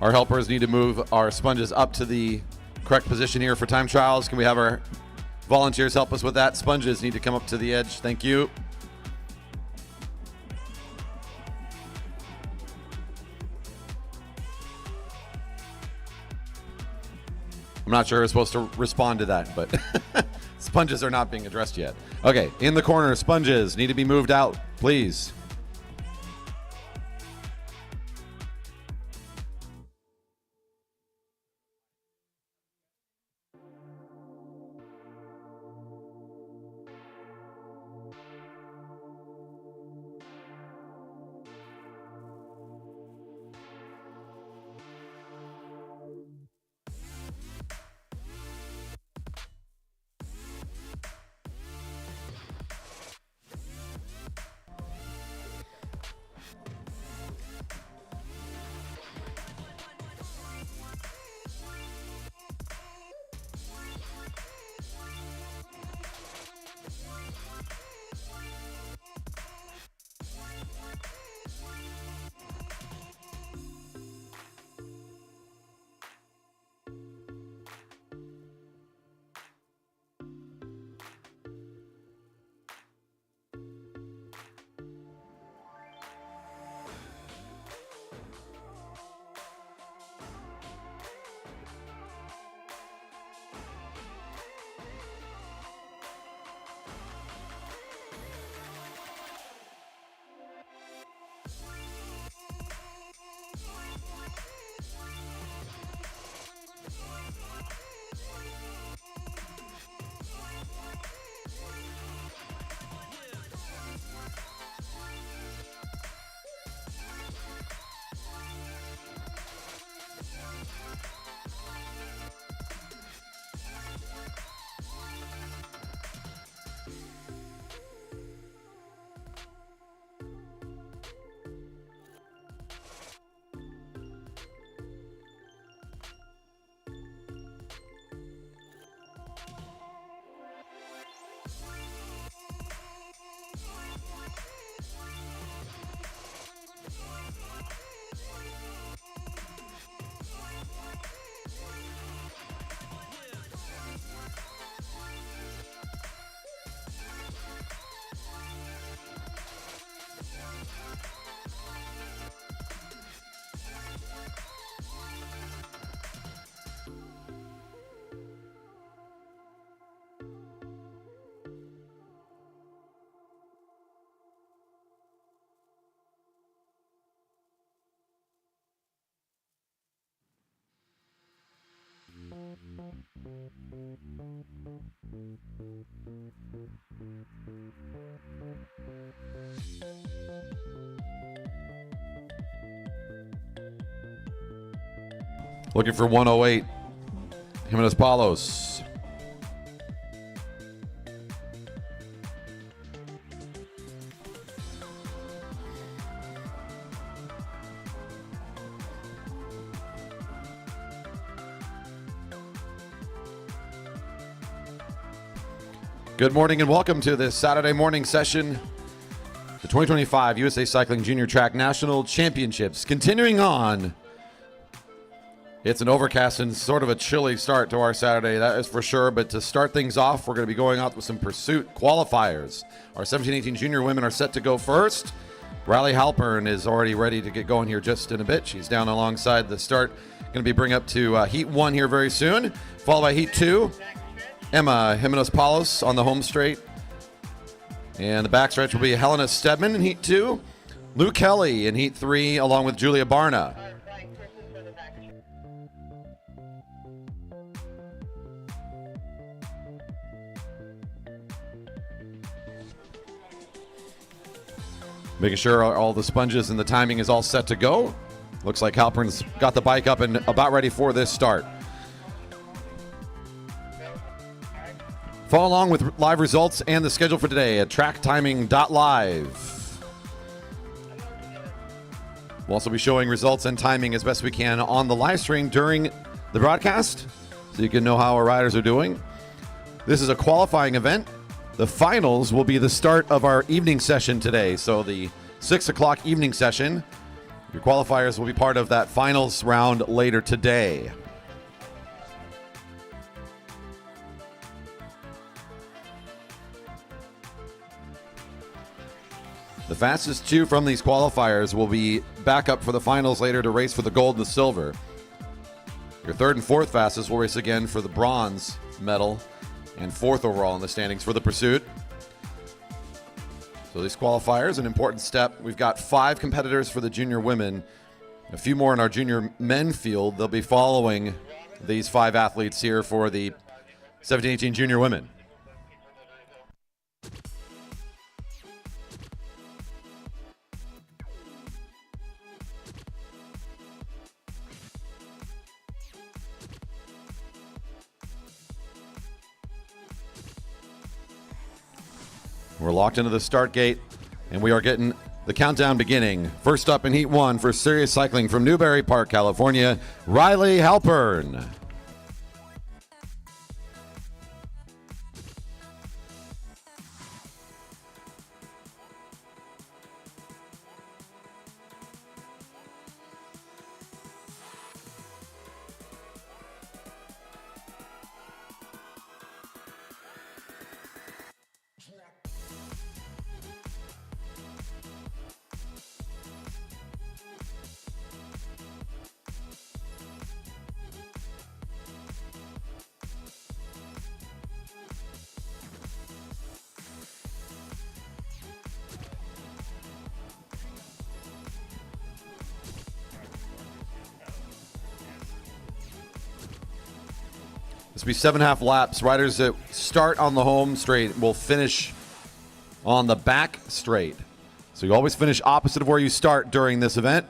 Our helpers need to move our sponges up to the correct position here for time trials. Can we have our volunteers help us with that? Sponges need to come up to the edge. Thank you. I'm not sure I'm supposed to respond to that, but sponges are not being addressed yet. Okay, in the corner, sponges need to be moved out, please. Looking for 108. Jimenez Palos. Good morning and welcome to this Saturday morning session. The 2025 USA Cycling Junior Track National Championships continuing on. It's an overcast and sort of a chilly start to our Saturday, that is for sure. But to start things off, we're going to be going out with some pursuit qualifiers. Our 17-18 junior women are set to go first. Riley Halpern is already ready to get going here just in a bit. She's down alongside the start. Going to be bring up to Heat 1 here very soon, followed by Heat 2. Emma Jimenez Palos on the home straight. And the backstretch will be Helena Stedman in Heat 2. Lou Kelly in Heat 3, along with Julia Barna. Making sure all the sponges and the timing is all set to go. Looks like Halpern's got the bike up and about ready for this start. Follow along with live results and the schedule for today at tracktiming.live. We'll also be showing results and timing as best we can on the live stream during the broadcast, so you can know how our riders are doing. This is a qualifying event. The finals will be the start of our evening session today. So the 6 o'clock evening session Your qualifiers will be part of that finals round later today. The fastest two from these qualifiers will be back up for the finals later to race for the gold and the silver. Your third and fourth fastest will race again for the bronze medal and fourth overall in the standings for the pursuit. So these qualifiers, an important step. We've got 5 competitors for the junior women, a few more in our junior men field. They'll be following these 5 athletes here for the 17-18 junior women. We're locked into the start gate, and we are getting the countdown beginning. First up in Heat 1 for Serious Cycling from Newbury Park, California, Riley Halpern. This will be 7.5 laps. Riders that start on the home straight will finish on the back straight. So you always finish opposite of where you start during this event.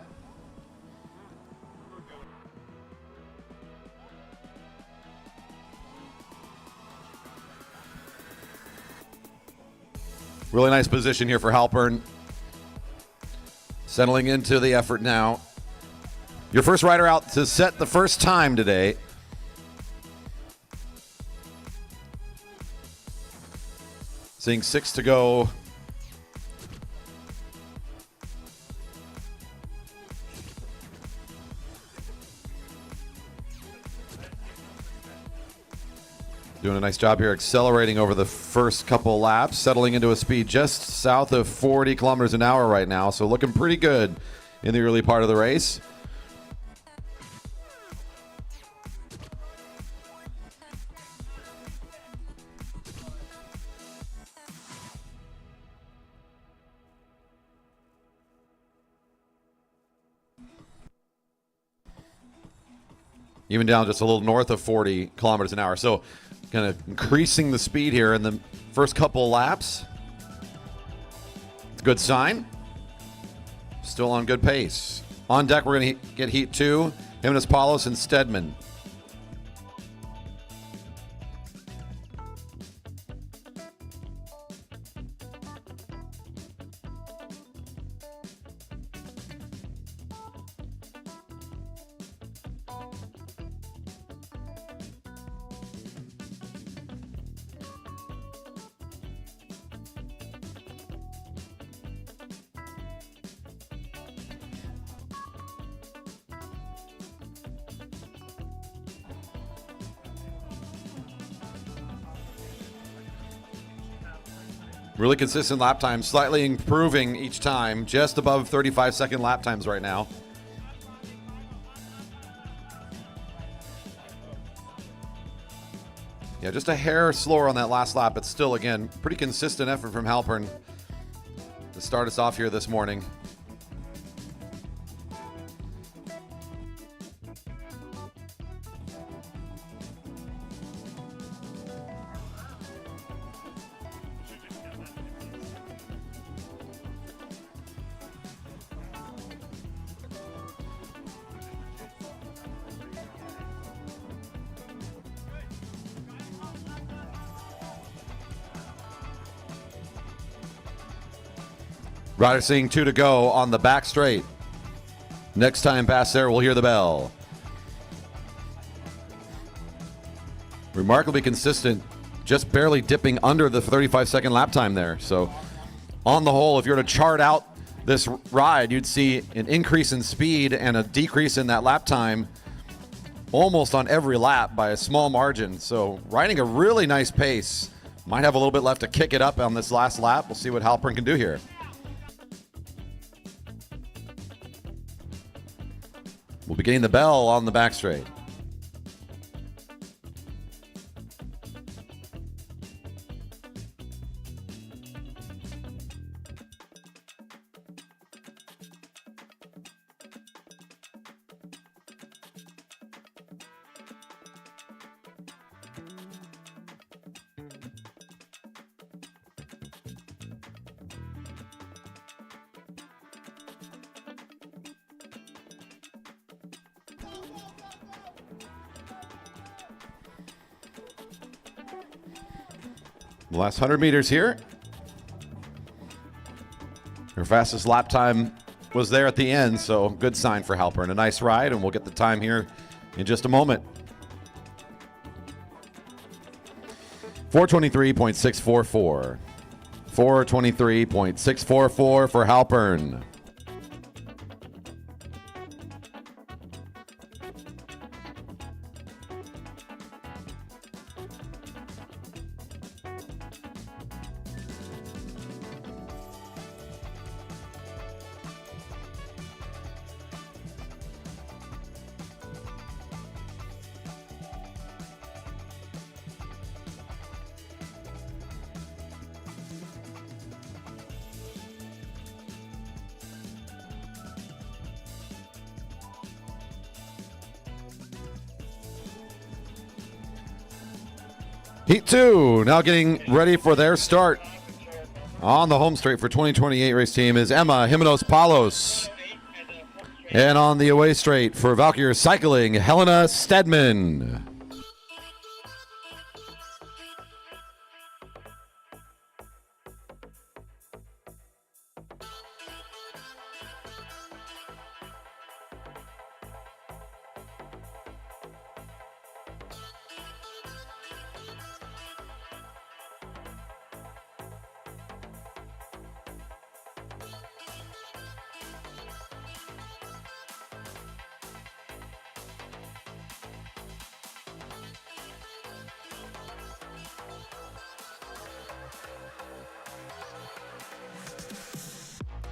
Really nice position here for Halpern. Settling into the effort now. Your first rider out to set the first time today. Seeing 6 to go. Doing a nice job here accelerating over the first couple laps, settling into a speed just south of 40 kilometers an hour right now, so looking pretty good in the early part of the race. Even down just a little north of 40 kilometers an hour. So kind of increasing the speed here in the first couple laps. It's a good sign. Still on good pace. On deck, we're going to get Heat 2. Jimenez Palos and Stedman. Really consistent lap times, slightly improving each time, just above 35-second lap times right now. Yeah, just a hair slower on that last lap, but still, again, pretty consistent effort from Halpern to start us off here this morning. Rider seeing 2 to go on the back straight. Next time past there, we'll hear the bell. Remarkably consistent, just barely dipping under the 35-second lap time there. So on the whole, if you're to chart out this ride, you'd see an increase in speed and a decrease in that lap time almost on every lap by a small margin. So riding a really nice pace. Might have a little bit left to kick it up on this last lap. We'll see what Halpern can do here. We'll be getting the bell on the back straight. The last 100 meters here. Her fastest lap time was there at the end, so good sign for Halpern. A nice ride, and we'll get the time here in just a moment. 423.644. 423.644 for Halpern. Heat 2 now getting ready for their start. On the home straight for 2028 race team is Emma Jimenez-Palos. And on the away straight for Valkyr Cycling, Helena Stedman.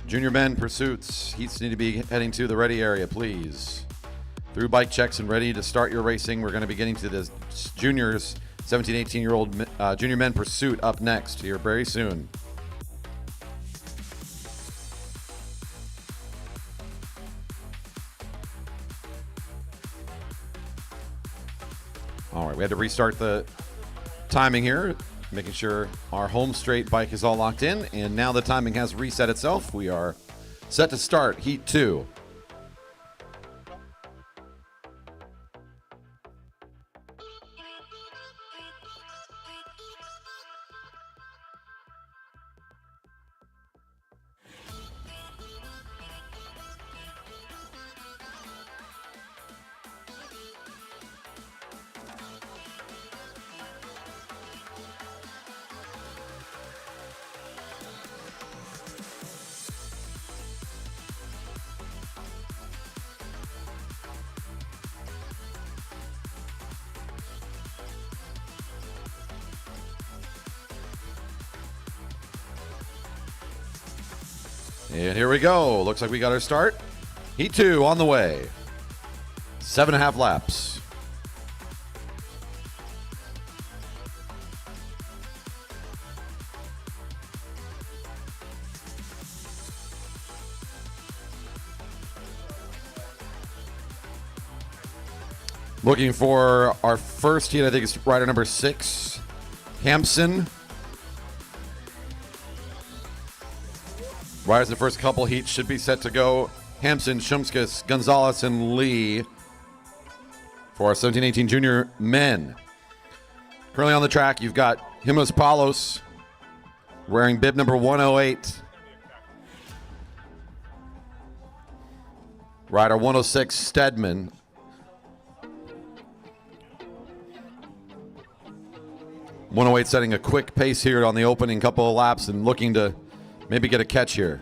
Junior men pursuits. Heats need to be heading to the ready area, please. Through bike checks and ready to start your racing. We're going to be getting to the juniors, 17, 18-year-old junior men pursuit up next here very soon. All right, we had to restart the timing here, making sure our home straight bike is all locked in, and now the timing has reset itself. We are set to start Heat 2. And here we go. Looks like we got our start. Heat 2 on the way. 7.5 laps. Looking for our first heat, I think it's rider number 6, Hampson. Riders in the first couple heats should be set to go. Hampson, Shumskas, Gonzalez, and Lee for our 17-18 junior men. Currently on the track, you've got Jimenez-Palos wearing bib number 108. Rider 106, Stedman. .108 setting a quick pace here on the opening couple of laps and looking to maybe get a catch here.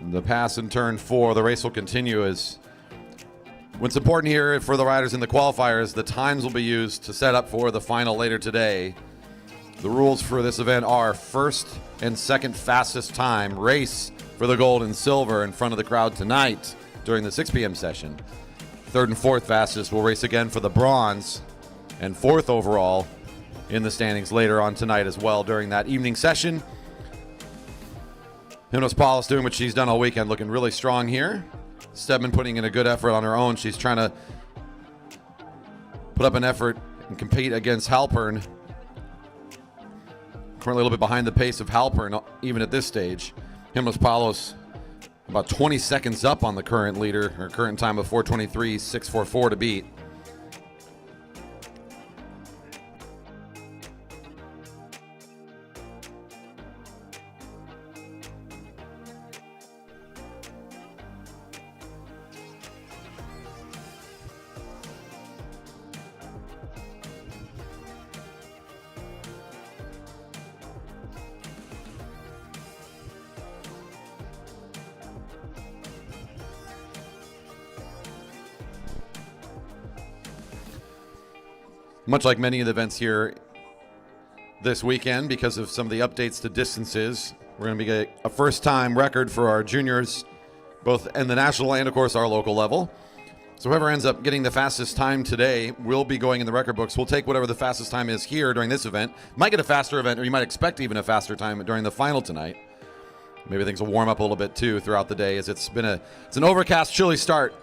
The pass in turn 4. The race will continue. As what's important here for the riders in the qualifiers, the times will be used to set up for the final later today. The rules for this event are first and second fastest time race for the gold and silver in front of the crowd tonight during the 6 p.m. session. Third and fourth fastest will race again for the bronze, and fourth overall in the standings later on tonight as well during that evening session. Himnos Paulus doing what she's done all weekend, looking really strong here. Stedman putting in a good effort on her own. She's trying to put up an effort and compete against Halpern. Currently a little bit behind the pace of Halpern, even at this stage. Himnos Paulus about 20 seconds up on the current leader, her current time of 4:23.644 to beat. Much like many of the events here this weekend, because of some of the updates to distances, we're going to be getting a first-time record for our juniors, both in the national and, of course, our local level. So whoever ends up getting the fastest time today will be going in the record books. We'll take whatever the fastest time is here during this event. Might get a faster event, or you might expect even a faster time during the final tonight. Maybe things will warm up a little bit, too, throughout the day, as it's an overcast, chilly start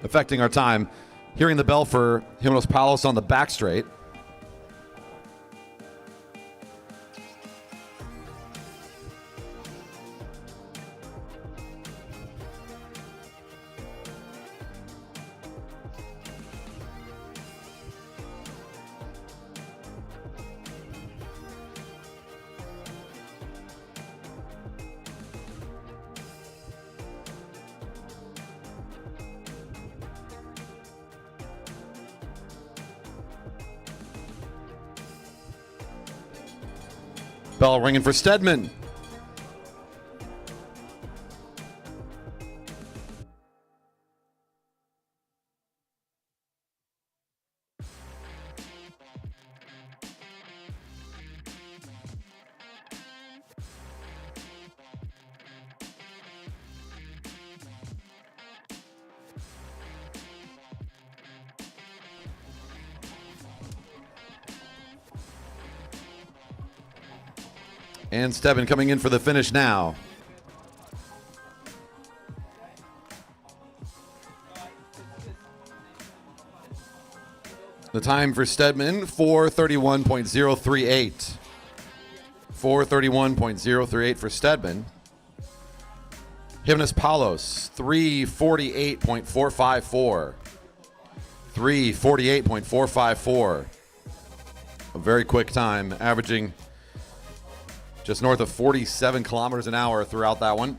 affecting our time. Hearing the bell for Himnos Paulus on the back straight. Bell ringing for Stedman. And Stedman coming in for the finish now. The time for Stedman, 4:31.038. 4:31.038 for Stedman. Himnos Paulus, 3:48.454. 3:48.454. A very quick time, averaging just north of 47 kilometers an hour throughout that one.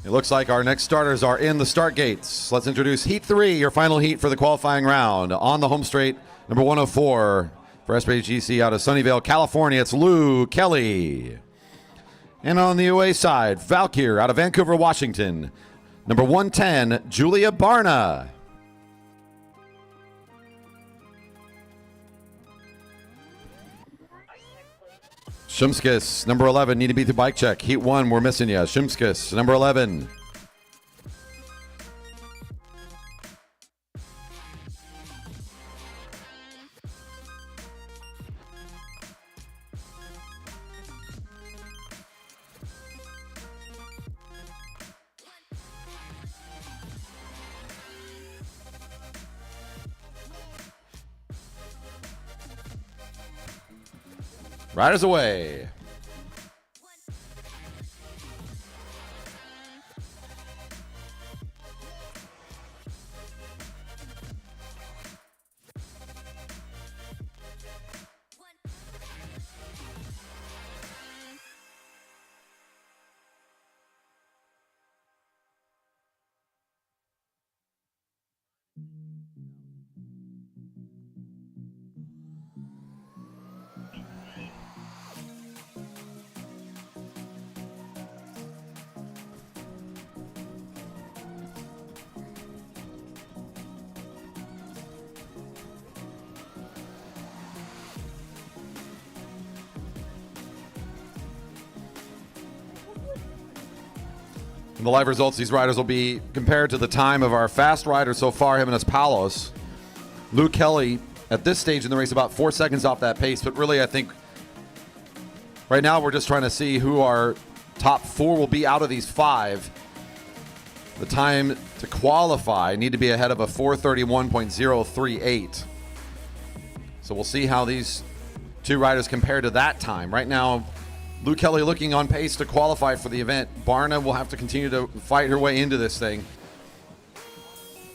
It looks like our next starters are in the start gates. Let's introduce Heat 3, your final heat for the qualifying round. On the home straight, number 104 for SPGC out of Sunnyvale, California, it's Lou Kelly. And on the away side, Valkyr out of Vancouver, Washington, number 110, Julia Barna. Shumskis, number 11, need to beat the bike check. Heat 1, we're missing you. Shumskis, number 11. Riders away. In the live results, these riders will be compared to the time of our fast rider so far, Jimenez Palos. Luke Kelly, at this stage in the race, about 4 seconds off that pace. But really, I think right now we're just trying to see who our top 4 will be out of these 5. The time to qualify need to be ahead of a 4:31.038. So we'll see how these 2 riders compare to that time. Right now, Luke Kelly looking on pace to qualify for the event. Barna will have to continue to fight her way into this thing.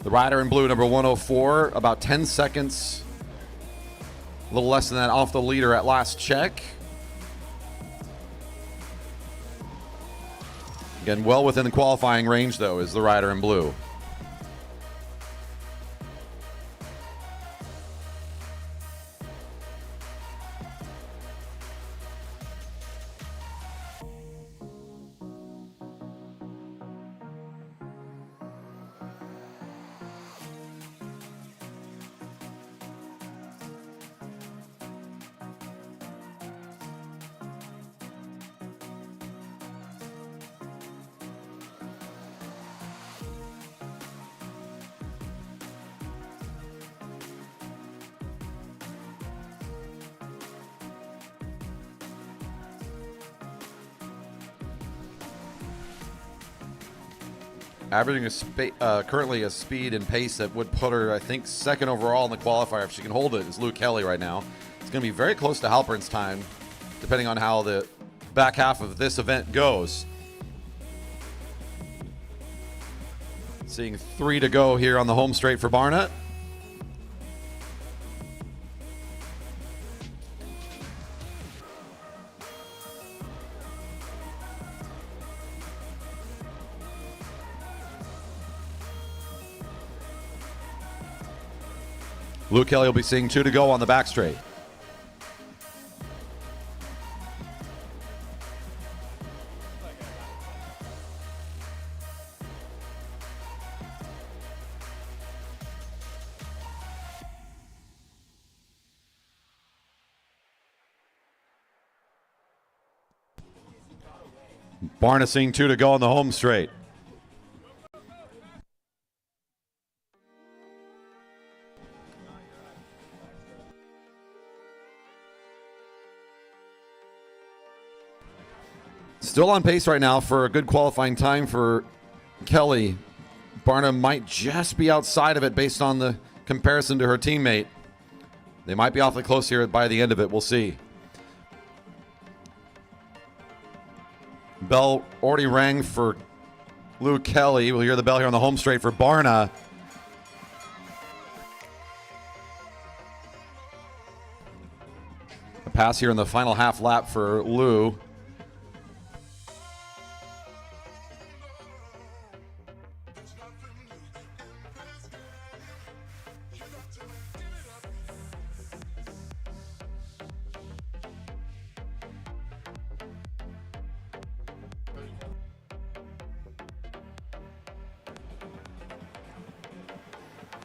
The rider in blue, number 104, about 10 seconds, a little less than that off the leader at last check. Again, well within the qualifying range, though, is the rider in blue. Averaging currently a speed and pace that would put her, I think, second overall in the qualifier if she can hold it, is Luke Kelly right now. It's going to be very close to Halpern's time, depending on how the back half of this event goes. Seeing 3 to go here on the home straight for Barna. Luke Kelly will be seeing 2 to go on the back straight. Barna seeing 2 to go on the home straight. Still on pace right now for a good qualifying time for Kelly. Barna might just be outside of it based on the comparison to her teammate. They might be awfully close here by the end of it. We'll see. Bell already rang for Luke Kelly. We'll hear the bell here on the home straight for Barna. A pass here in the final half lap for Lou.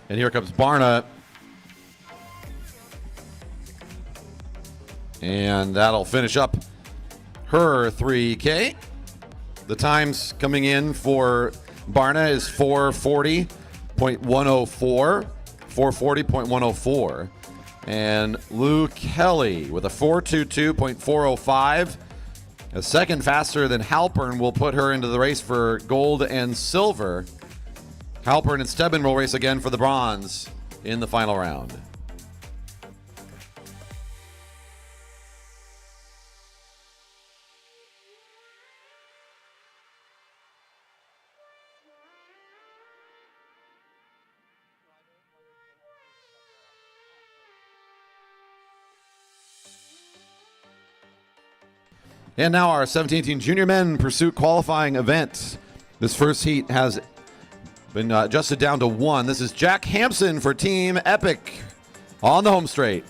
And here comes Barna. And that'll finish up her 3K. The times coming in for Barna is 4:40.104, 4:40.104. And Lou Kelly with a 4:22.405. A second faster than Halpern will put her into the race for gold and silver. Halpern and Stebbin will race again for the bronze in the final round. And now our 17-18 junior men pursuit qualifying event. This first heat has been adjusted down to 1. This is Jack Hampson for Team Epic on the home straight.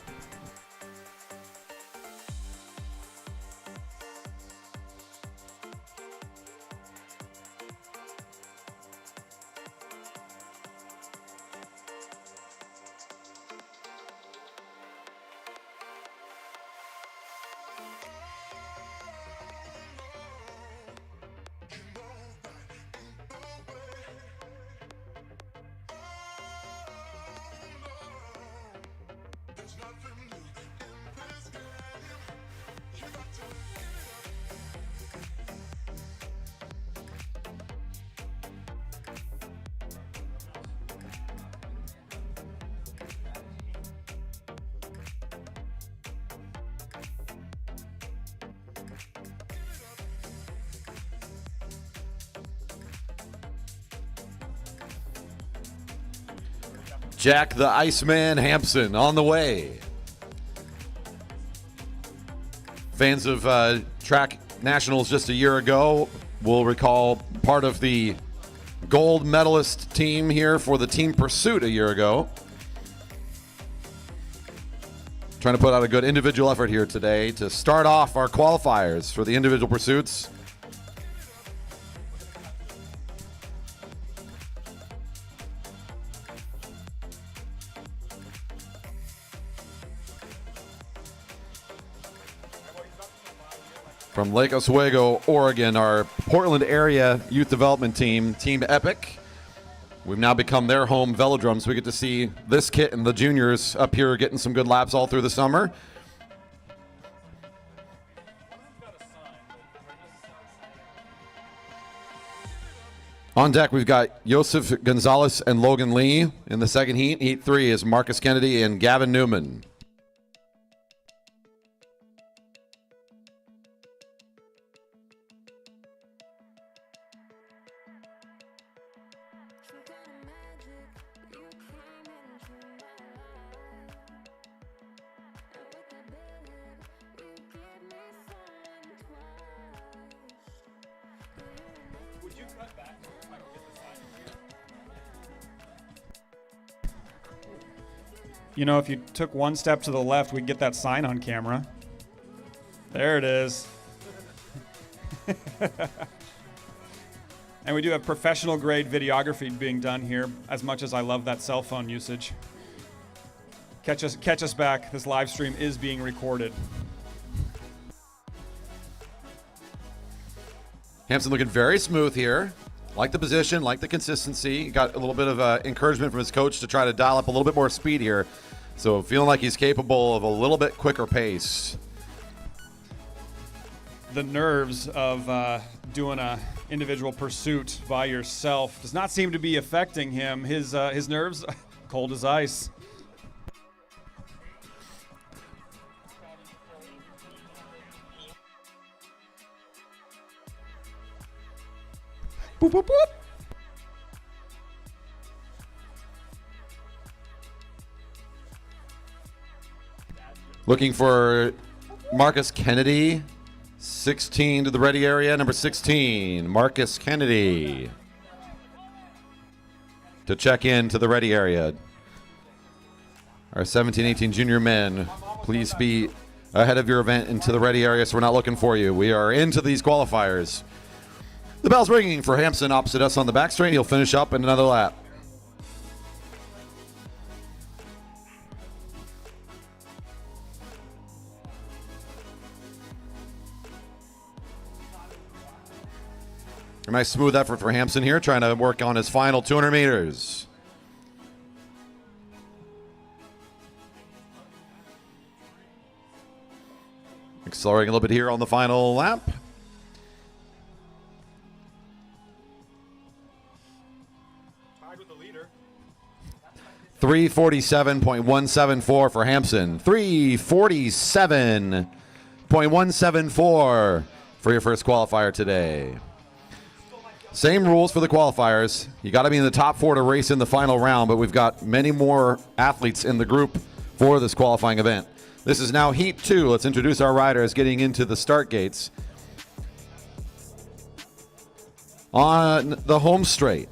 Jack the Iceman Hampson on the way. Fans of track nationals just a year ago will recall part of the gold medalist team here for the team pursuit a year ago. Trying to put out a good individual effort here today to start off our qualifiers for the individual pursuits. From Lake Oswego, Oregon, our Portland area youth development team, Team Epic. We've now become their home Velodrome, so we get to see this kit and the juniors up here getting some good laps all through the summer. On deck, we've got Joseph Gonzalez and Logan Lee in the second heat. Heat 3 is Marcus Kennedy and Gavin Newman. You know, if you took one step to the left, we'd get that sign on camera. There it is. And we do have professional grade videography being done here, as much as I love that cell phone usage. Catch us back. This live stream is being recorded. Hampson looking very smooth here. Like the position, like the consistency. Got a little bit of encouragement from his coach to try to dial up a little bit more speed here. So feeling like he's capable of a little bit quicker pace. The nerves of doing a individual pursuit by yourself does not seem to be affecting him. His nerves, cold as ice. Boop, boop, boop. Looking for Marcus Kennedy, 16 to the ready area, number 16, Marcus Kennedy. To check in to the ready area. Our 17-18 junior men, please be ahead of your event into the ready area so we're not looking for you. We are into these qualifiers. The bell's ringing for Hampson opposite us on the back straight. He'll finish up in another lap. A nice smooth effort for Hampson here, trying to work on his final 200 meters. Accelerating a little bit here on the final lap. 347.174 for Hampson. 347.174 for your first qualifier today. Same rules for the qualifiers. You got to be in the top 4 to race in the final round, but we've got many more athletes in the group for this qualifying event. This is now Heat 2. Let's introduce our riders getting into the start gates. On the home straight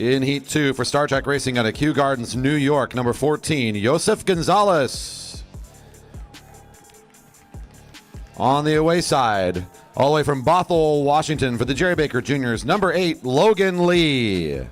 in Heat 2 for Star Trek Racing out of Kew Gardens, New York, number 14, Joseph Gonzalez. On the away side, all the way from Bothell, Washington, for the Jerry Baker Juniors, number 8, Logan Lee.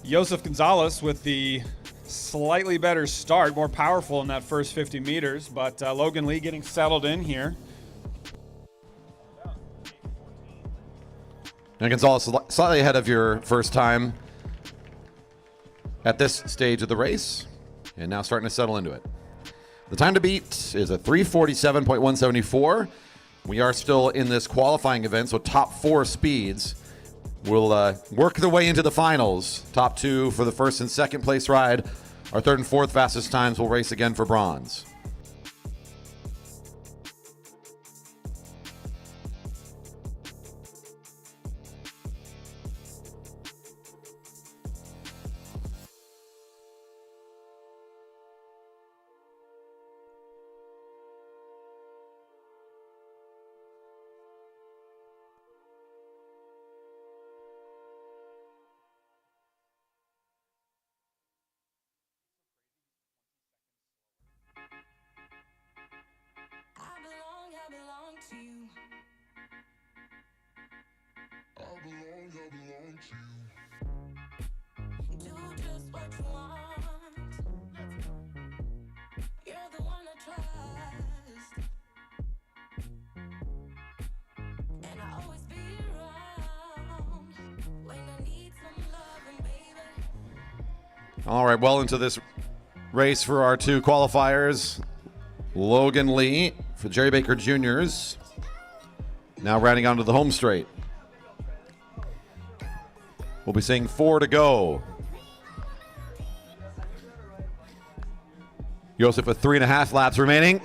Joseph Gonzalez with the slightly better start, more powerful in that first 50 meters, but Logan Lee getting settled in here. And Gonzalez slightly ahead of your first time at this stage of the race, and now starting to settle into it. The time to beat is a 3:47.174. We are still in this qualifying event, so top 4 speeds will work their way into the finals. Top 2 for the first and second place ride. Our third and fourth fastest times will race again for bronze. I belong to you. I belong to you. Do just what you want. You're the one I trust. And I always be around when I need some loving, baby. All right, well into this race for our 2 qualifiers. Logan Lee for Jerry Baker Juniors. Now rounding onto the home straight. We'll be seeing 4 to go. Joseph with 3.5 laps remaining.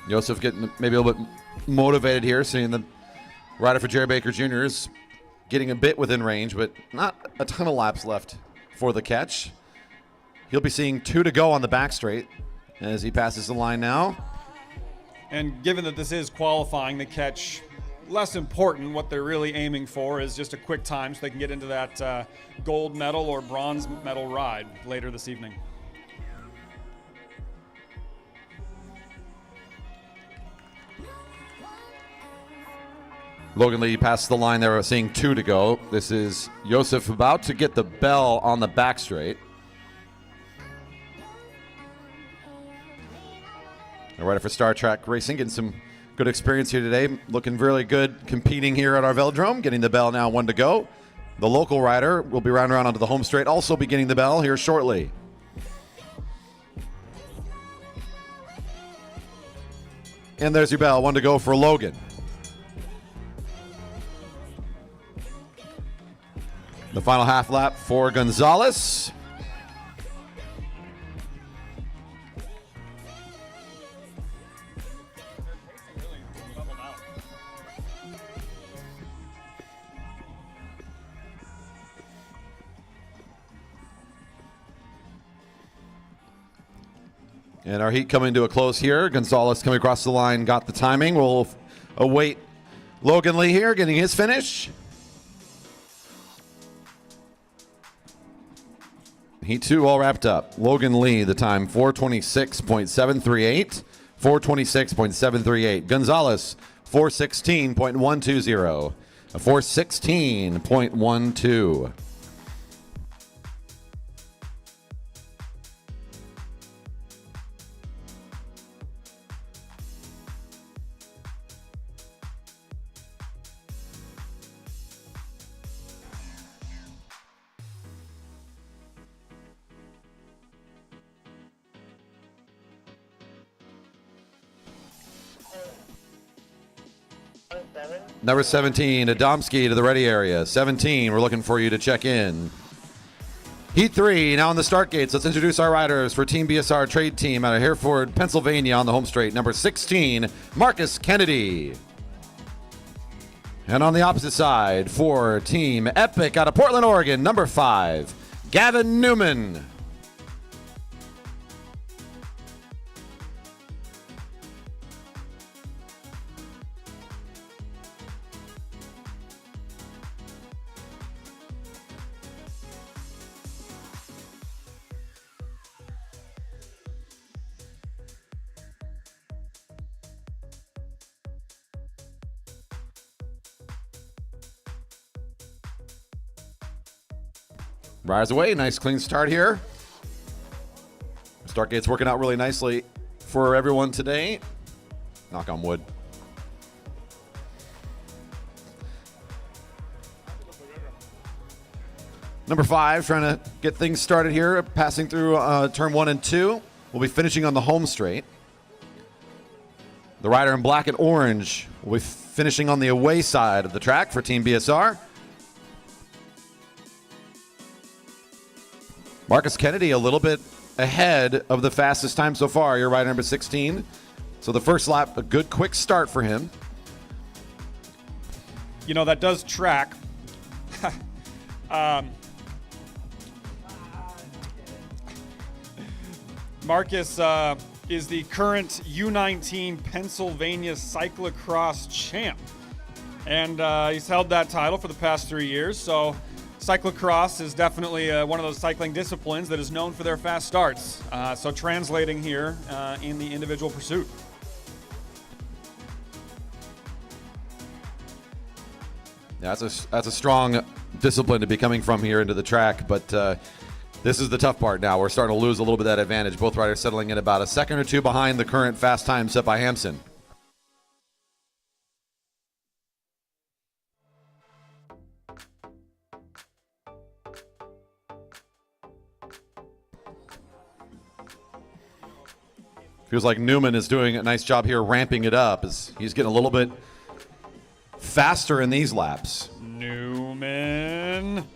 Joseph getting maybe a little bit motivated here, seeing the rider for Jerry Baker Jr.'s getting a bit within range, but not a ton of laps left for the catch. He'll be seeing 2 to go on the back straight as he passes the line now. And given that this is qualifying, the catch less important. What they're really aiming for is just a quick time so they can get into that gold medal or bronze medal ride later this evening. Logan Lee passes the line there, seeing 2 to go. This is Joseph about to get the bell on the back straight. A rider for Star Trek Racing, getting some good experience here today. Looking really good competing here at our Velodrome, getting the bell now, 1 to go. The local rider will be round around onto the home straight, also be getting the bell here shortly. And there's your bell, 1 to go for Logan. The final half lap for Gonzalez. And our heat coming to a close here. Gonzalez coming across the line, got the timing. We'll await Logan Lee here, getting his finish. Heat 2 all wrapped up. Logan Lee, the time 4:26.738. 4:26.738. Gonzalez, 4:16.120. A 4:16.12. Number 17, Adamski to the ready area. 17, we're looking for you to check in. Heat 3 now on the start gates. Let's introduce our riders for Team BSR Trade Team out of Hereford, Pennsylvania on the home straight. Number 16, Marcus Kennedy. And on the opposite side for Team Epic out of Portland, Oregon, number 5, Gavin Newman. Rise away, nice clean start here. Start gate's working out really nicely for everyone today. Knock on wood. Number 5, trying to get things started here, passing through turn 1 and 2. We'll be finishing on the home straight. The rider in black and orange will be finishing on the away side of the track for Team BSR. Marcus Kennedy a little bit ahead of the fastest time so far. Your rider number 16. So the first lap, a good quick start for him. You know, that does track. Marcus is the current U19 Pennsylvania cyclocross champ. And he's held that title for the past 3 years. So cyclocross is definitely one of those cycling disciplines that is known for their fast starts. So translating here in the individual pursuit. Yeah, that's a strong discipline to be coming from here into the track, but this is the tough part now. We're starting to lose a little bit of that advantage. Both riders settling in about a second or two behind the current fast time set by Hampson. Feels like Newman is doing a nice job here ramping it up as he's getting a little bit faster in these laps. Newman.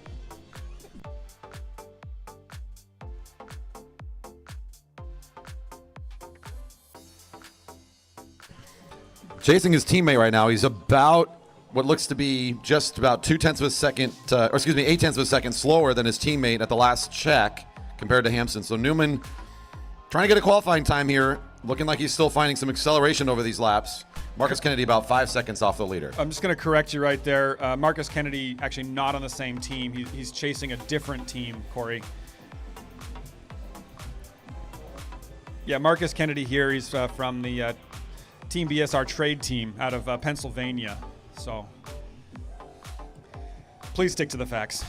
Chasing his teammate right now. He's about what looks to be just about 0.2 of a second, 0.8 of a second slower than his teammate at the last check compared to Hampson. So Newman trying to get a qualifying time here, looking like he's still finding some acceleration over these laps. Marcus Kennedy about 5 seconds off the leader. I'm just going to correct you right there. Marcus Kennedy actually not on the same team. He's chasing a different team, Corey. Yeah, Marcus Kennedy here. He's from the Team BSR trade team out of Pennsylvania. So please stick to the facts.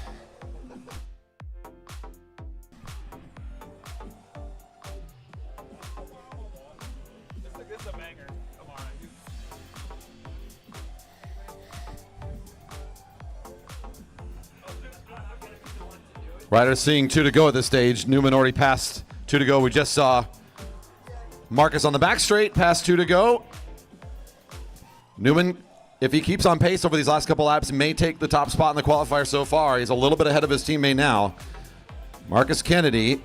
Riders seeing 2 to go at this stage. Newman already passed 2 to go. We just saw Marcus on the back straight, past 2 to go. Newman, if he keeps on pace over these last couple laps, may take the top spot in the qualifier so far. He's a little bit ahead of his teammate now. Marcus Kennedy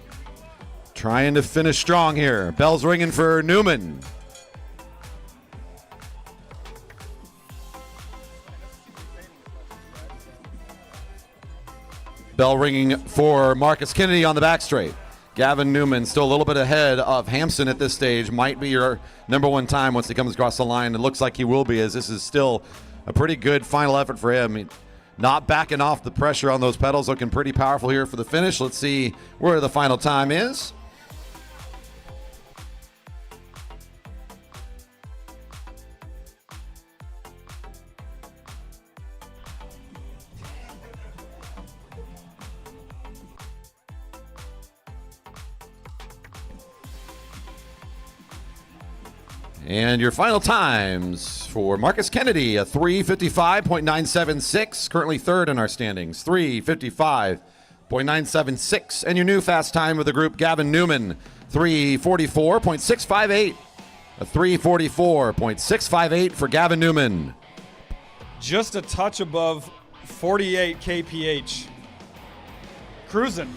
trying to finish strong here. Bell's ringing for Newman. Bell ringing for Marcus Kennedy on the back straight. Gavin Newman still a little bit ahead of Hampson at this stage. Might be your number 1 time once he comes across the line. It looks like he will be, as this is still a pretty good final effort for him. Not backing off the pressure on those pedals, looking pretty powerful here for the finish. Let's see where the final time is. And your final times for Marcus Kennedy, a 3:55.976, currently third in our standings, 3:55.976. And your new fast time of the group, Gavin Newman, 3:44.658, a 3:44.658 for Gavin Newman. Just a touch above 48 kph. Cruising.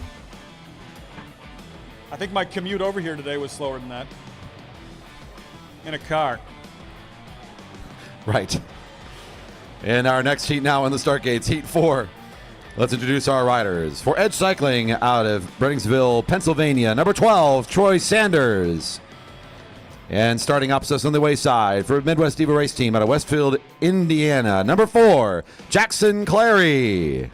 I think my commute over here today was slower than that. In a car. Right. And our next heat now in the start gates, Heat 4. Let's introduce our riders. For Edge Cycling out of Brenningsville, Pennsylvania, number 12, Troy Sanders. And starting opposite us on the wayside for Midwest Diva Race Team out of Westfield, Indiana, number 4, Jackson Clary.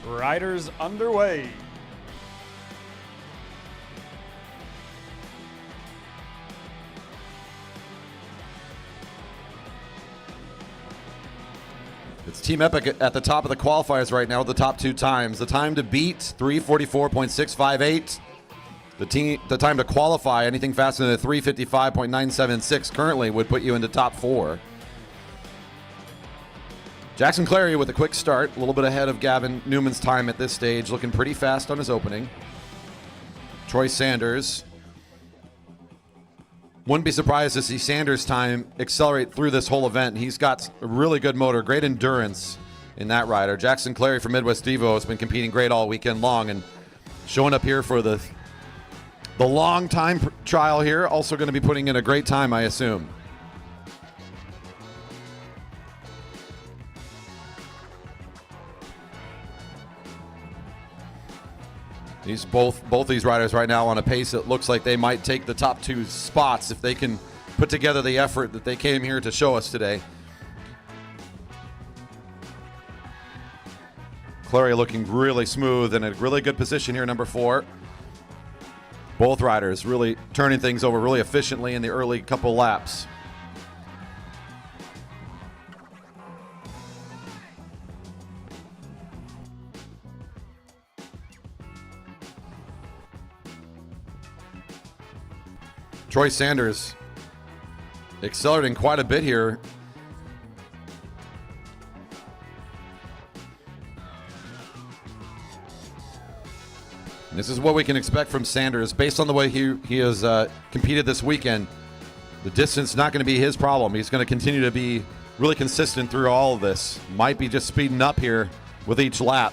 Riders underway. It's Team Epic at the top of the qualifiers right now with the top 2 times. The time to beat, 3:44.658. The time to qualify, anything faster than a 3:55.976 currently would put you into top 4. Jackson Clary with a quick start, a little bit ahead of Gavin Newman's time at this stage, looking pretty fast on his opening. Troy Sanders. Wouldn't be surprised to see Sanders' time accelerate through this whole event. He's got a really good motor, great endurance in that rider. Jackson Clary from Midwest Devo has been competing great all weekend long and showing up here for the long time trial here. Also going to be putting in a great time, I assume. Both these riders right now on a pace that looks like they might take the top 2 spots if they can put together the effort that they came here to show us today. Clary looking really smooth and a really good position here, number 4. Both riders really turning things over really efficiently in the early couple laps. Troy Sanders accelerating quite a bit here. And this is what we can expect from Sanders based on the way he has competed this weekend. The distance not going to be his problem. He's going to continue to be really consistent through all of this. Might be just speeding up here with each lap.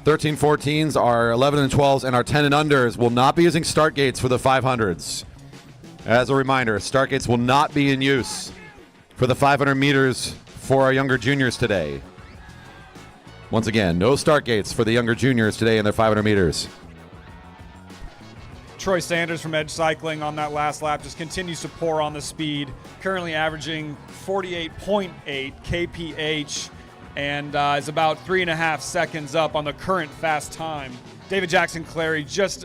13-14s, our 11 and 12s, and our 10 and unders will not be using start gates for the 500s. As a reminder, start gates will not be in use for the 500 meters for our younger juniors today. Once again, no start gates for the younger juniors today in their 500 meters. Troy Sanders from Edge Cycling on that last lap just continues to pour on the speed, currently averaging 48.8 kph and is about 3.5 seconds up on the current fast time. David Jackson Clary just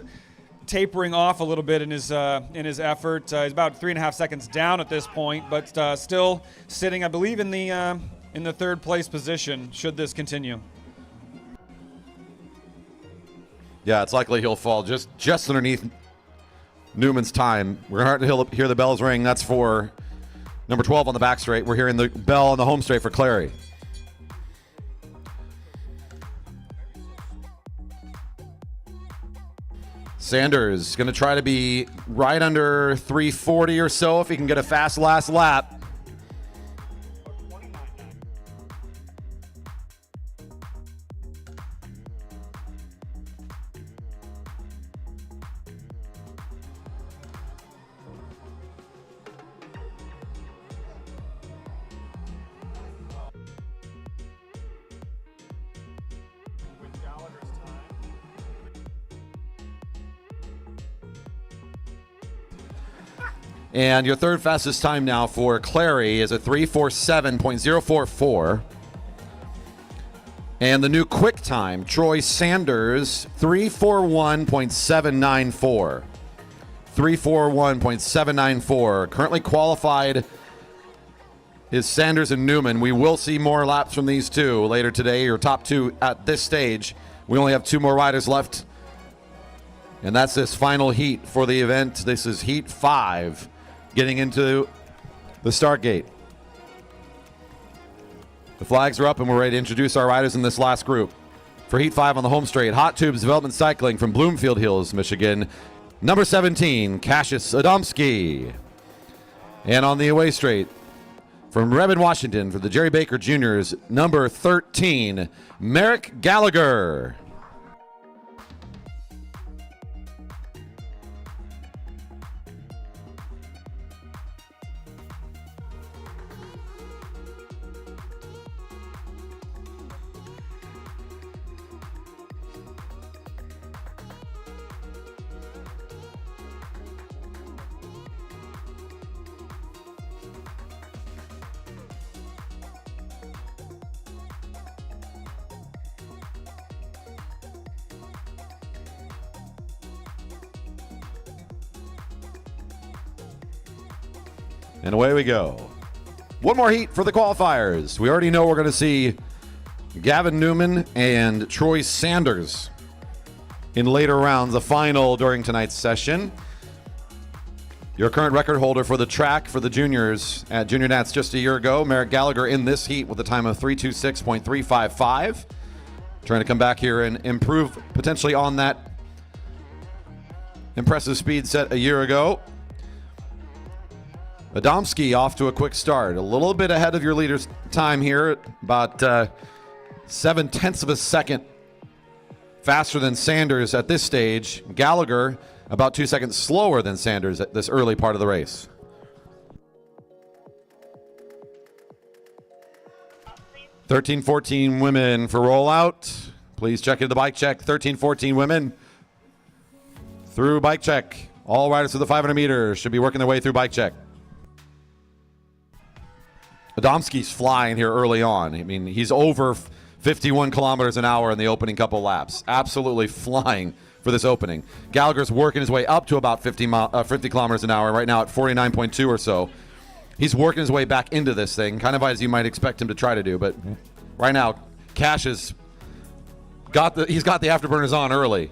tapering off a little bit in his effort. He's about 3.5 seconds down at this point, but still sitting, I believe, in the third place position should this continue. Yeah, it's likely he'll fall just underneath Newman's time. We're going to hear the bells ring. That's for number 12 on the back straight. We're hearing the bell on the home straight for Clary. Sanders going to try to be right under 340 or so if he can get a fast last lap. And your third fastest time now for Clary is a 3:47.044. And the new quick time, Troy Sanders, 3:41.794. 3:41.794. Currently qualified is Sanders and Newman. We will see more laps from these two later today, your top two at this stage. We only have two more riders left, and that's this final heat for the event. This is Heat 5, getting into the start gate. The flags are up, and we're ready to introduce our riders in this last group. For Heat 5 on the home straight, Hot Tubes Development Cycling from Bloomfield Hills, Michigan, number 17, Cassius Adamski. And on the away straight, from Redmond, Washington, for the Jerry Baker Juniors, number 13, Merrick Gallagher. And away we go. One more heat for the qualifiers. We already know we're going to see Gavin Newman and Troy Sanders in later rounds, the final during tonight's session. Your current record holder for the track for the juniors at Junior Nats just a year ago, Merrick Gallagher, in this heat with a time of 3:26.355. Trying to come back here and improve potentially on that impressive speed set a year ago. Adamski off to a quick start. A little bit ahead of your leader's time here, about 0.7 of a second faster than Sanders at this stage. Gallagher about 2 seconds slower than Sanders at this early part of the race. (13-14) women for rollout. Please check into the bike check. 13-14 women through bike check. All riders through the 500 meters should be working their way through bike check. Adamski's flying here early on. I mean, he's over 51 kilometers an hour in the opening couple laps. Absolutely flying for this opening. Gallagher's working his way up to about 50 kilometers an hour, right now at 49.2 or so. He's working his way back into this thing, kind of as you might expect him to try to do. But right now, Cash has got the afterburners on early.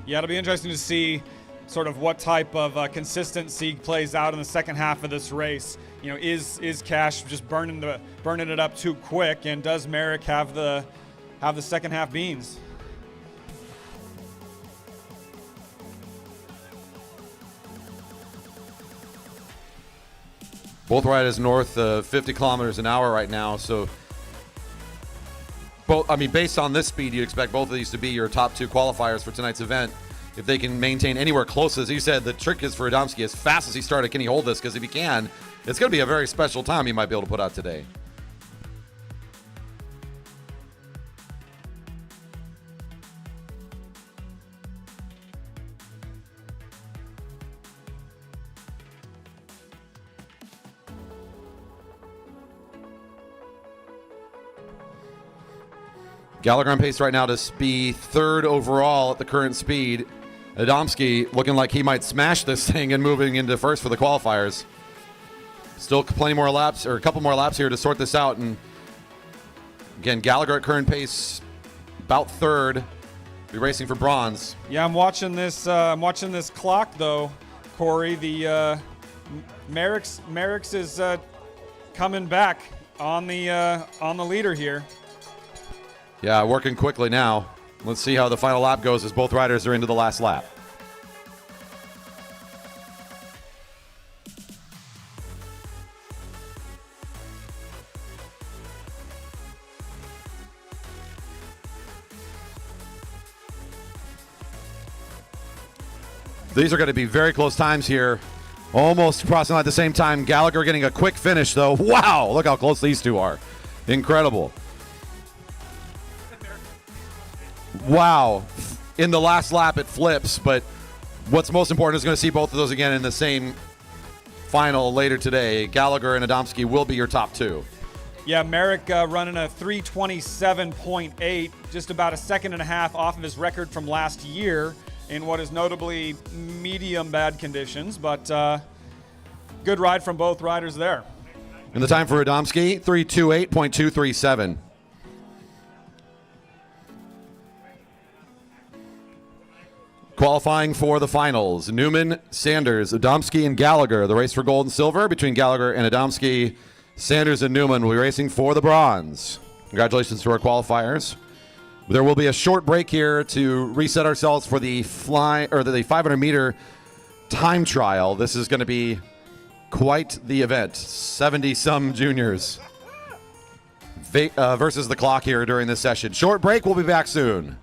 Yeah, it'll be interesting to see sort of what type of consistency plays out in the second half of this race. You know, is Cash just burning it up too quick, and does Merrick have the second half beans? Both riders north of 50 kilometers an hour right now, so based on this speed, you'd expect both of these to be your top two qualifiers for tonight's event. If they can maintain anywhere close, as you said, the trick is for Adamski, as fast as he started, can he hold this? Because if he can, it's going to be a very special time he might be able to put out today. Gallagher on pace right now to be third overall at the current speed. Adamski looking like he might smash this thing and moving into first for the qualifiers. Still plenty more laps, or a couple more laps here to sort this out. And again, Gallagher at current pace, about third. Be racing for bronze. Yeah, I'm watching this. I'm watching this clock though, Corey. The Merrick's is coming back on the leader here. Yeah, working quickly now. Let's see how the final lap goes as both riders are into the last lap. These are going to be very close times here. Almost crossing at the same time. Gallagher getting a quick finish, though. Wow, look how close these two are. Incredible. Wow. In the last lap, it flips, but what's most important is going to see both of those again in the same final later today. Gallagher and Adamski will be your top two. Yeah, Merrick running a 3:27.8, just about a second and a half off of his record from last year in what is notably medium bad conditions, but good ride from both riders there. And the time for Adamski, 3:28.237. Qualifying for the finals, Newman, Sanders, Adamski, and Gallagher. The race for gold and silver between Gallagher and Adamski. Sanders and Newman will be racing for the bronze. Congratulations to our qualifiers. There will be a short break here to reset ourselves for the 500-meter time trial. This is going to be quite the event. 70-some juniors versus the clock here during this session. Short break. We'll be back soon.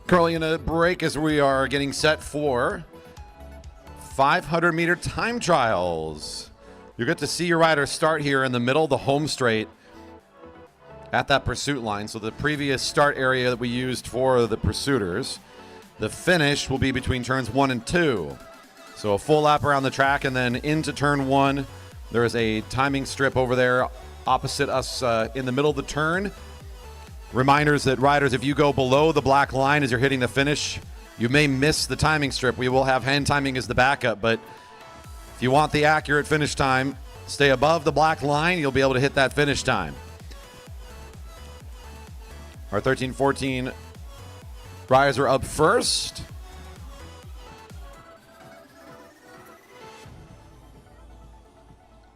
Currently in a break as we are getting set for 500-meter time trials. You'll get to see your rider start here in the middle of the home straight at that pursuit line. So the previous start area that we used for the pursuiters. The finish will be between turns 1 and 2. So a full lap around the track and then into turn 1. There is a timing strip over there opposite us in the middle of the turn. Reminders that riders, if you go below the black line as you're hitting the finish, you may miss the timing strip. We will have hand timing as the backup, but if you want the accurate finish time, stay above the black line. You'll be able to hit that finish time. Our 13-14 riders are up first.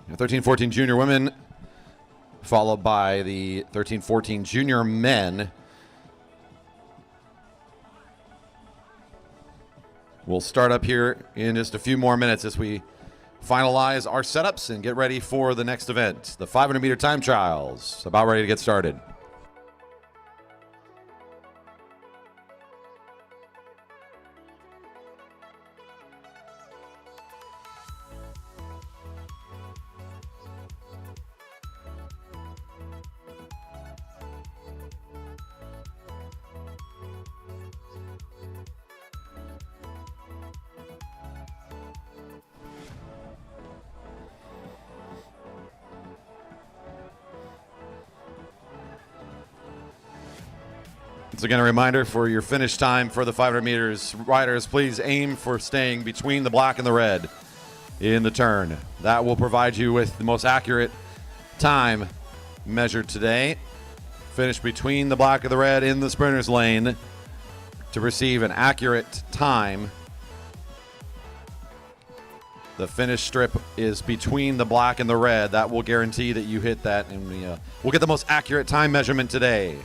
The 13-14 junior women, followed by the 13-14 junior men. We'll start up here in just a few more minutes as we finalize our setups and get ready for the next event. The 500-meter time trials, about ready to get started. Once again, a reminder for your finish time for the 500 meters. Riders, please aim for staying between the black and the red in the turn. That will provide you with the most accurate time measured today. Finish between the black and the red in the sprinter's lane to receive an accurate time. The finish strip is between the black and the red. That will guarantee that you hit that, and we'll get the most accurate time measurement today.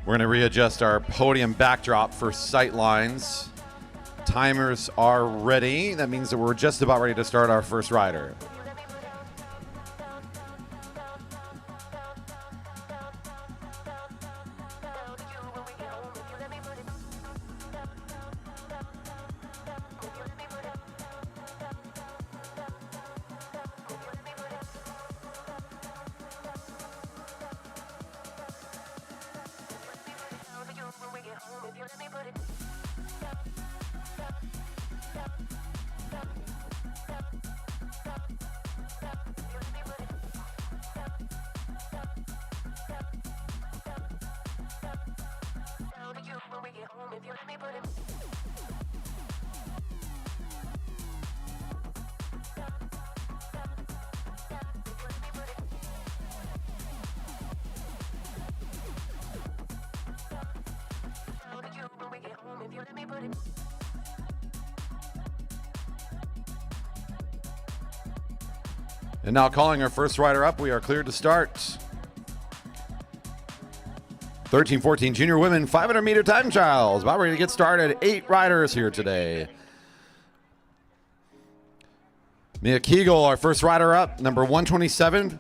We're going to readjust our podium backdrop for sight lines. Timers are ready. That means that we're just about ready to start our first rider. And now calling our first rider up, we are cleared to start. 13-14 junior women 500 meter time trials. About ready to get started. 8 riders here today. Mia Kegel, our first rider up, number 127.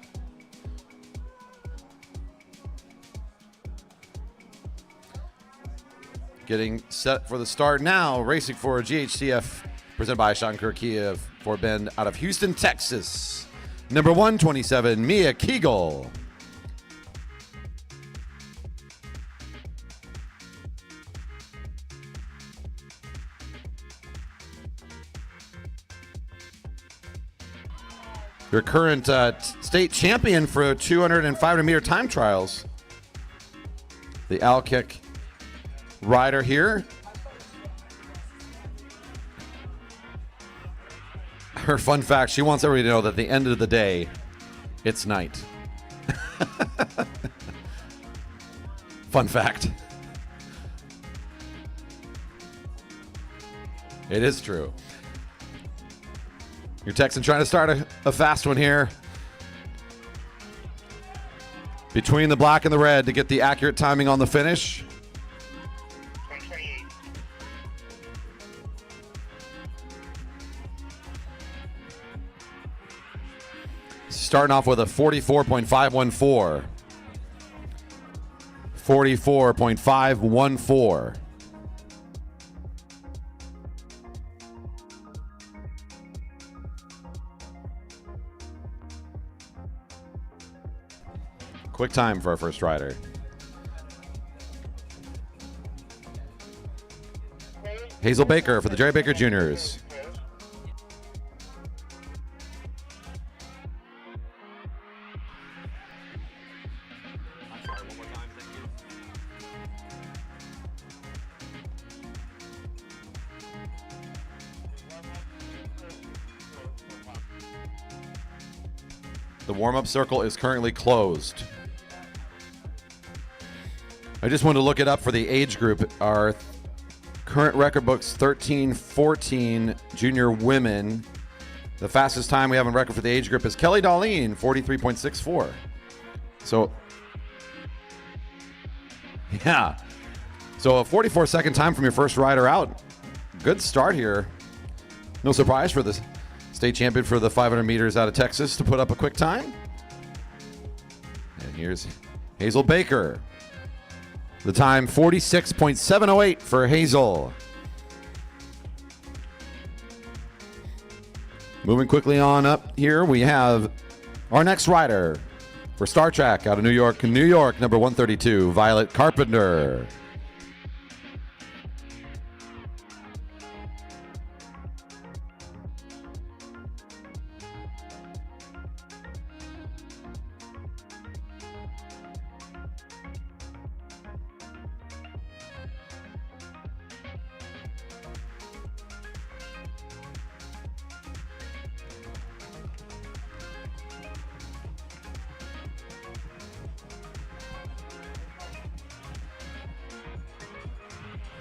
Getting set for the start now. Racing for GHCF, presented by Shankar Kia for Bend out of Houston, Texas. Number 127, Mia Kegel. Your current state champion for 200 and 500 meter time trials. The Alkick rider here. Her fun fact, she wants everybody to know that at the end of the day, it's night. Fun fact. It is true. Your Texan trying to start a fast one here. Between the black and the red to get the accurate timing on the finish. 128. Starting off with a 44.514. 44.514. Quick time for our first rider. Hazel Baker for the Jerry Baker Juniors. The warm-up circle is currently closed. I just wanted to look it up for the age group. Our current record book's 13-14 junior women. The fastest time we have on record for the age group is Kelly Darlene, 43.64. So, yeah. So a 44-second time from your first rider out. Good start here. No surprise for the state champion for the 500 meters out of Texas to put up a quick time. And here's Hazel Baker. The time 46.708 for Hazel. Moving quickly on up here, we have our next rider for Star Trek out of New York, number 132, Violet Carpenter.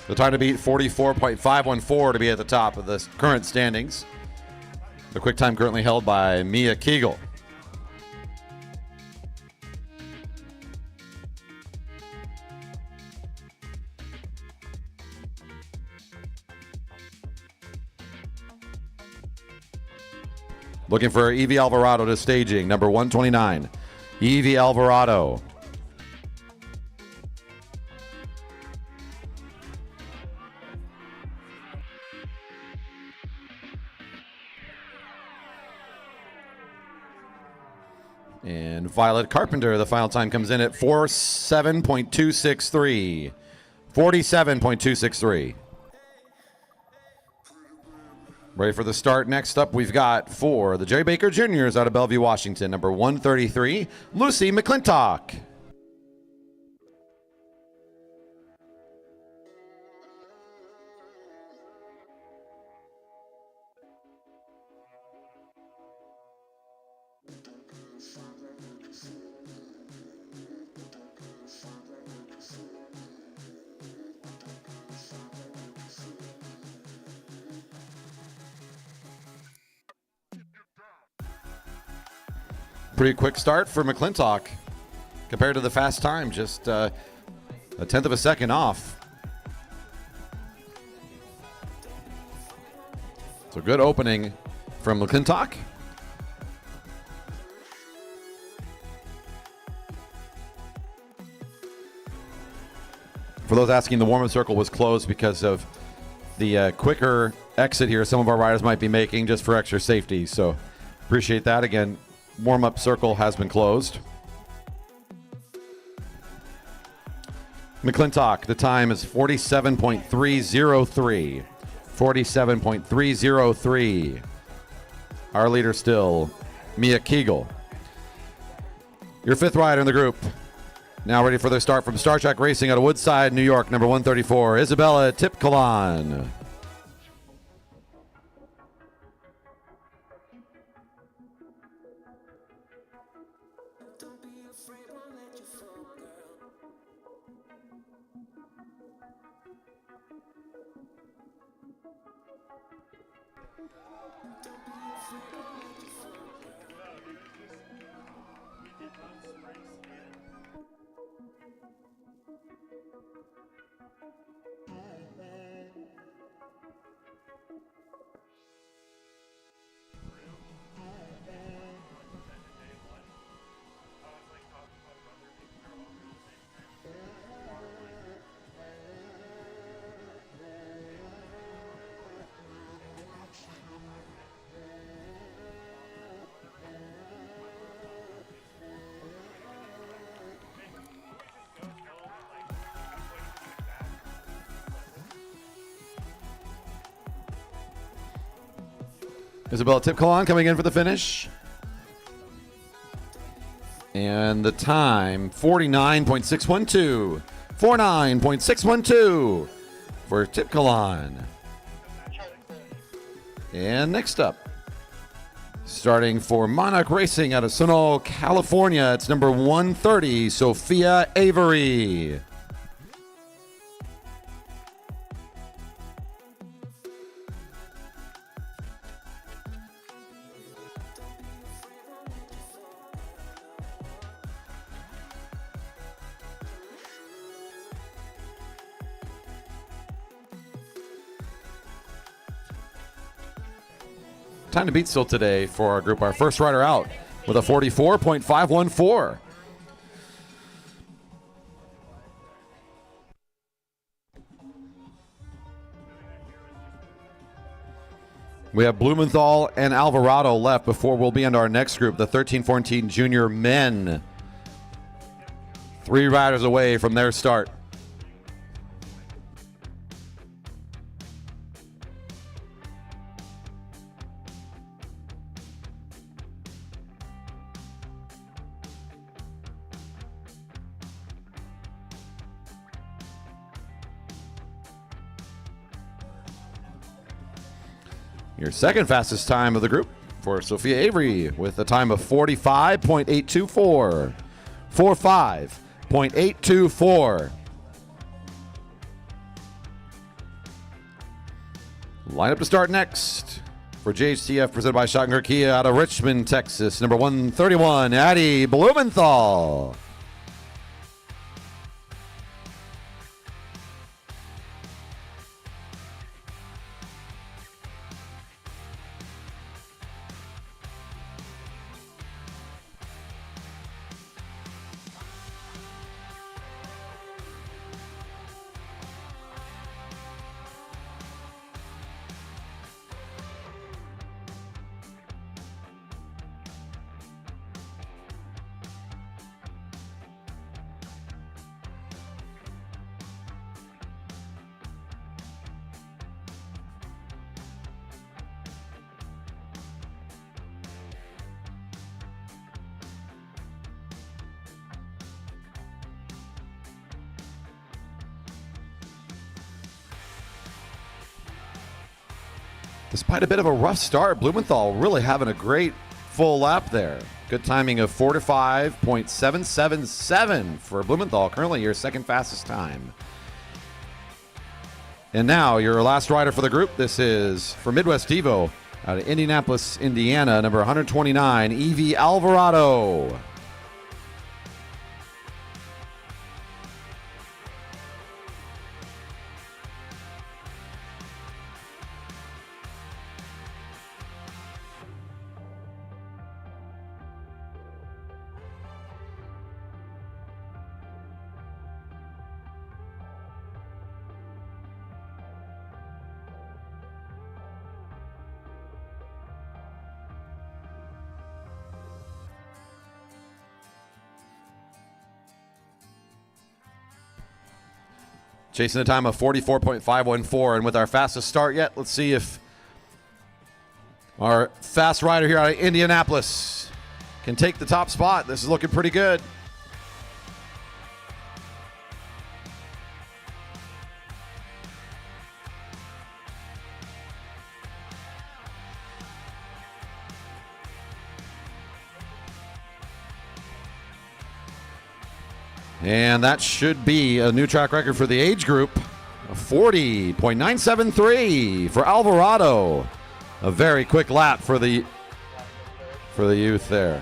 The time to beat 44.514 to be at the top of the current standings. The quick time currently held by Mia Kegel. Looking for Evie Alvarado to staging, number 129. Evie Alvarado. And Violet Carpenter, the final time comes in at 47.263. 47.263. Ready for the start. Next up, we've got for the Jerry Baker Juniors out of Bellevue, Washington, number 133, Lucy McClintock. Pretty quick start for McClintock compared to the fast time, just a tenth of a second off. So good opening from McClintock. For those asking, the warm-up circle was closed because of the quicker exit here some of our riders might be making just for extra safety. So appreciate that. Again, warm-up circle has been closed. McClintock, the time is 47.303. 47.303. Our leader still, Mia Kegel. Your fifth rider in the group. Now ready for their start from Star Trek Racing out of Woodside, New York, number 134, Isabella Tipkalan. Isabella Tipkalan coming in for the finish. And the time, 49.612. 49.612 for Tipkalan. And next up, starting for Monarch Racing out of Sonoma, California, it's number 130, Sophia Avery. Time to beat still today for our group. Our first rider out with a 44.514. We have Blumenthal and Alvarado left before we'll be into our next group, the 13-14 junior men. 3 riders away from their start. Your second fastest time of the group for Sophia Avery with a time of 45.824. 45.824. Line up to start next for JHTF presented by Schottenberg Kia out of Richmond, Texas. Number 131, Addie Blumenthal. Despite a bit of a rough start, Blumenthal really having a great full lap there. Good timing of 45.777 for Blumenthal, currently your second fastest time. And now your last rider for the group. This is for Midwest Evo Out of Indianapolis, Indiana, number 129, Evie Alvarado. Chasing a time of 44.514. And with our fastest start yet, let's see if our fast rider here out of Indianapolis can take the top spot. This is looking pretty good. And that should be a new track record for the age group. 40.973 for Alvarado. A very quick lap for the youth there.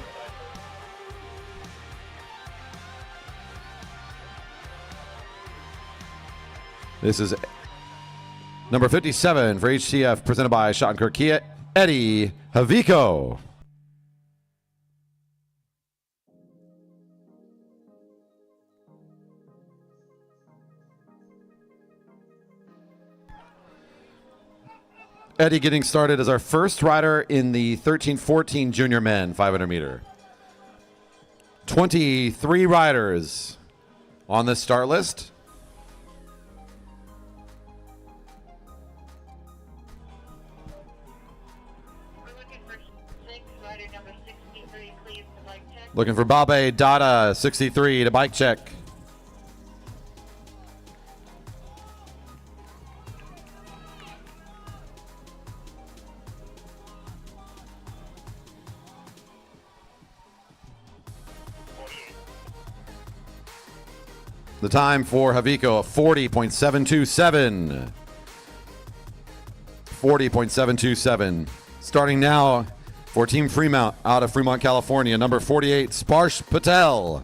This is number 57 for HTF, presented by Schottenkirk Kia, Eddie Havico. Eddie getting started as our first rider in the 13-14 junior men 500 meter. 23 riders on this start list. We're looking for 6, rider number 63, please, to bike check. Looking for Babe Dada, 63, to bike check. The time for Havico, 40.727. 40.727. Starting now for Team Fremont out of Fremont, California, number 48, Sparsh Patel.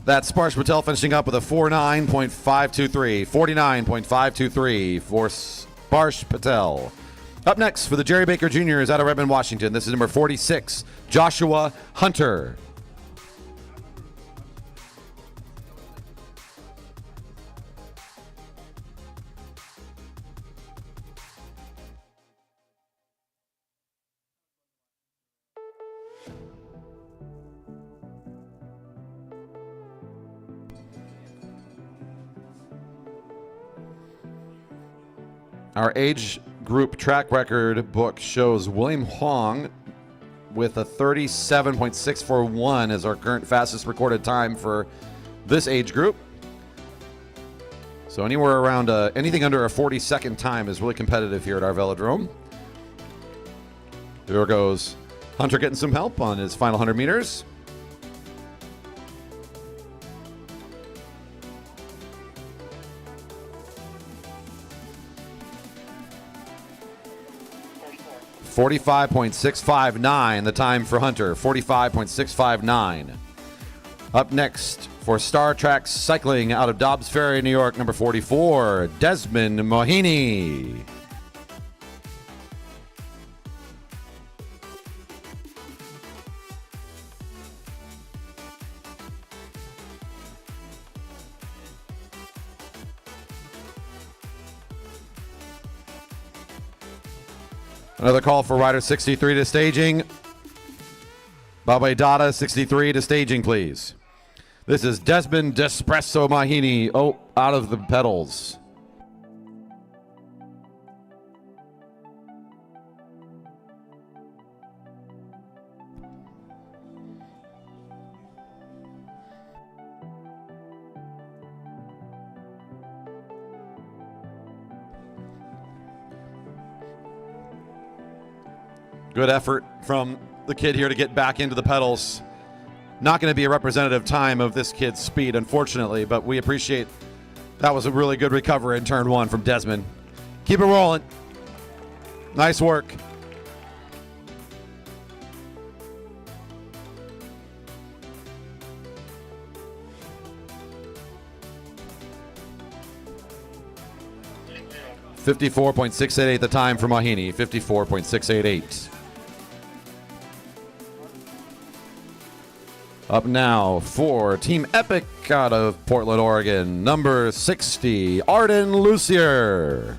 That's Sparsh Patel finishing up with a 49.523. 49.523 for Sparsh Patel. Up next for the Jerry Baker Juniors out of Redmond, Washington. This is number 46, Joshua Hunter. Our age group track record book shows William Hong with a 37.641 as our current fastest recorded time for this age group. So anywhere around anything under a 40-second time is really competitive here at our Velodrome. There goes Hunter getting some help on his final 100 meters. 45.659, the time for Hunter, 45.659. Up next for Star Track Cycling out of Dobbs Ferry, New York, number 44, Desmond Mohini. Another call for rider 63 to staging. Babe Dada, 63 to staging, please. This is Desmond Despresso Mahini. Oh, out of the pedals. Good effort from the kid here to get back into the pedals. Not going to be a representative time of this kid's speed, unfortunately, but we appreciate that was a really good recovery in turn one from Desmond. Keep it rolling. Nice work. .688 the time for Mahini. 54.688. Up now for Team Epic out of Portland, Oregon, number 60, Arden Lucier.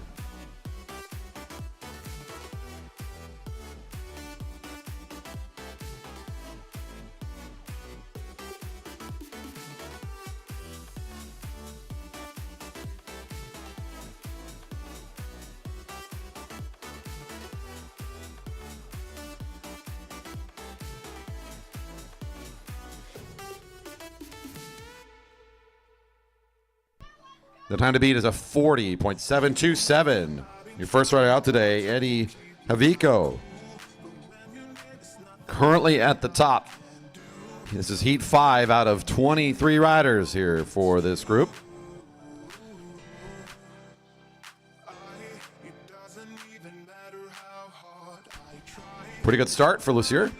The time to beat is a 40.727. Your first rider out today, Eddie Havico. Currently at the top. This is Heat 5 out of 23 riders here for this group. Pretty good start for Lucier.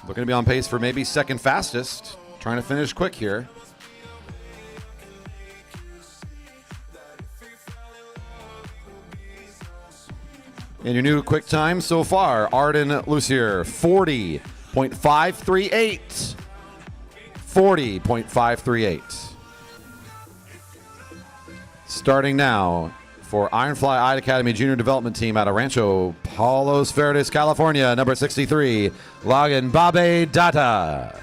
Looking to be on pace for maybe second fastest. Trying to finish quick here. And your new quick time so far, Arden Lucier, 40.538. 40.538. Starting now for Ironfly Ide Academy Junior Development Team out of Rancho Palos Verdes, California, number 63, Logan Babe Data.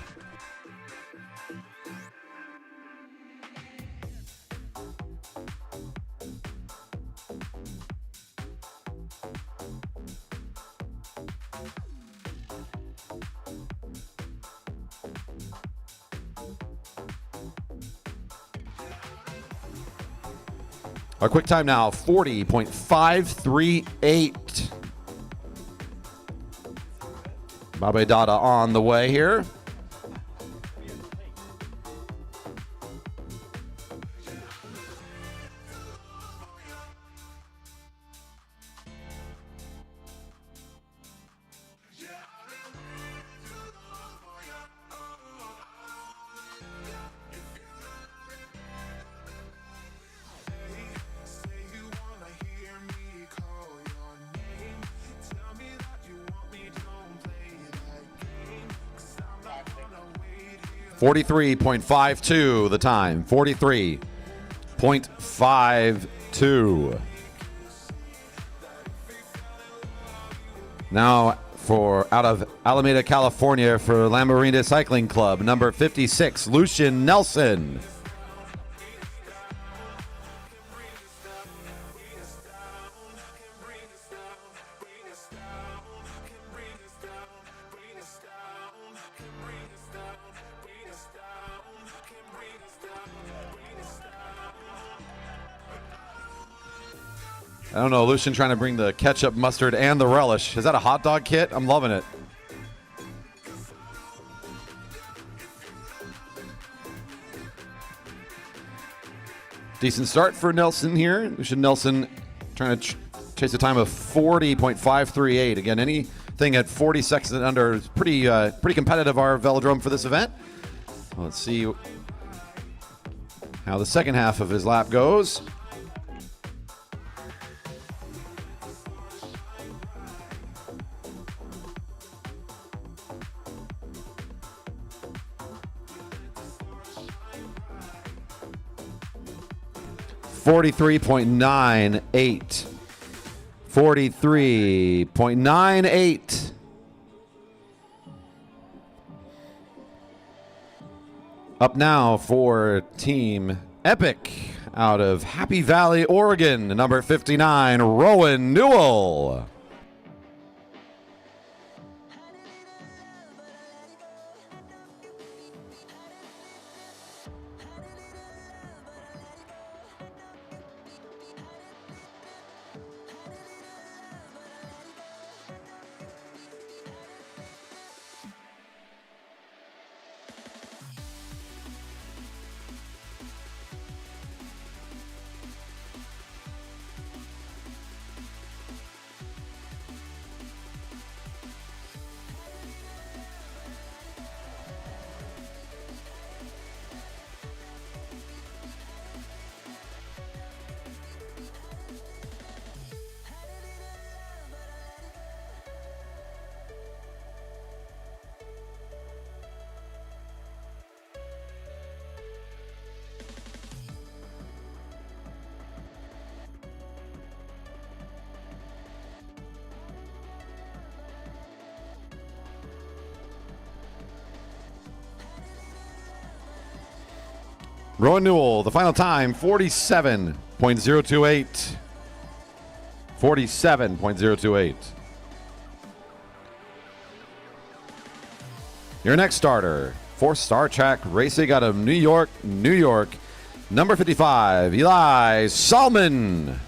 Our quick time now, 40.538. Babe Dada on the way here. .43.52 the time. 43.52. Now for out of Alameda, California for Lamborghini Cycling Club, number 56, Lucian Nelson. I don't know, Lucian trying to bring the ketchup, mustard, and the relish. Is that a hot dog kit? I'm loving it. Decent start for Nelson here. Nelson trying to chase a time of 40.538. Again, anything at 40 seconds and under is pretty competitive, our Velodrome for this event. Let's see how the second half of his lap goes. .98. 43.98. Up now for Team Epic out of Happy Valley, Oregon, number 59, Rowan Newell. Rowan Newell, the final time, 47.028. 47.028. Your next starter for Star Track Racing out of New York, New York, number 55, Eli Salmon.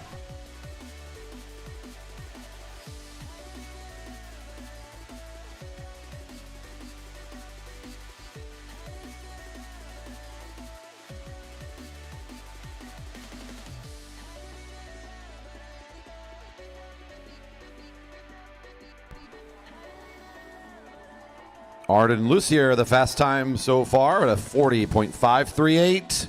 Arden Lucier, the fast time so far at a 40.538.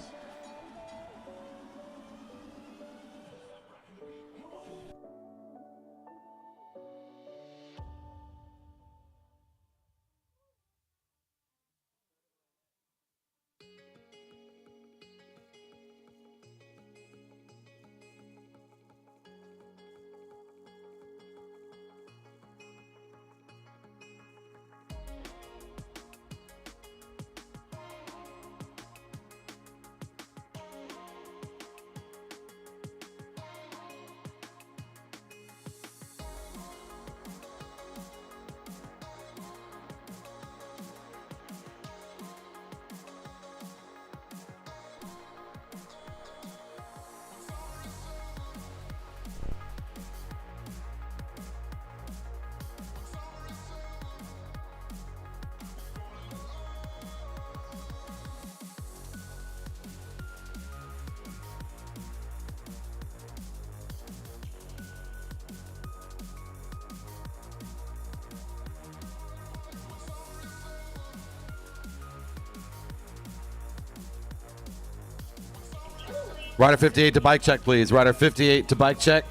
Rider 58 to bike check, please. Rider 58 to bike check.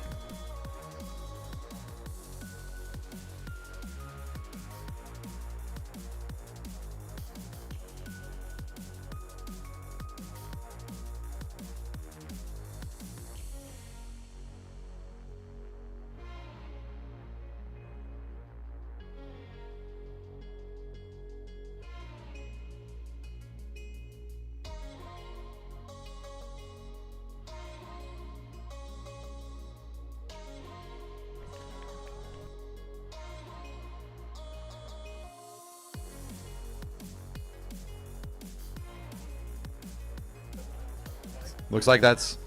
Looks like that's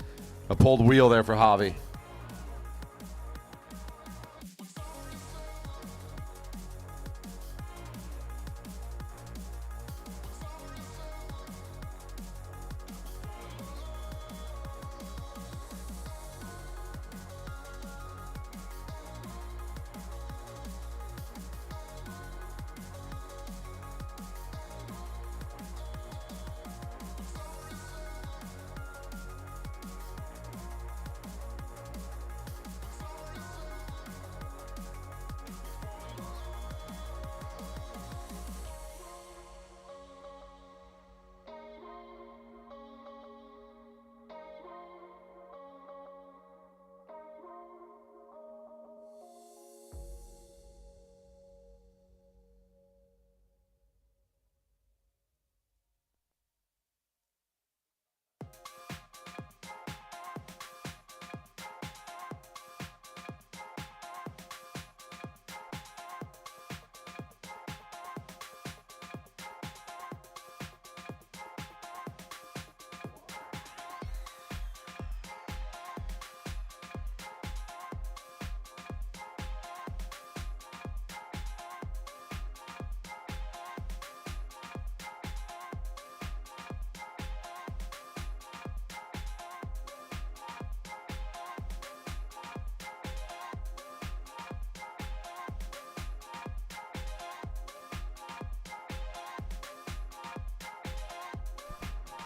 a pulled wheel there for Javi.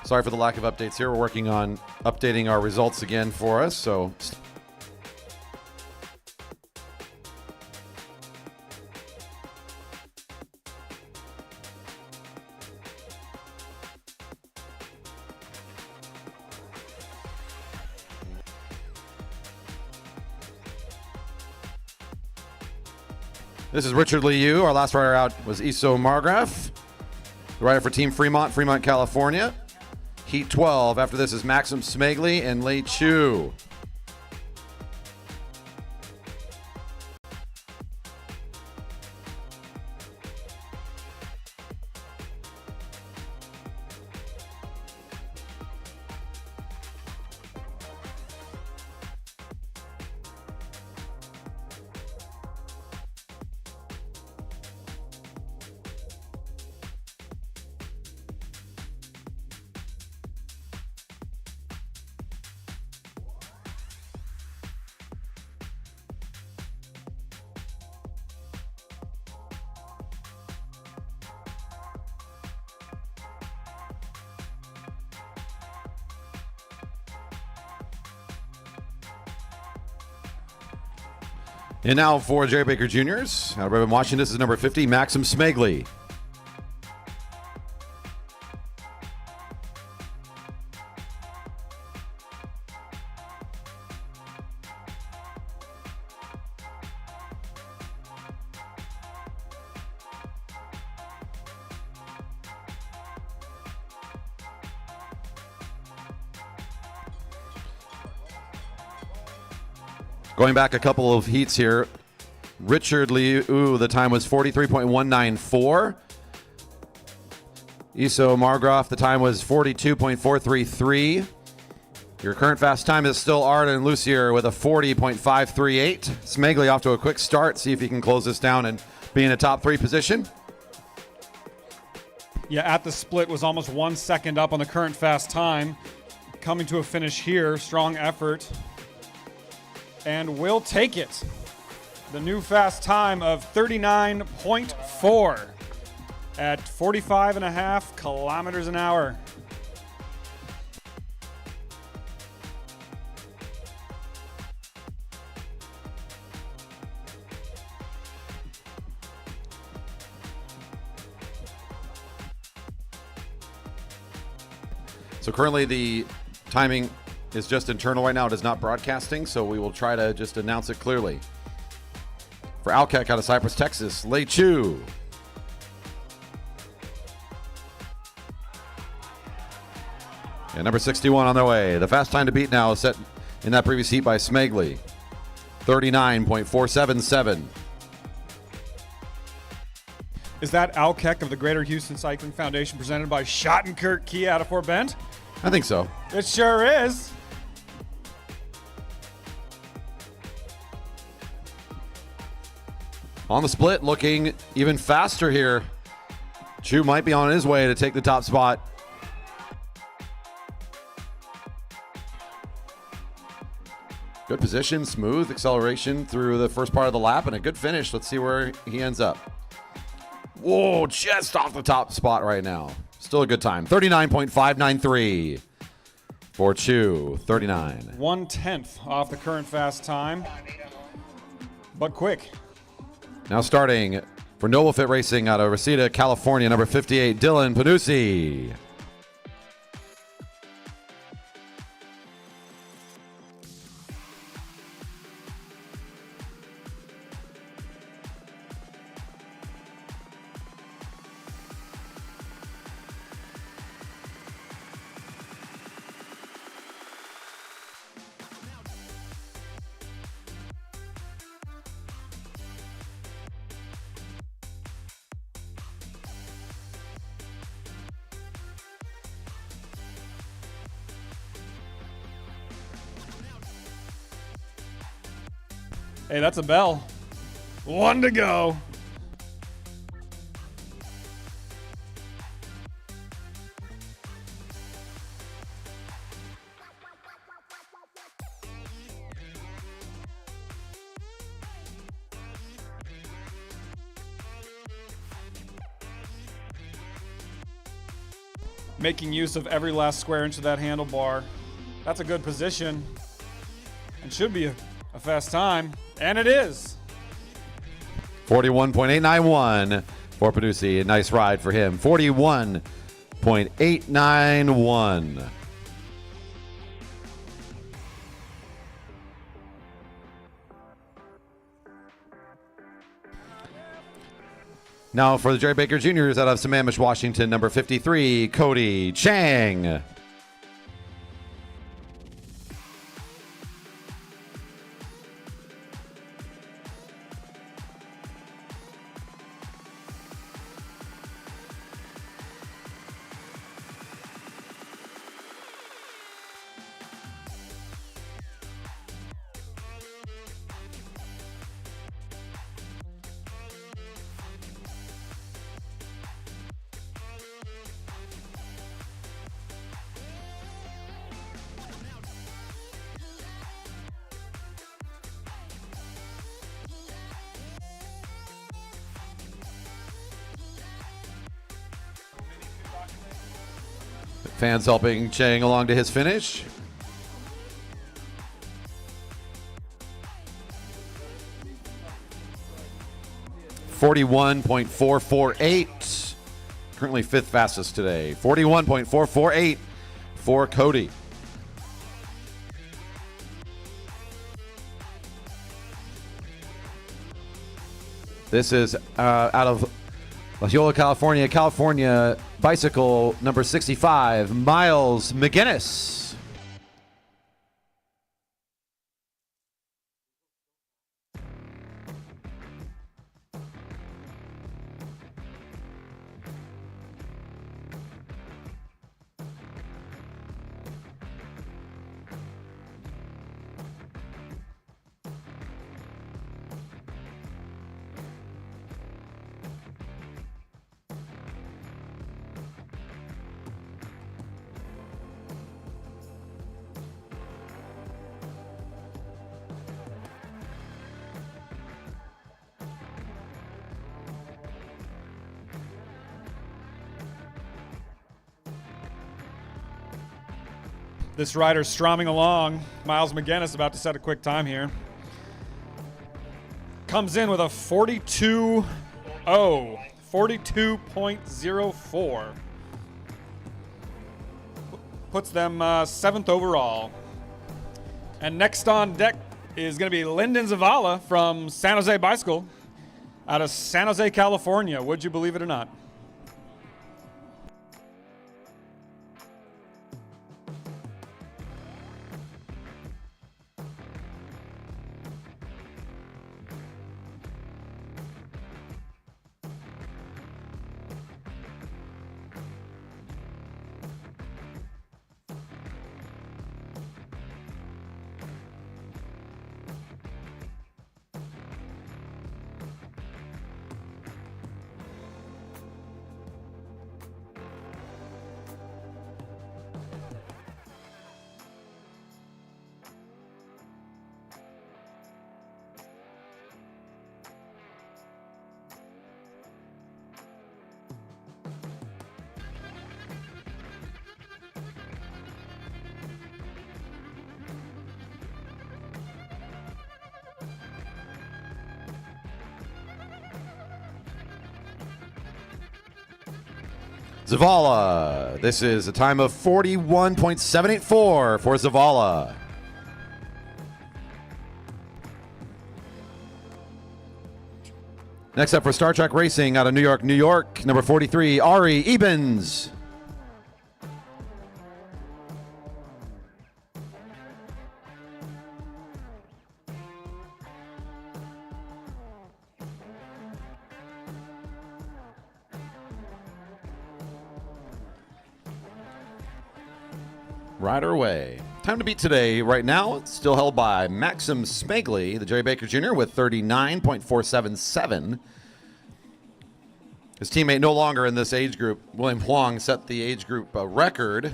Sorry for the lack of updates here. We're working on updating our results again for us. So this is Richard Liu. Our last rider out was Iso Margraf, the rider for Team Fremont, California. Heat 12. After this is Maxim Smegly and Lei Chu. And now for Jerry Baker Jr.'s. Out of Redmond, Washington, this is number 50, Maxim Smegly. Going back a couple of heats here, Richard Liu, the time was 43.194. Iso Margraf, the time was 42.433. Your current fast time is still Arden Lucier with a 40.538. Smegly off to a quick start. See if he can close this down and be in a top 3 position. Yeah, at the split was almost 1 second up on the current fast time. Coming to a finish here, strong effort. And will take it. The new fast time of 39.4 at 45.5 kilometers an hour. So currently the timing is just internal right now. It is not broadcasting, so we will try to just announce it clearly. For Alkek out of Cypress, Texas, Lei Chu. And number 61 on their way. The fast time to beat now is set in that previous heat by Smegly. 39.477. Is that Alkek of the Greater Houston Cycling Foundation presented by Schottenkirk Kia out of Fort Bend? I think so. It sure is. On the split, looking even faster here. Chu might be on his way to take the top spot. Good position, smooth acceleration through the first part of the lap, and a good finish. Let's see where he ends up. Whoa, just off the top spot right now. Still a good time. 39.593 for Chu, 39. 1/10 off the current fast time, but quick. Now starting for Noble Fit Racing out of Reseda, California, number 58, Dylan Panucci. Hey, that's a bell. 1 to go. making use of every last square inch of that handlebar. That's a good position and should be a fast time, and it is. 41.891 for Paducci. A nice ride for him. 41.891. Now for the Jerry Baker Juniors out of Sammamish, Washington, number 53, Cody Chang. Fans helping Chang along to his finish. .448. Currently fifth fastest today. 41.448 for Cody. This is out of Osceola, California, bicycle number 65, Miles McGinnis. This rider strumming along. Miles McGinnis about to set a quick time here. Comes in with a 42.04. Puts them 7th overall. And next on deck is going to be Lyndon Zavala from San Jose Bicycle out of San Jose, California. Would you believe it or not? Zavala. This is a time of 41.784 for Zavala. Next up for Star Trek Racing out of New York, number 43, Ari Ebens. Rider away. Time to beat today. Right now, it's still held by Maxim Smegley, the Jerry Baker Jr. with 39.477. His teammate no longer in this age group. William Huang set the age group record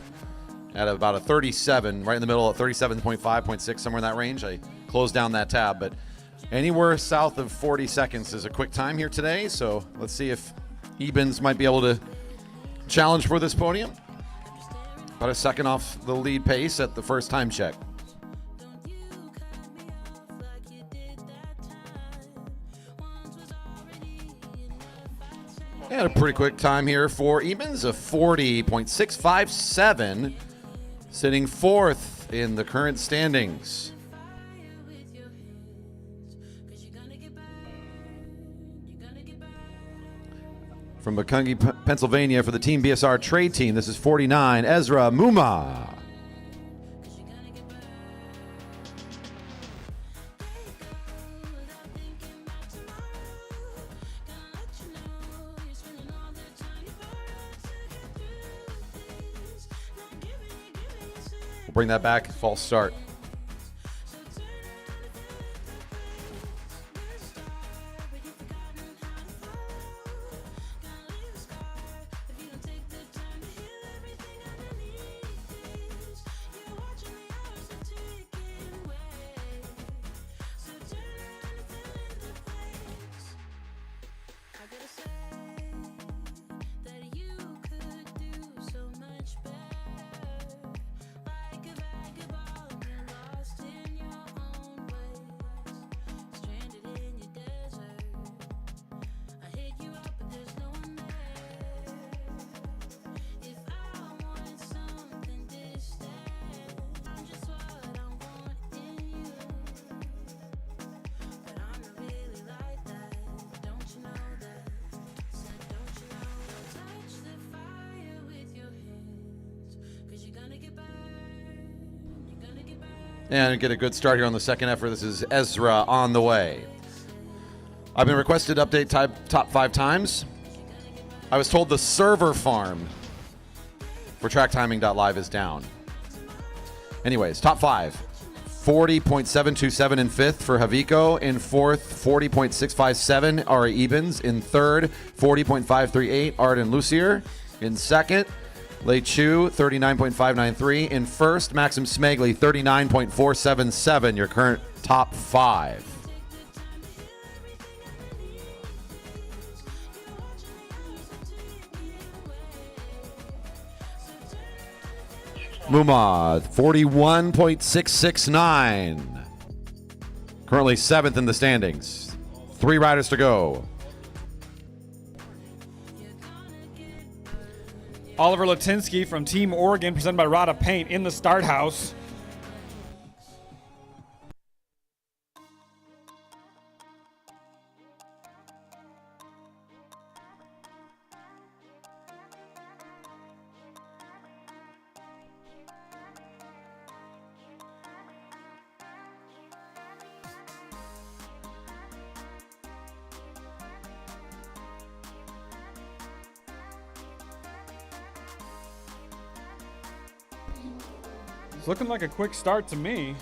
at about a 37, right in the middle at 37.5.6, somewhere in that range. I closed down that tab, but anywhere south of 40 seconds is a quick time here today. So let's see if Ebens might be able to challenge for this podium. About a second off the lead pace at the first time check. And a pretty quick time here for Emens, a 40.657, sitting fourth in the current standings. From Bucungie, Pennsylvania for the Team BSR trade team, this is 49, Ezra Muma. We'll bring that back, false start. And get a good start here on the second effort. This is Ezra on the way. I've been requested to update top 5 times. I was told the server farm for tracktiming.live is down. Anyways, top 5. 40.727 in fifth for Haviko. In fourth, 40.657 Ari Ebens. In third, 40.538 Arden Lucier. In second, Lei Chu, 39.593. In first, Maxim Smegli, 39.477. Your current top 5. Muma, 41.669. Currently 7th in the standings. 3 riders to go. Oliver Latinsky from Team Oregon, presented by Rada Paint, in the start house. It's looking like a quick start to me.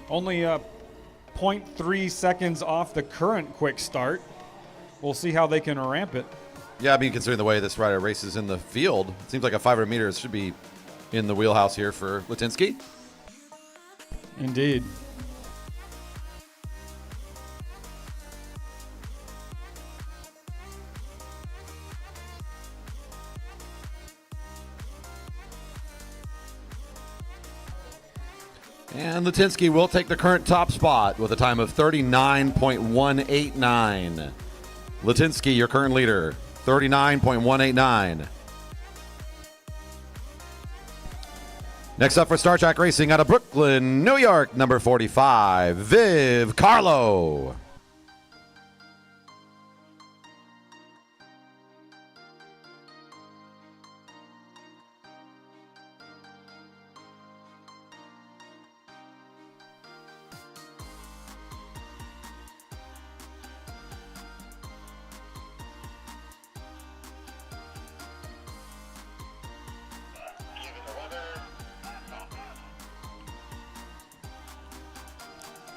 Only 0.3 seconds off the current quick start. We'll see how they can ramp it. Yeah, I mean, considering the way this rider races in the field, it seems like a 500 meters should be in the wheelhouse here for Latinsky. Indeed. And Latinsky will take the current top spot with a time of 39.189. Latinsky, your current leader, 39.189. Next up for Star Trek Racing out of Brooklyn, New York, number 45, Viv Carlo.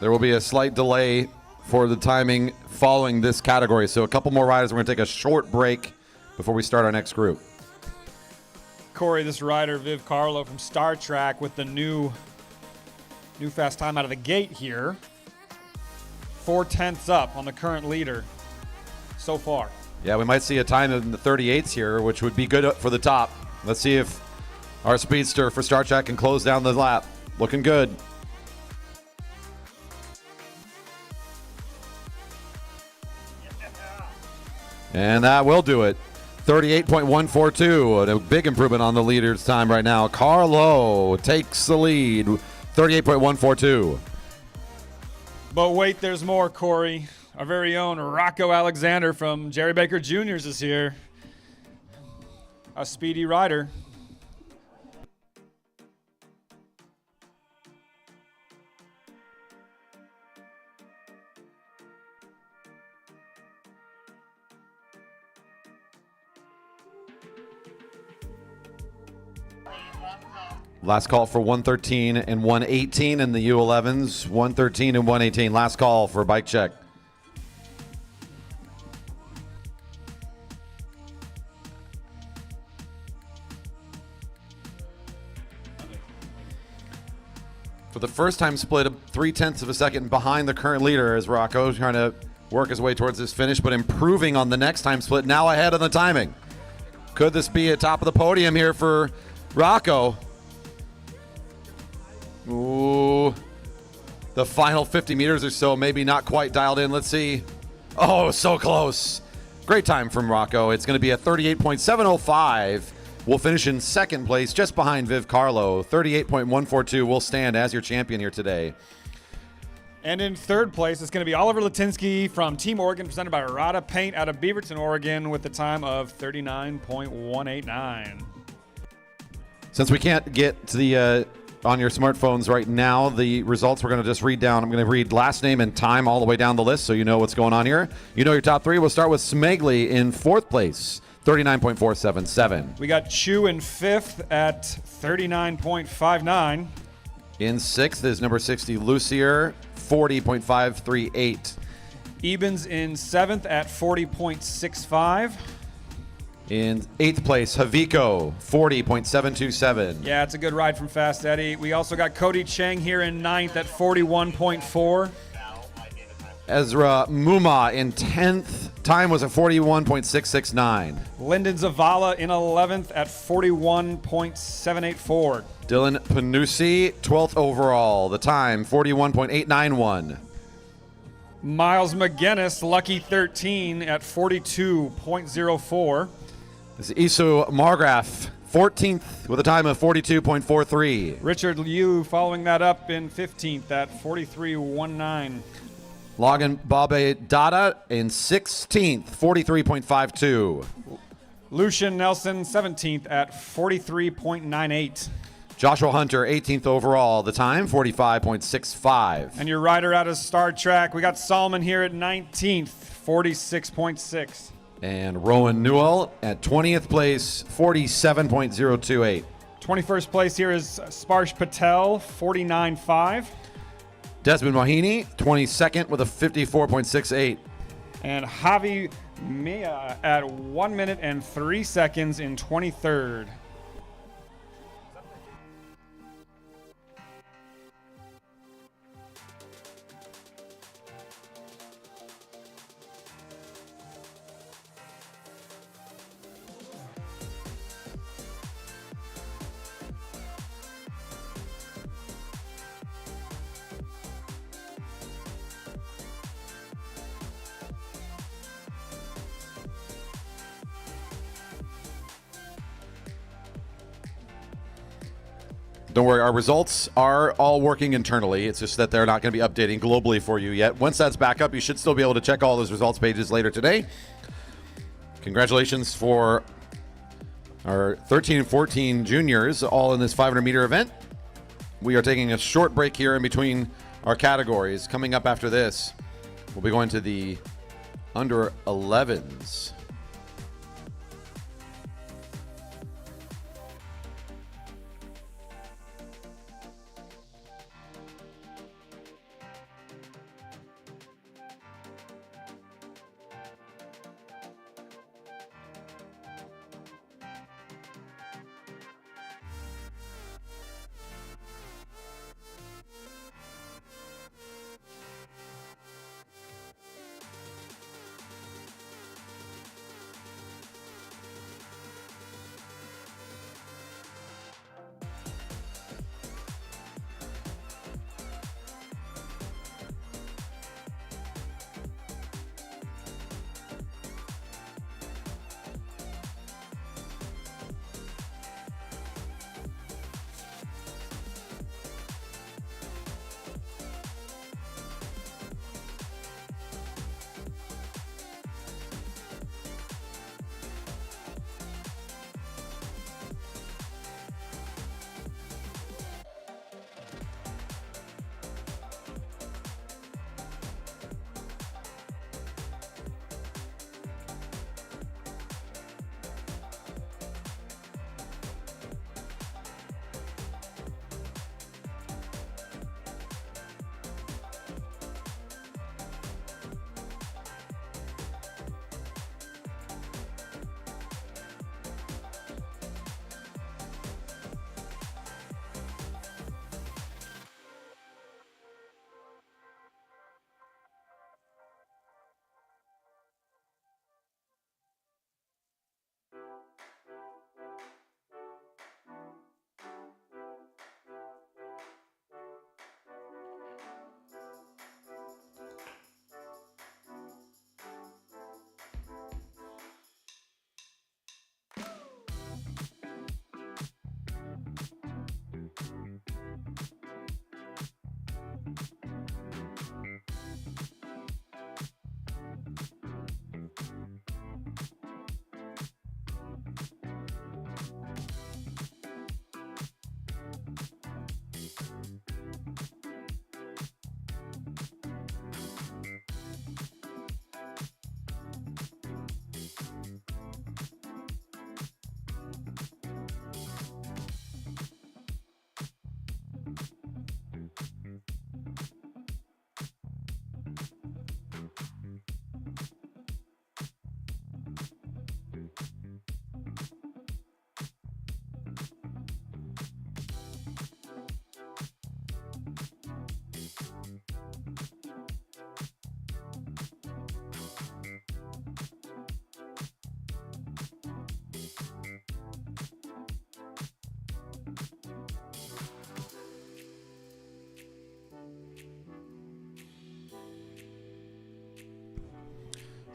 There will be a slight delay for the timing following this category. So a couple more riders. We're going to take a short break before we start our next group. Corey, this rider, Viv Carlo from Star Trek, with the new fast time out of the gate here. 4/10 up on the current leader so far. Yeah, we might see a time in the 38s here, which would be good for the top. Let's see if our speedster for Star Trek can close down the lap. Looking good. And that will do it. 38.142, a big improvement on the leader's time right now. Carlo takes the lead, 38.142. But wait, there's more, Corey. Our very own Rocco Alexander from Jerry Baker Jr.'s is here. A speedy rider. Last call for 113 and 118 in the U11s. 113 and 118. Last call for bike check. For the first time split 0.3 of a second behind the current leader as Rocco trying to work his way towards this finish, but improving on the next time split, now ahead of the timing. Could this be a top of the podium here for Rocco? Ooh, the final 50 meters or so, maybe not quite dialed in. Let's see. Oh, so close. Great time from Rocco. It's going to be a 38.705. Will finish in second place, just behind Viv Carlo. 38.142 will stand as your champion here today. And in third place, it's going to be Oliver Latinsky from Team Oregon, presented by Rada Paint out of Beaverton, Oregon, with the time of 39.189. Since we can't get to the on your smartphones right now, the results we're going to just read down. I'm going to read last name and time all the way down the list so you know what's going on here. You know your top three. We'll start with Smegli in fourth place, 39.477. We got Chu in fifth at 39.59. In sixth is number 60, Lucier, 40.538. Ebens in seventh at 40.65. In eighth place, Haviko, 40.727. Yeah, it's a good ride from Fast Eddie. We also got Cody Chang here in ninth at 41.4. Ezra Muma in 10th. Time was a 41.669. Lyndon Zavala in 11th at 41.784. Dylan Panucci, 12th overall. The time, 41.891. Miles McGinnis, lucky 13 at 42.04. This is Isu Margraf, 14th with a time of 42.43. Richard Liu following that up in 15th at 43.19. Logan Babe Dada in 16th, 43.52. Lucian Nelson 17th at 43.98. Joshua Hunter, 18th overall. The time, 45.65. And your rider out of Star Trek, we got Solomon here at 19th, 46.6. And Rowan Newell at 20th place, 47.028. 21st place here is Sparsh Patel, 49.5. Desmond Mahini, 22nd with a 54.68. And Javi Mia at 1 minute and 3 seconds in 23rd. Don't worry, our results are all working internally. It's just that they're not going to be updating globally for you yet. Once that's back up, you should still be able to check all those results pages later today. Congratulations for our 13 and 14 juniors, all in this 500-meter event. We are taking a short break here in between our categories. Coming up after this, we'll be going to the under 11s.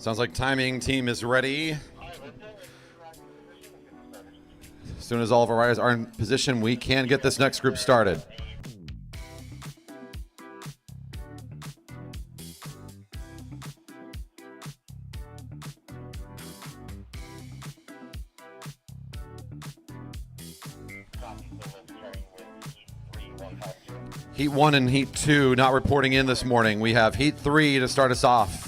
Sounds like timing team is ready. As soon as all of our riders are in position, we can get this next group started. Heat 1 and Heat 2 not reporting in this morning. We have Heat 3 to start us off.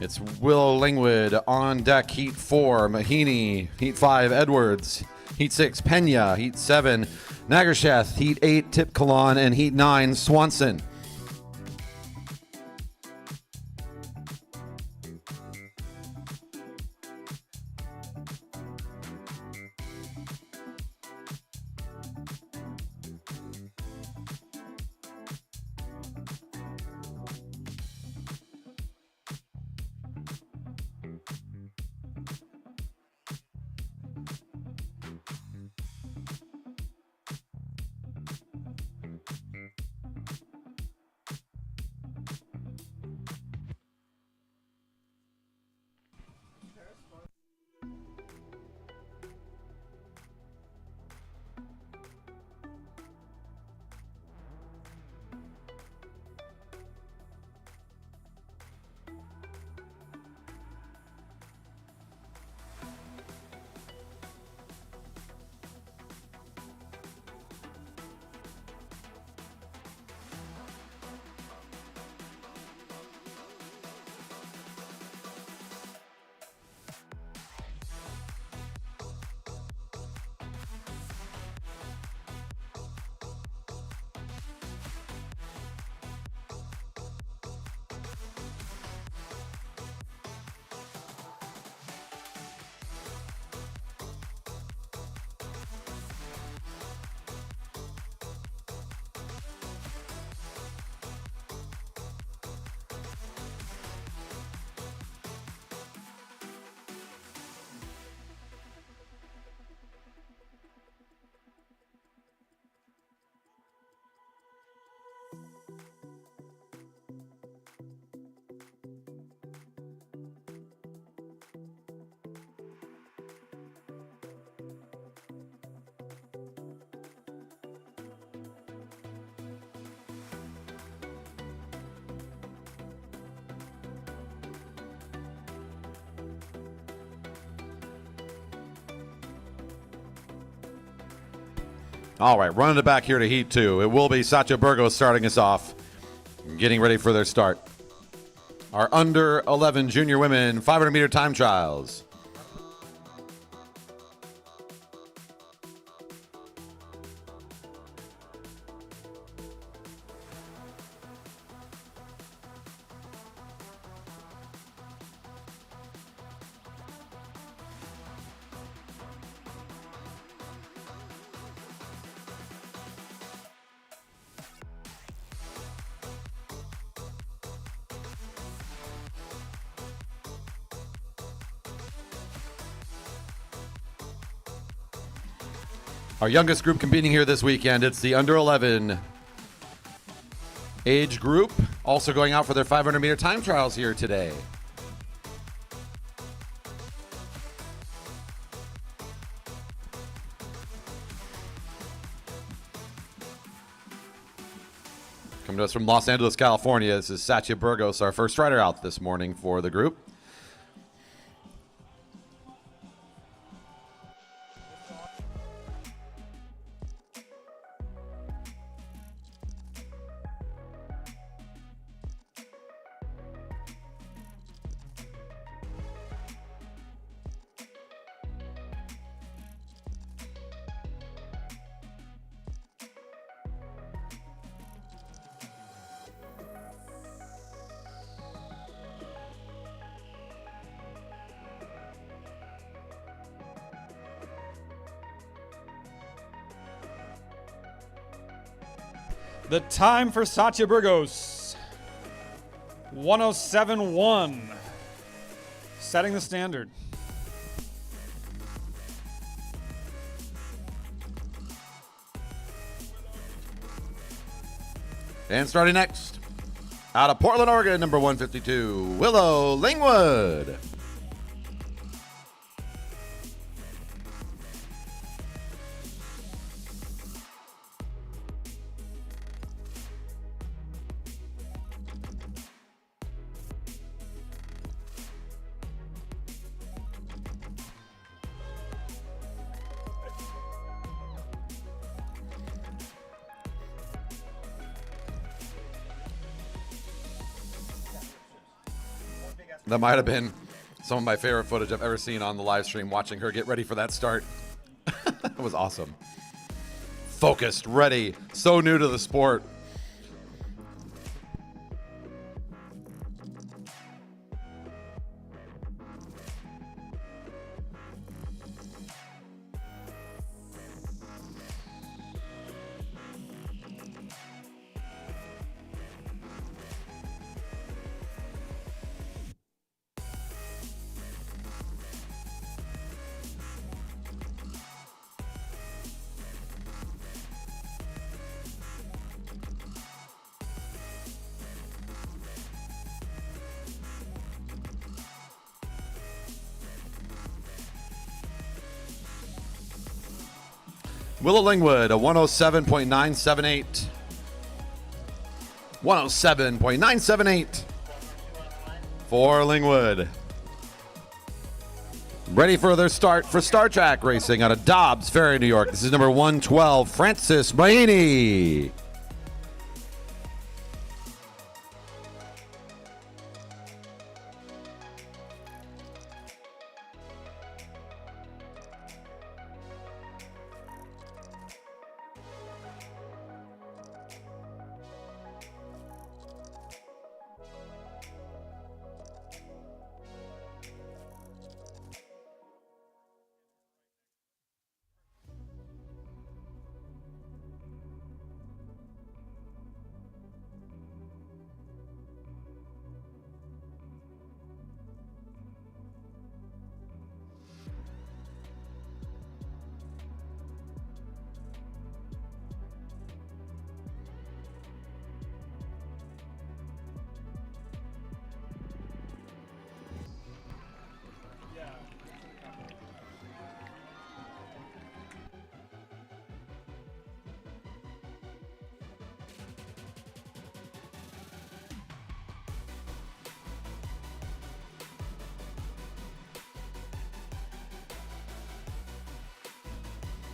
It's Willow Lingwood on deck. Heat 4, Mahaney. Heat 5, Edwards. Heat 6, Pena. Heat 7, Nagersheth. Heat 8, Tip Kalan. And Heat 9, Swanson. All right, running it back here to Heat 2. It will be Satya Burgos starting us off, getting ready for their start. Our under 11 junior women 500-meter time trials. Our youngest group competing here this weekend, it's the under 11 age group, also going out for their 500-meter time trials here today. Coming to us from Los Angeles, California, this is Satya Burgos, our first rider out this morning for the group. The time for Satya Burgos, 107.1, setting the standard. And starting next, Out of Portland, Oregon, number 152, Willow Lingwood. That might have been some of my favorite footage I've ever seen on the live stream, watching her get ready for that start. It was awesome. Focused, ready, so new to the sport. Willow Lingwood, a 107.978. 107.978 for Lingwood. Ready for their start for Star Track Racing out of Dobbs Ferry, New York. This is number 112, Francis Mahaney.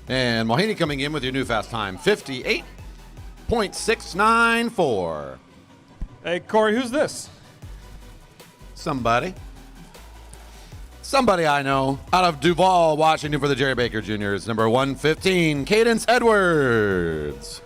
And Mahaney coming in with your new fast time, 58.694. Hey, Corey, who's this? Somebody I know. Out of Duval, Washington for the Jerry Baker Juniors, number 115, Cadence Edwards.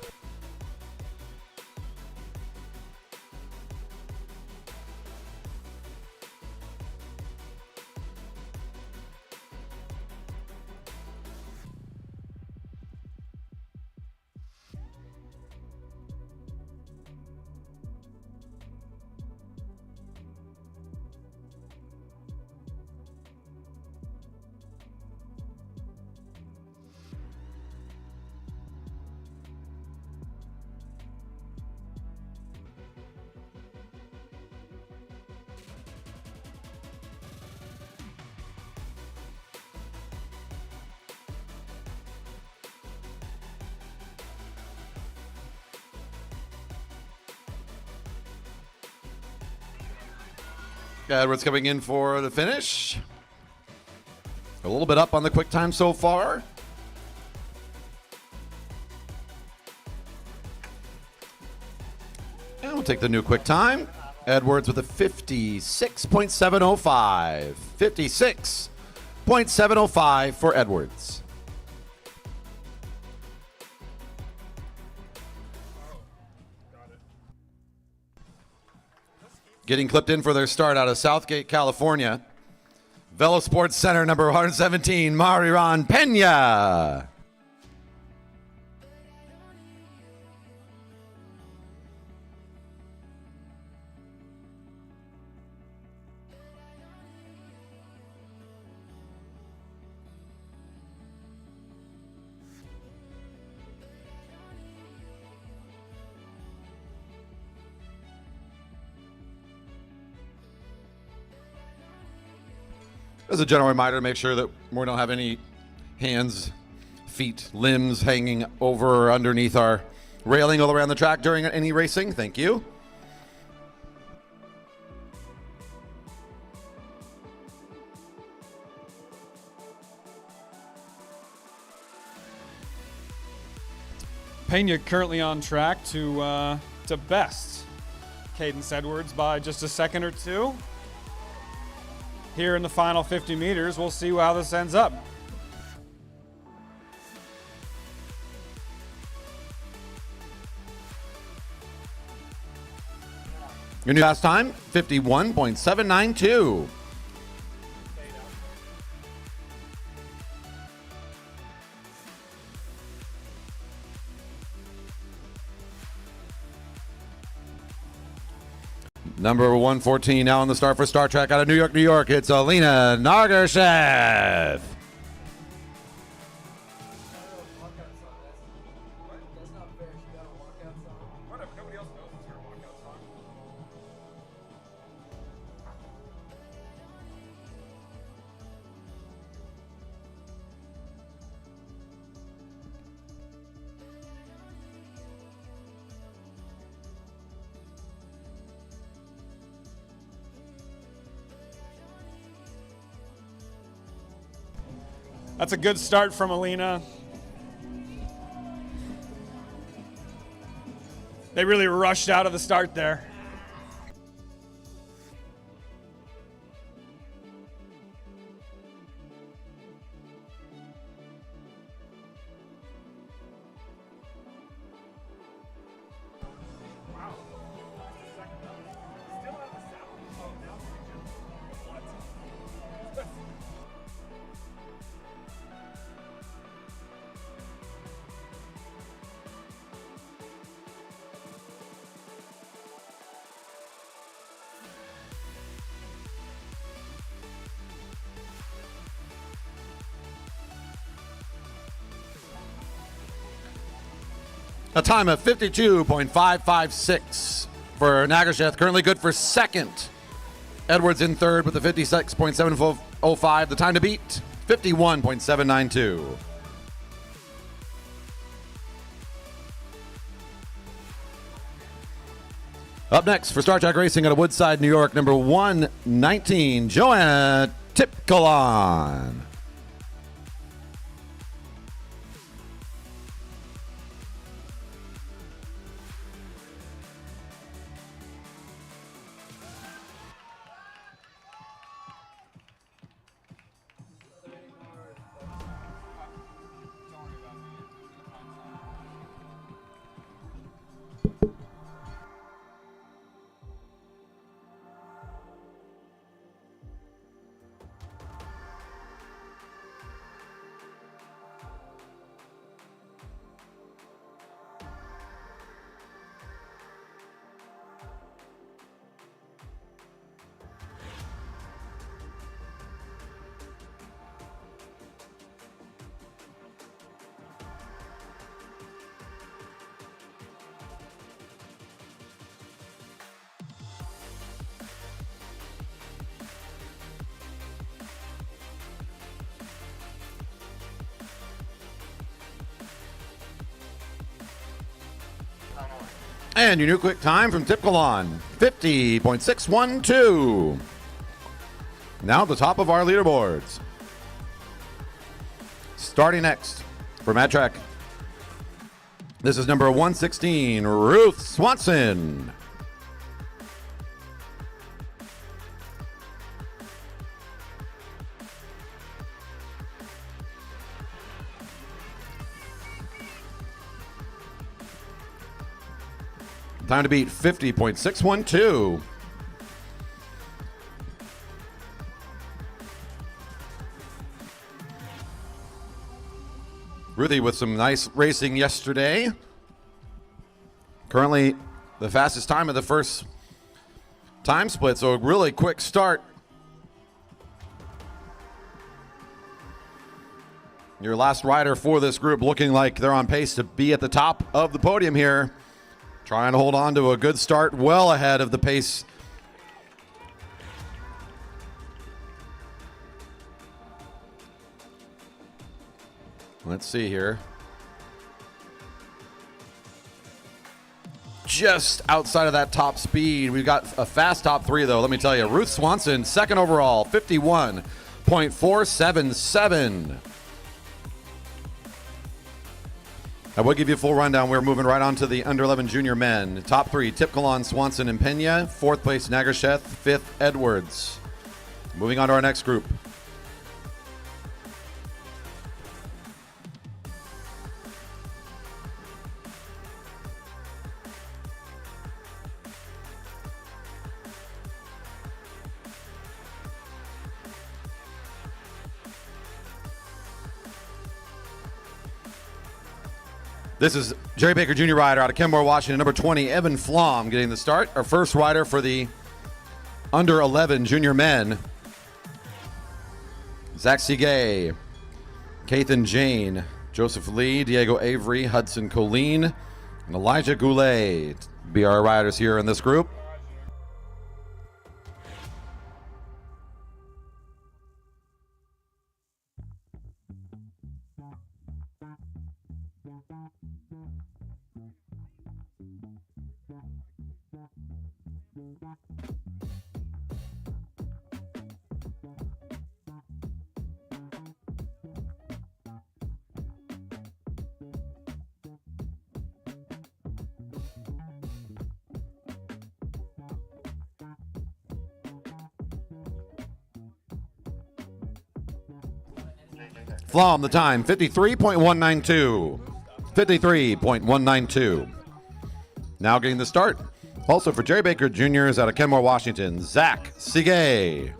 Edwards coming in for the finish. A little bit up on the quick time so far. And we'll take the new quick time. Edwards with a 56.705. 56.705 for Edwards. Getting clipped in for their start out of Southgate, California. Velo Sports Center, number 117, Mariran Pena. As a general reminder, to make sure that we don't have any hands, feet, limbs hanging over or underneath our railing all around the track during any racing. Thank you. Pena currently on track to best Cadence Edwards by just a second or two. Here in the final 50 meters, we'll see how this ends up. Your new last time, 51.792. Number 114 now on the start for Star Trek out of New York, New York. It's Alina Nargershev. That's a good start from Alina. They really rushed out of the start there. A time of 52.556 for Nagershev, currently good for second. Edwards in third with a 56.705. The time to beat, 51.792. Up next for Star Trek Racing out of Woodside, New York, number 119, Joanna Tipkalon. And your new quick time from Tipkalon, 50.612. Now at the top of our leaderboards. Starting next for Mad Trek. This is number 116, Ruth Swanson. Time to beat, 50.612. Ruthie with some nice racing yesterday. Currently the fastest time of the first time split, so a really quick start. Your last rider for this group looking like they're on pace to be at the top of the podium here. Trying to hold on to a good start, well ahead of the pace Let's see here. Just outside of that top speed. We've got a fast top three, though. Let me tell you. Ruth Swanson, second overall, 51.477. I will give you a full rundown. We're moving right on to the under 11 junior men. Top three, Tipkalon, Swanson, and Pena. Fourth place, Nagarsheth. Fifth, Edwards. Moving on to our next group. This is Jerry Baker Jr. rider out of Kenmore, Washington. Number 20, Evan Flom getting the start. Our first rider for the under 11 junior men. Zach Seagay, Kathan Jane, Joseph Lee, Diego Avery, Hudson Colleen, and Elijah Goulet be our riders here in this group. Flom, the time, 53.192. 53.192. Now getting the start. Also for Jerry Baker Jr.'s out of Kenmore, Washington, Zach Seagay.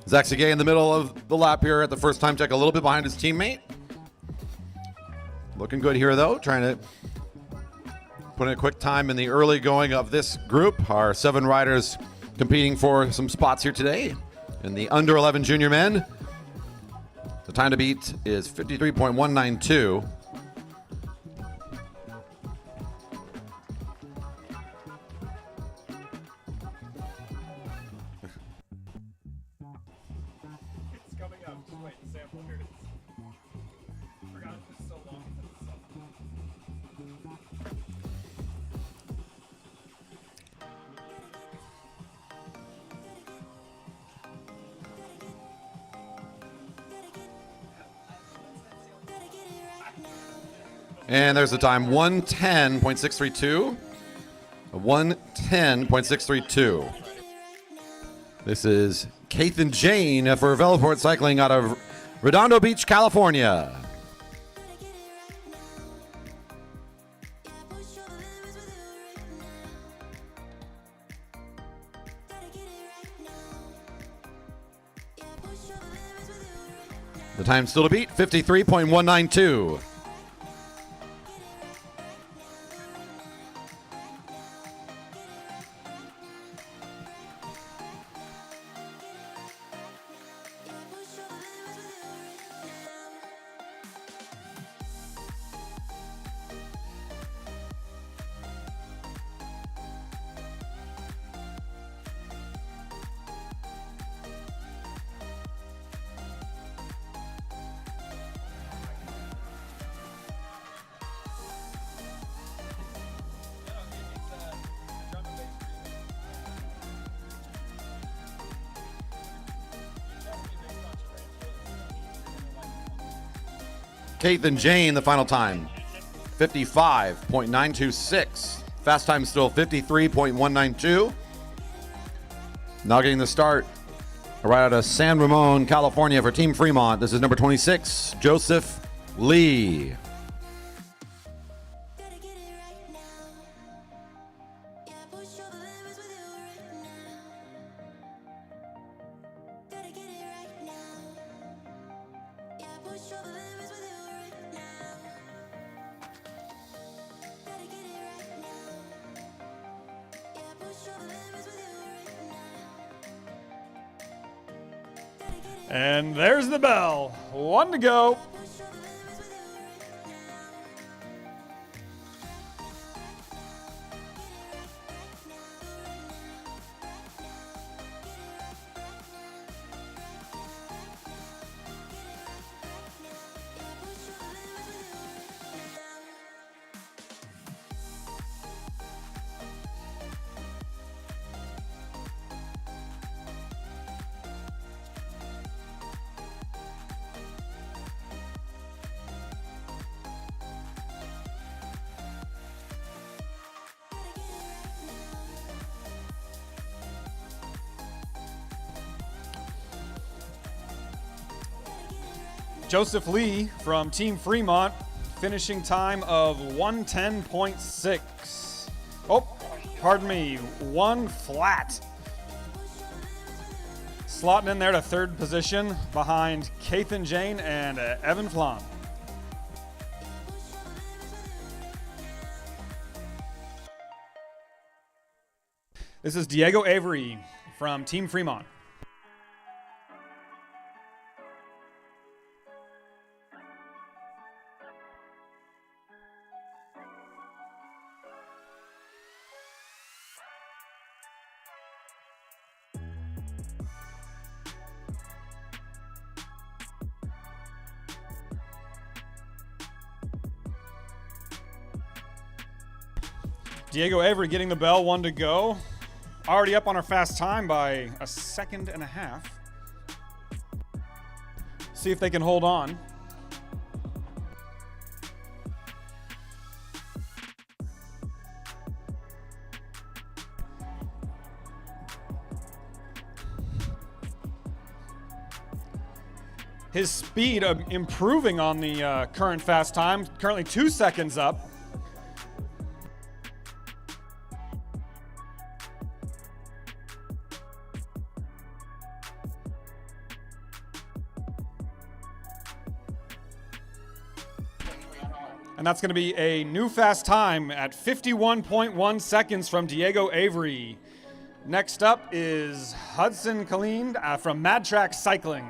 Zach Seagay in the middle of the lap here at the first time check, a little bit behind his teammate. Looking good here, though, trying to put in a quick time in the early going of this group. Our 7 riders competing for some spots here today in the under 11 junior men. The time to beat is 53.192. And there's the time, 110.632. 110.632. This is Kathan Jane for Veloport Cycling out of Redondo Beach, California. The time still to beat, 53.192. Kathan Jane, the final time, 55.926. Fast time still 53.192. Now getting the start right out of San Ramon, California for Team Fremont. This is number 26, Joseph Lee. push over limits with you right now. Gotta get it right now. Yeah, push over limits with you right now. Gotta get it And there's the bell. 1 to go. push over limits with you right now. Joseph Lee from Team Fremont, finishing time of 110.6. Oh, pardon me, 1 flat. Slotting in there to 3rd position behind Kathan Jane and Evan Flom. This is Diego Avery from Team Fremont. Diego Avery getting the bell, 1 to go. Already up on our fast time by 1.5 seconds. See if they can hold on. His speed improving on the current fast time, currently 2 seconds up. And that's going to be a new fast time at 51.1 seconds from Diego Avery. Next up is Hudson Colleen from Mad Track Cycling.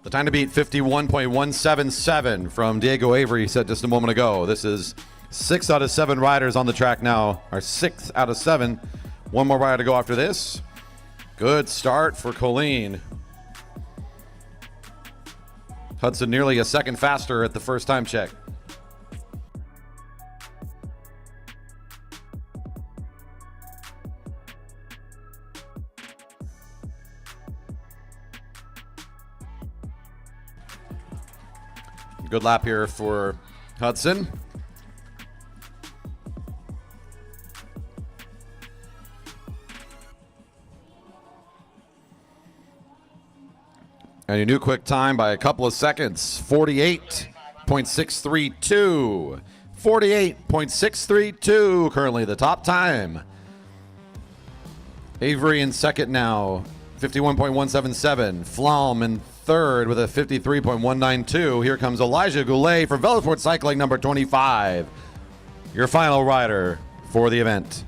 The time to beat 51.177 from Diego Avery said just a moment ago. This is 6 out of 7 riders on the track now. Our 6th out of 7. One more rider to go after this. Good start for Colleen. Hudson nearly a second faster at the first time check. Good lap here for Hudson. And a new quick time by a couple of seconds, 48.632. 48.632, currently the top time. Avery in second now, 51.177. Flom in third with a 53.192. Here comes Elijah Goulet for Velodrome Cycling number 25. Your final rider for the event.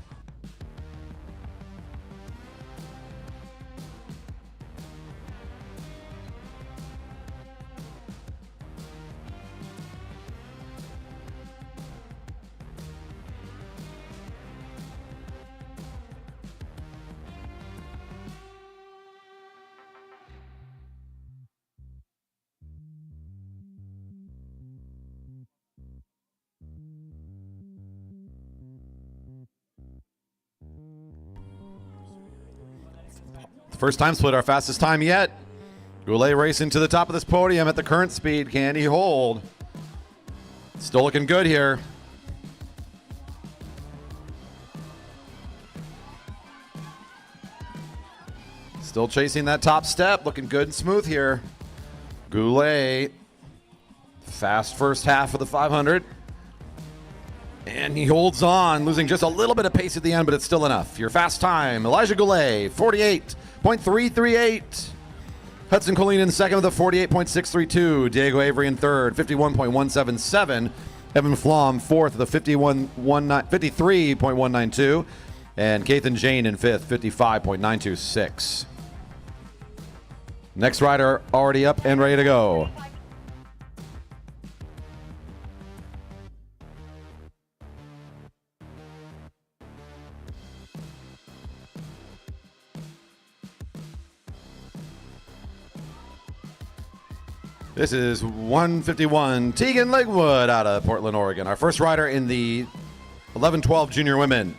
First time split, our fastest time yet. Goulet racing to the top of this podium at the current speed. Can he hold? Still looking good here. Still Still chasing that top step. Looking good and smooth here. Goulet. Fast first half of the 500. And he holds on, losing just a little bit of pace at the end, but it's still enough. Your fast time, Elijah Goulet, 48.338. Hudson Colleen in second with a 48.632. Diego Avery in third, 51.177. Evan Flom fourth with a 53.192. And Kathan Jane in fifth, 55.926. Next rider already up and ready to go. This is 151 Tegan Legwood out of Portland, Oregon. Our first rider in the 11-12 junior women.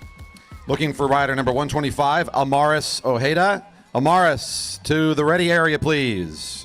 Looking for rider number 125, Amaris Ojeda. Amaris, to the ready area, please.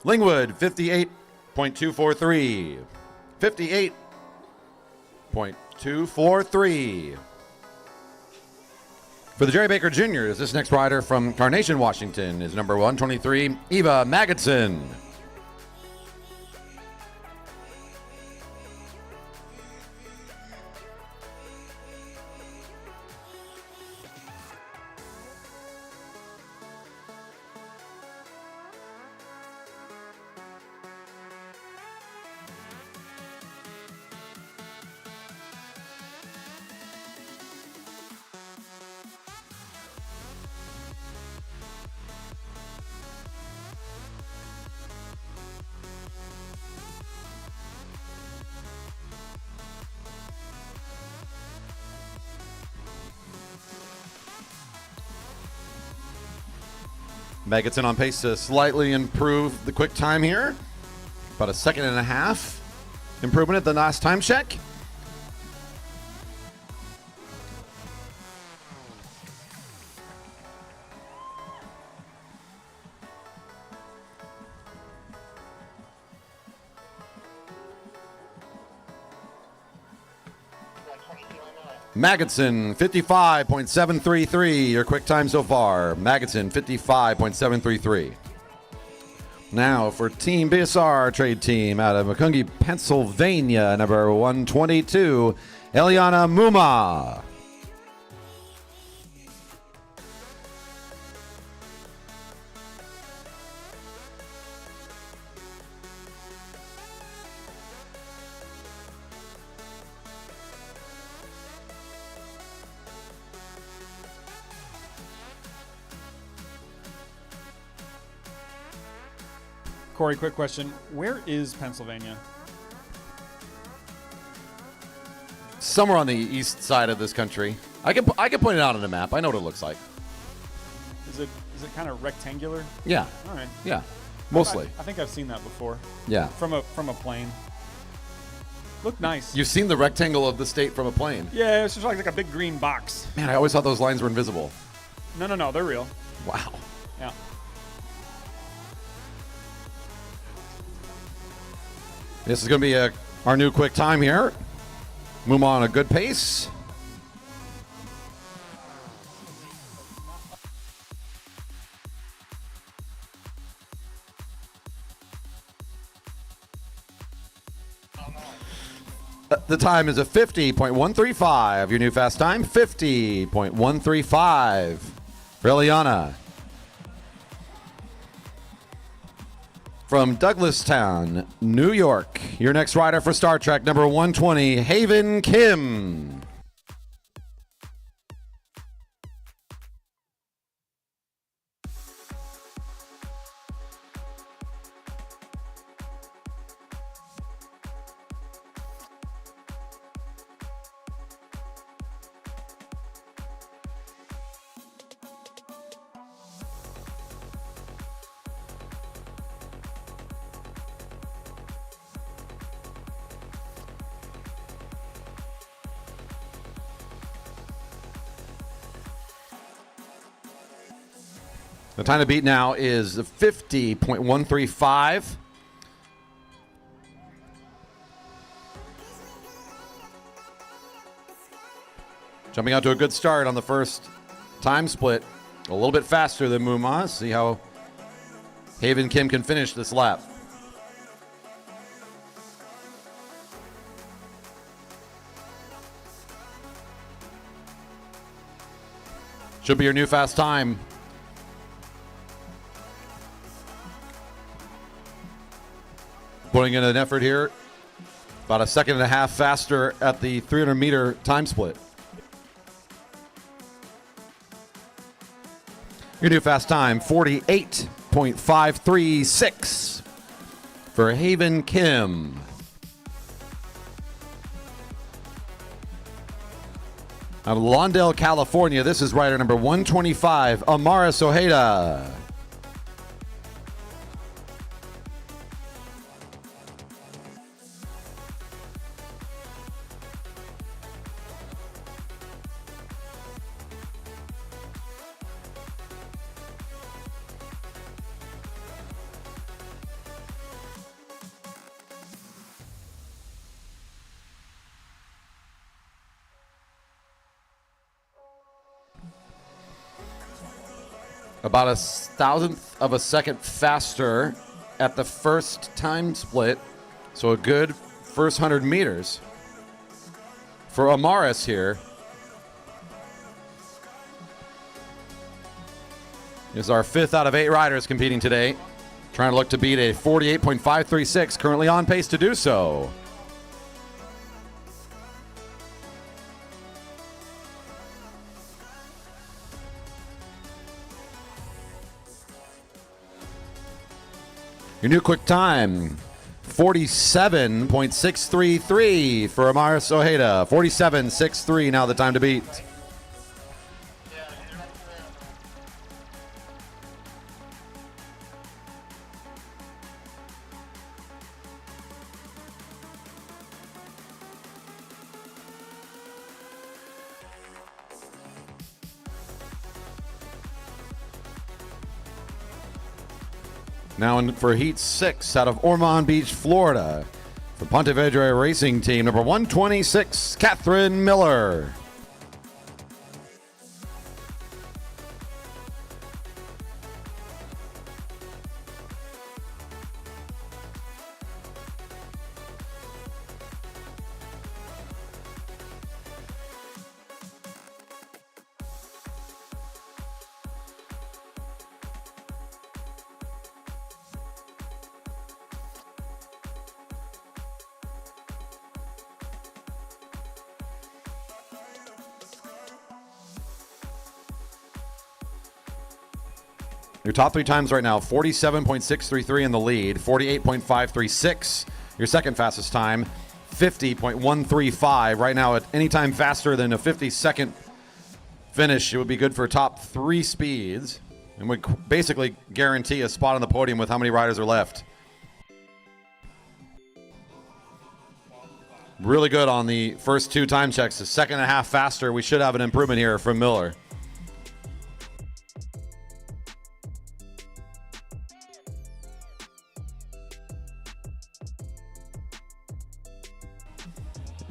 Lingwood, 58.243. 58.243. For the Jerry Baker Juniors, this next rider from Carnation, Washington is number 123, Eva Magidson. Magidson on pace to slightly improve the quick time here. About a second and a half improvement at the last time check. Magidson, 55.733. Your quick time so far. Magidson, 55.733. Now for Team BSR trade team out of Macungie, Pennsylvania, number 122, Eliana Muma. Corey, quick question. Where is Pennsylvania? Somewhere on the east side of this country. I can point it out on the map. I know what it looks like. Is it kind of rectangular? Yeah. All right. Yeah. Mostly. I think I've seen that before. Yeah. From a plane. Looked nice. You've seen the rectangle of the state from a plane. Yeah, it's just like a big green box. Man, I always thought those lines were invisible. No, they're real. Wow. Yeah. This is going to be our new quick time here. Move on a good pace. The time is a 50.135. Your new fast time, 50.135. For Eliana. From Douglastown, New York, your next rider for Star Trek, number 120, Haven Kim. The time to beat now is 50.135. Jumping out to a good start on the first time split. A little bit faster than Muma. See how Haven Kim can finish this lap. Should be your new fast time. Putting in an effort here. About a second and a half faster at the 300-meter time split. Your new fast time, 48.536 for Haven Kim. Out of Lawndale, California, this is rider number 125, Amaris Ojeda. About a thousandth of a second faster at the first time split. So a good first 100 meters for Amaris here. This is our 5th out of 8 riders competing today. Trying to look to beat a 48.536, currently on pace to do so. Your new quick time, 47.633 for Amaris Ojeda. 47.63 now the time to beat. Now in for Heat 6 out of Ormond Beach, Florida. For Ponte Vedra Racing Team, number 126, Keirin Miller. Your top 3 times right now, 47.633 in the lead, 48.536. Your second fastest time, 50.135. Right now, at any time faster than a 50-second finish, it would be good for top 3 speeds and would basically guarantee a spot on the podium with how many riders are left. Really good on the first 2 time checks. A second and a half faster. We should have an improvement here from Miller.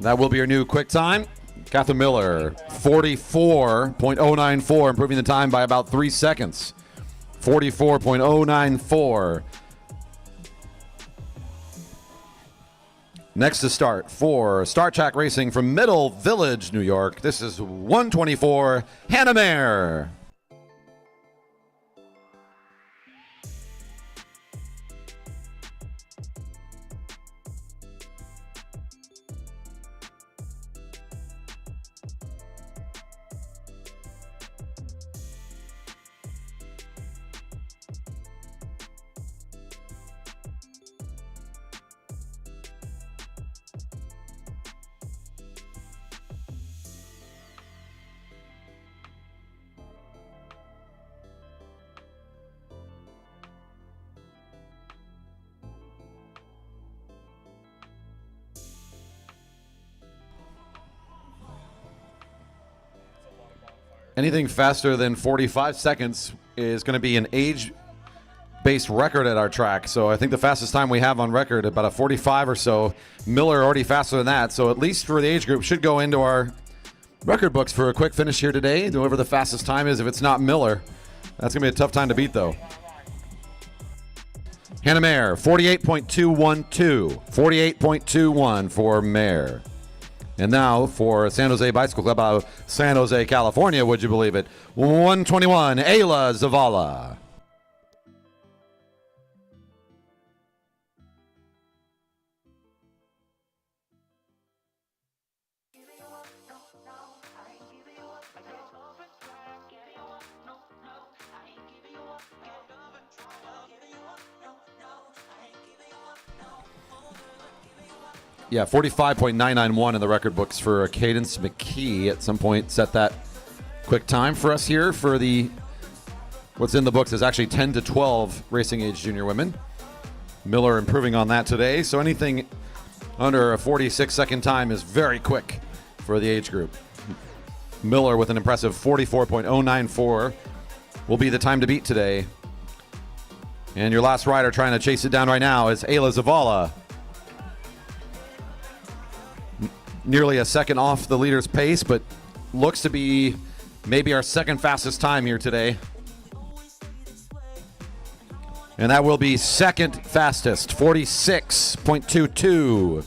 That will be your new quick time. Keirin Miller, 44.094, improving the time by about 3 seconds. 44.094. Next to start for Star Track Racing from Middle Village, New York. This is 124, Hannah Mayer. Anything faster than 45 seconds is going to be an age-based record at our track. So I think the fastest time we have on record, about a 45 or so. Miller already faster than that. So at least for the age group, should go into our record books for a quick finish here today. Whoever the fastest time is, if it's not Miller, that's going to be a tough time to beat, though. Hannah Mayer, 48.212. 48.21 for Mayer. And now for San Jose Bicycle Club out of San Jose, California, would you believe it? 121, Ayla Zavala. Yeah, 45.991 in the record books for Cadence McKee. At some point, set that quick time for us here for the what's in the books is actually 10 to 12 racing age junior women. Miller improving on that today. So anything under a 46-second time is very quick for the age group. Miller with an impressive 44.094 will be the time to beat today. And your last rider trying to chase it down right now is Ayla Zavala. Nearly a second off the leader's pace, but looks to be maybe our second fastest time here today. And that will be second fastest, 46.22.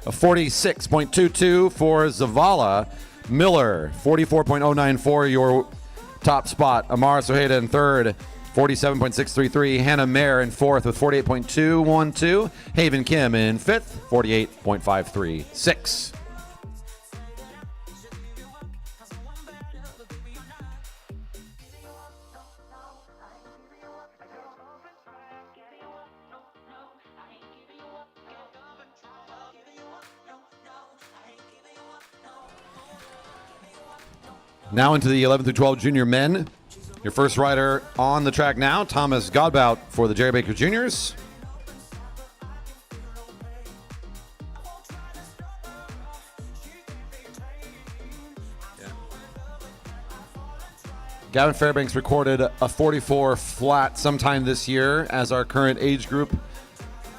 A 46.22 for Zavala. Miller, 44.094, your top spot. Amara Soheda in third, 47.633. Hannah Mayer in fourth with 48.212. Haven Kim in fifth, 48.536. Now into the 11 through 12 junior men. Your first rider on the track now, Thomas Godbout for the Jerry Baker Juniors. Gavin Fairbanks recorded a 44 flat sometime this year as our current age group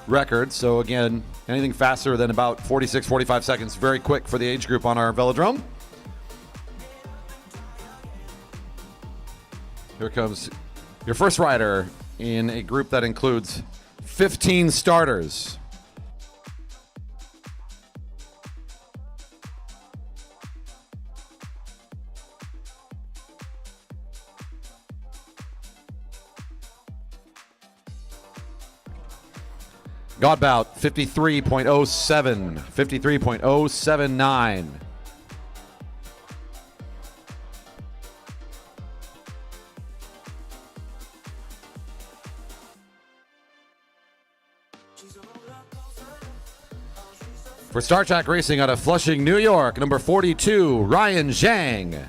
record. So again, anything faster than about 46, 45 seconds, very quick for the age group on our velodrome. Here comes your first rider in a group that includes 15 starters. Godbout, 53.07, 53.079. For Star Track Racing out of Flushing, New York, number 42, Ryan Zhang.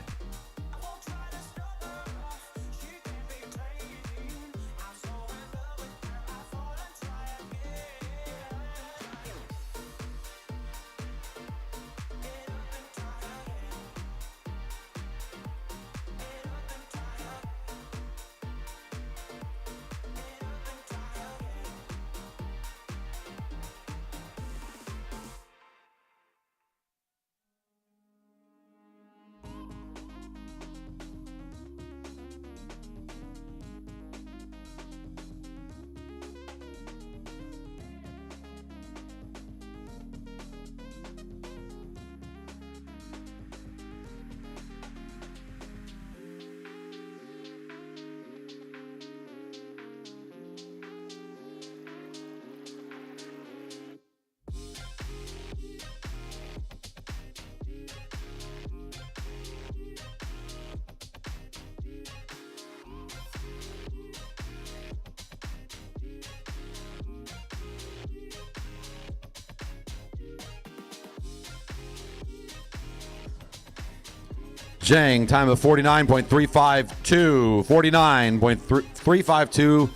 Zhang, time of 49.352. 49.352,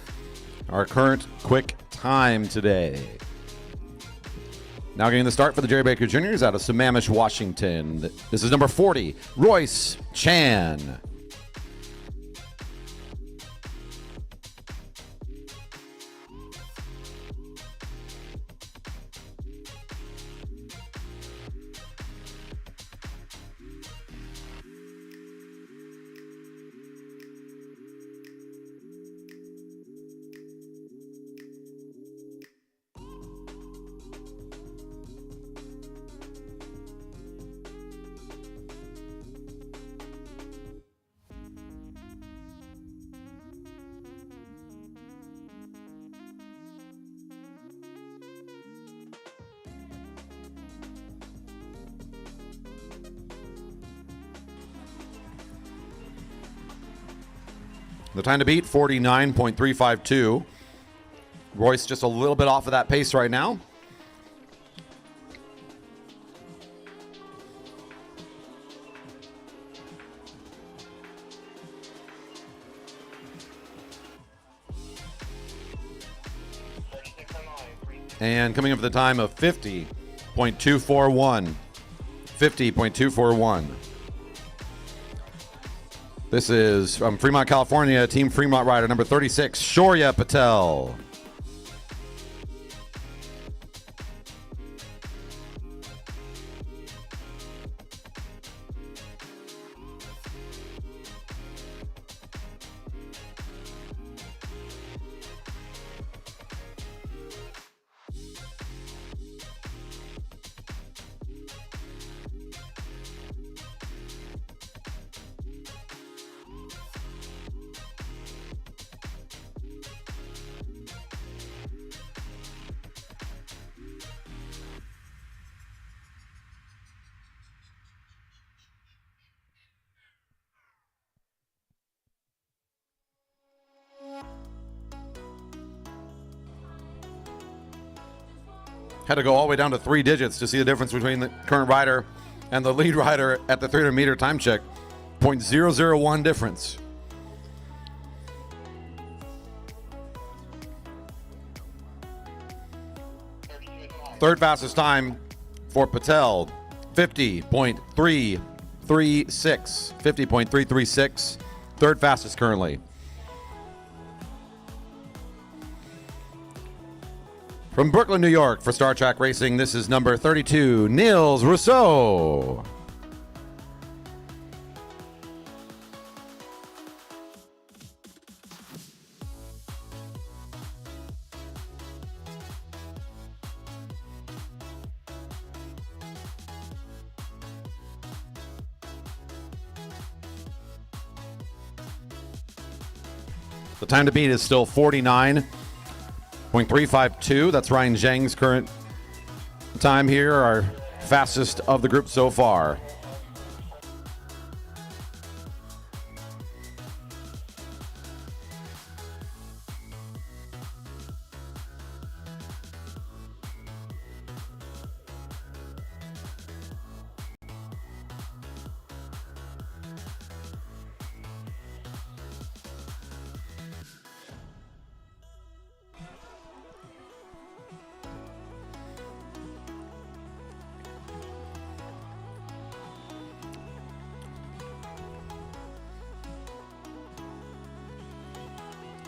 our current quick time today. Now getting the start for the Jerry Baker Juniors out of Sammamish, Washington. This is number 40, Royce Chan. The time to beat, 49.352. Royce just a little bit off of that pace right now. And coming up with the time of 50.241. 50.241. This is from Fremont, California, Team Fremont rider number 36, Shaurya Patel. Had to go all the way down to 3 digits to see the difference between the current rider and the lead rider at the 300-meter time check. 0.001 difference. Third fastest time for Patel, 50.336. 50.336. Third fastest currently. From Brooklyn, New York, for Star Track Racing, this is number 32, Niels Rousseau. The time to beat is still 49.352. That's Ryan Zhang's current time here, our fastest of the group so far.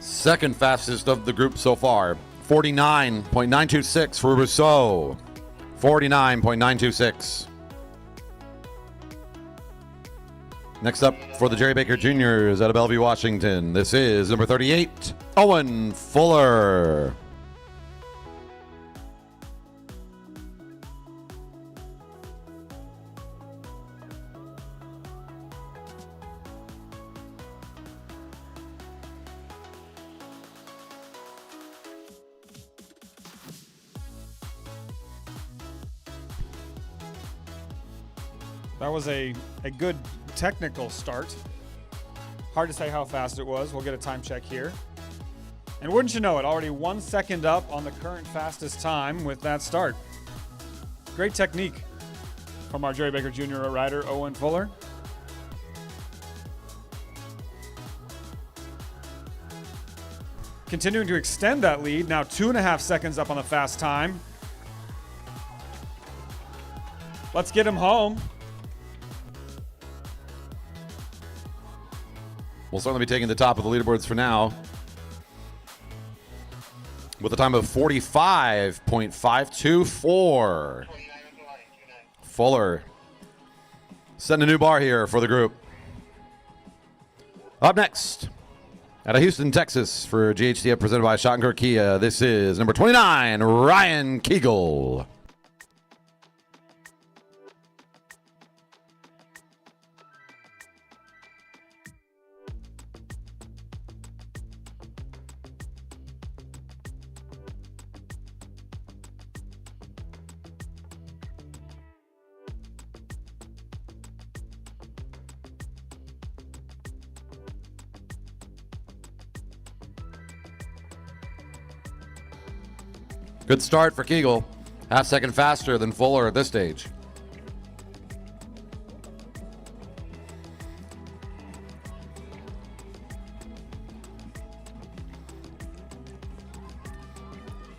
Second fastest of the group so far, 49.926 for Rousseau. 49.926. Next up for the Jerry Baker Juniors out of Bellevue, Washington, this is number 38, Owen Fuller. That was a good technical start. Hard to say how fast it was. We'll get a time check here. And wouldn't you know it, already 1 second up on the current fastest time with that start. Great technique from our Jerry Baker Jr. rider, Owen Fuller. Continuing to extend that lead, now 2.5 seconds up on the fast time. Let's get him home. We'll certainly be taking the top of the leaderboards for now, with a time of 45.524. Fuller setting a new bar here for the group. Up next, out of Houston, Texas, for GHTF presented by Schottenkirk Kia, this is number 29, Ryan Kegel. Good start for Kegel. Half second faster than Fuller at this stage.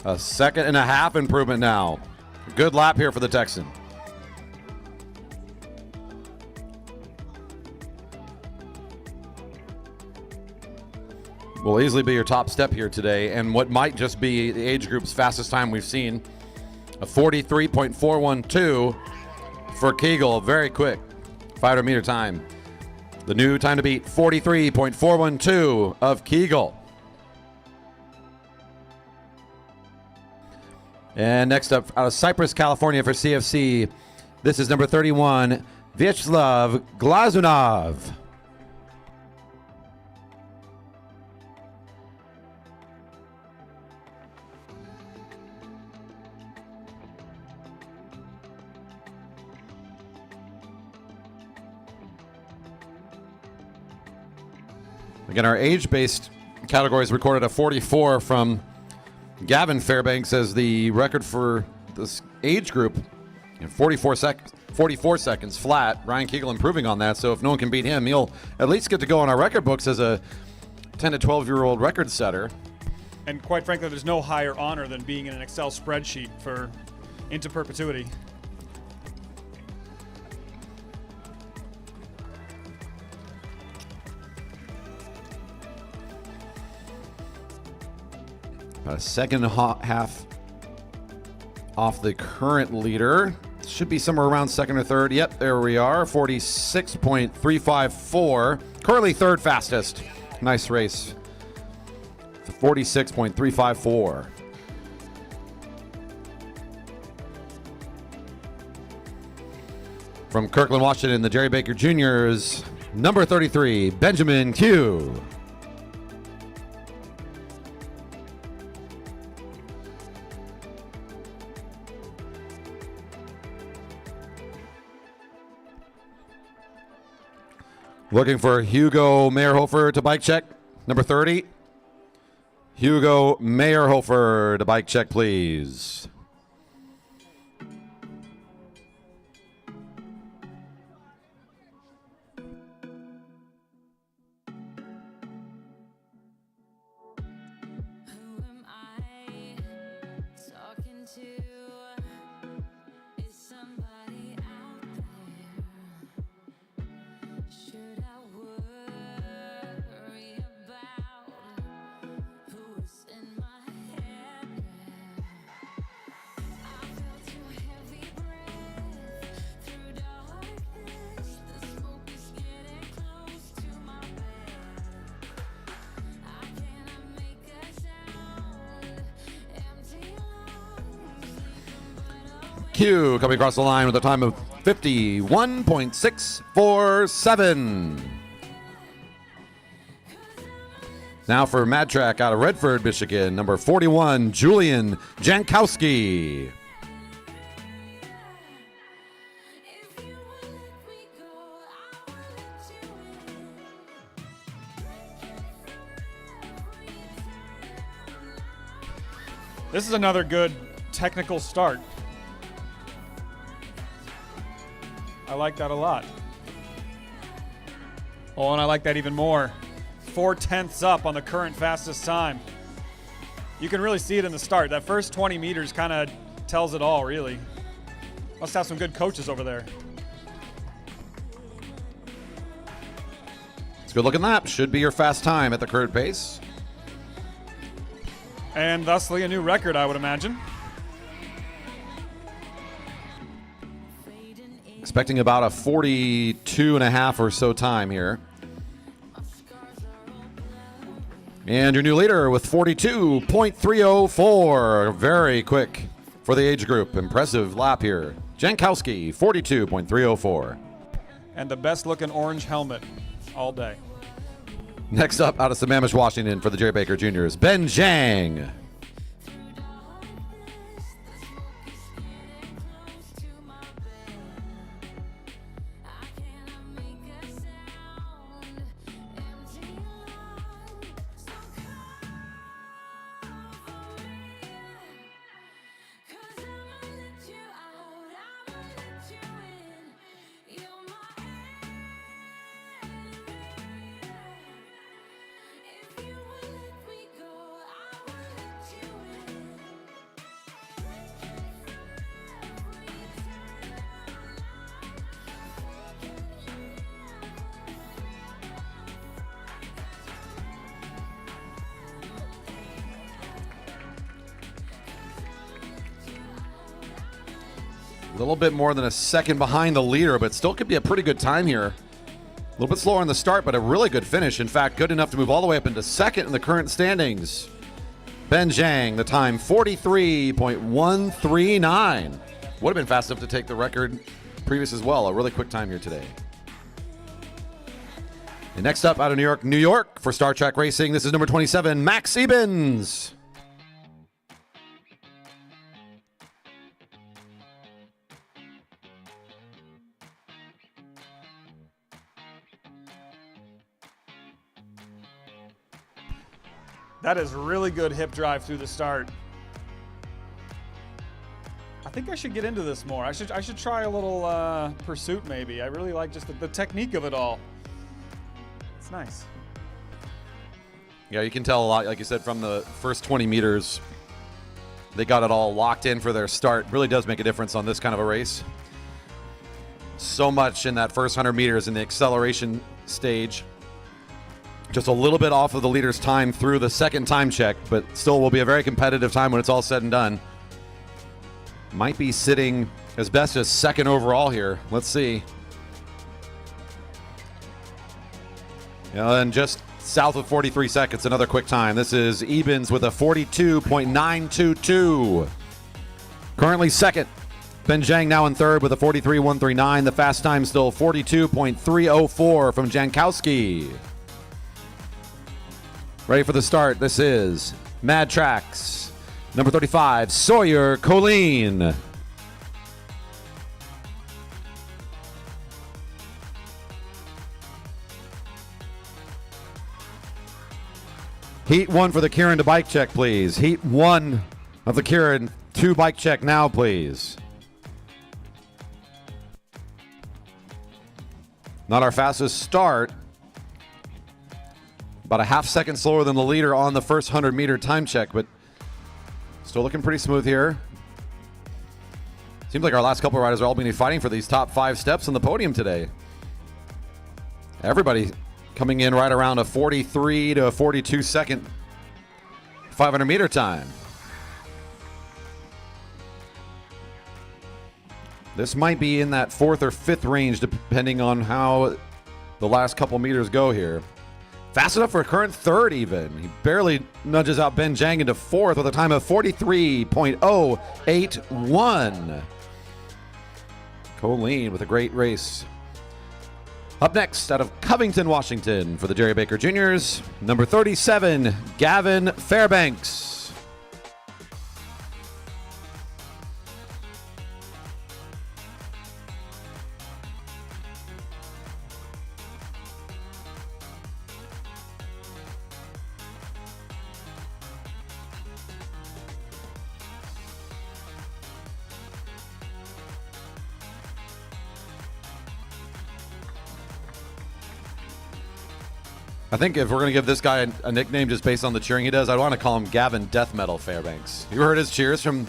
A second and a half improvement now. Good lap here for the Texan. Will easily be your top step here today, and what might just be the age group's fastest time we've seen. A 43.412 for Kegel, very quick 500 meter time. The new time to beat, 43.412 of Kegel. And next up, out of Cypress, California for CFC, this is number 31, Vyacheslav Glazunov. Again, our age-based categories recorded a 44 from Gavin Fairbanks as the record for this age group. 44 seconds flat. Ryan Kegel improving on that, so if no one can beat him, he'll at least get to go on our record books as a 10 to 12-year-old record setter. And quite frankly, there's no higher honor than being in an Excel spreadsheet for into perpetuity. About a second half off the current leader. Should be somewhere around second or third. Yep, there we are. 46.354. Currently third fastest. Nice race. 46.354. From Kirkland, Washington, the Jerry Baker Jr.'s number 33, Benjamin Q. Looking for Hugo Meyerhofer to bike check, number 30. Hugo Meyerhofer to bike check, please. Who am I talking to? Is somebody out there? Should I worry about who's in my head? I felt your heavy breath through darkness. The smoke is getting close to my bed. I cannot make a sound. Empty lungs, Q coming across the line with a time of 51.647. Now for Mad Track out of Redford, Michigan, number 41, Julian Jankowski. if you will let me go, I will let you in. This is another good technical start. I like that a lot. Oh, and I like that even more. 4/10 up on the current fastest time. You can really see it in the start. That first 20 meters kind of tells it all, really. Must have some good coaches over there. It's a good looking lap. Should be your fast time at the current pace. And thusly a new record, I would imagine. Expecting about a 42 and a half or so time here. And your new leader with 42.304. Very quick for the age group. Impressive lap here. Jankowski, 42.304. And the best looking orange helmet all day. Next up, out of Sammamish, Washington, for the Jerry Baker Jr.'s, Ben Zhang. A little bit more than a second behind the leader, but still could be a pretty good time here. A little bit slower on the start, but a really good finish. In fact, good enough to move all the way up into second in the current standings. Ben Zhang, the time 43.139. Would have been fast enough to take the record previous as well. A really quick time here today. And next up out of New York, New York for Star Trek Racing. This is number 27, Max Ebens. That is really good hip drive through the start. I think I should get into this more. I should try a little pursuit maybe. I really like just the technique of it all. It's nice. Yeah, you can tell a lot, like you said, from the first 20 meters. They got it all locked in for their start. Really does make a difference on this kind of a race. So much in that first 100 meters in the acceleration stage. Just a little bit off of the leader's time through the second time check, but still will be a very competitive time when it's all said and done. Might be sitting as best as second overall here. Let's see. And just south of 43 seconds, another quick time. This is Ebens with a 42.922. Currently second. Ben Zhang now in third with a 43.139. The fast time still 42.304 from Jankowski. Ready for the start. This is Mad Tracks. Number 35, Sawyer Colleen. Heat 1 for the Keirin to bike check, please. Heat 1 of the Keirin to bike check now, please. Not our fastest start. About a half second slower than the leader on the first 100-meter time check, but still looking pretty smooth here. Seems like our last couple of riders are all going to be fighting for these top 5 steps on the podium today. Everybody coming in right around a 43 to 42 second 500-meter time. This might be in that 4th or 5th range, depending on how the last couple meters go here. Fast enough for a current third even. He barely nudges out Ben Zhang into 4th with a time of 43.081. Colleen with a great race. Up next, out of Covington, Washington, for the Jerry Baker Juniors, number 37, Gavin Fairbanks. I think if we're going to give this guy a nickname just based on the cheering he does, I'd want to call him Gavin Death Metal Fairbanks. You heard his cheers from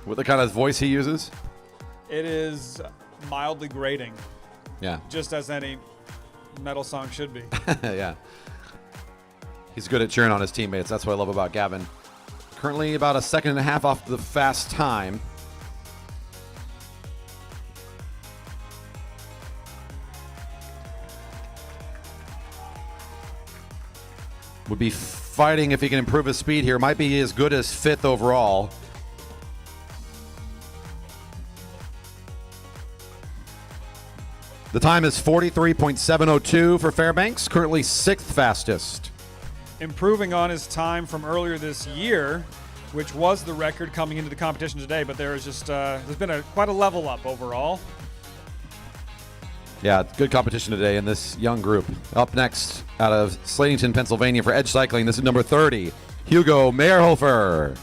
what the kind of voice he uses? It is mildly grating. Yeah. Just as any metal song should be. Yeah. He's good at cheering on his teammates. That's what I love about Gavin. Currently about a second and a half off the fast time. Would be fighting if he can improve his speed here. Might be as good as 5th overall. The time is 43.702 for Fairbanks, currently 6th fastest. Improving on his time from earlier this year, which was the record coming into the competition today, but there is just there's been quite a level up overall. Yeah, good competition today in this young group. Up next, out of Slatington, Pennsylvania for Edge Cycling, this is number 30, Hugo Meyerhofer.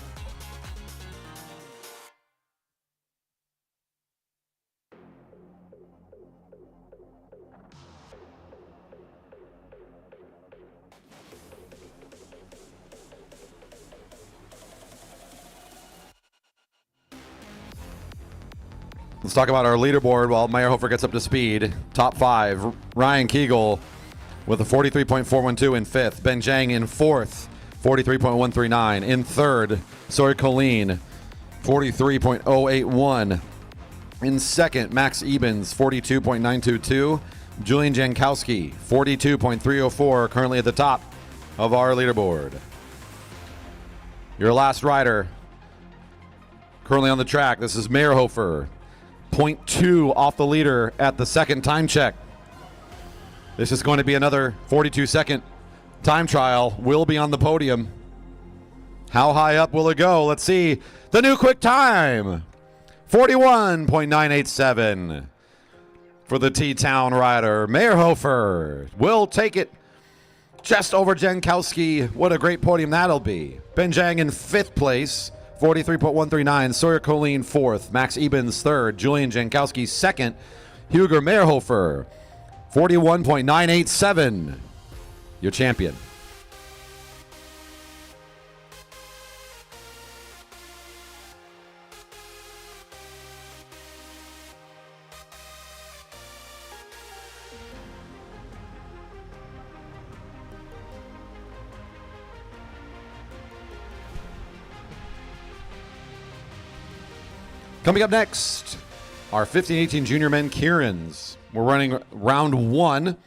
Let's talk about our leaderboard while Meyerhofer gets up to speed. Top 5, Ryan Kegel with a 43.412 in 5th. Ben Zhang in 4th, 43.139. In 3rd, Sawyer Colleen, 43.081. In second, Max Ebens, 42.922. Julian Jankowski, 42.304, currently at the top of our leaderboard. Your last rider, currently on the track, this is Meyerhofer, 0.2 off the leader at the second time check. This is going to be another 42-second time trial. Will be on the podium. How high up will it go? Let's see. The new quick time, 41.987 for the T-Town rider. Meyerhofer will take it just over Jankowski. What a great podium that'll be. Ben Zhang in 5th place, 43.139. Sawyer Colleen 4th. Max Ebens 3rd. Julian Jankowski 2nd. Hugo Meyerhofer, 41.987. Your champion. Coming up next, our 15-18 junior men Keirins. We're running round 1.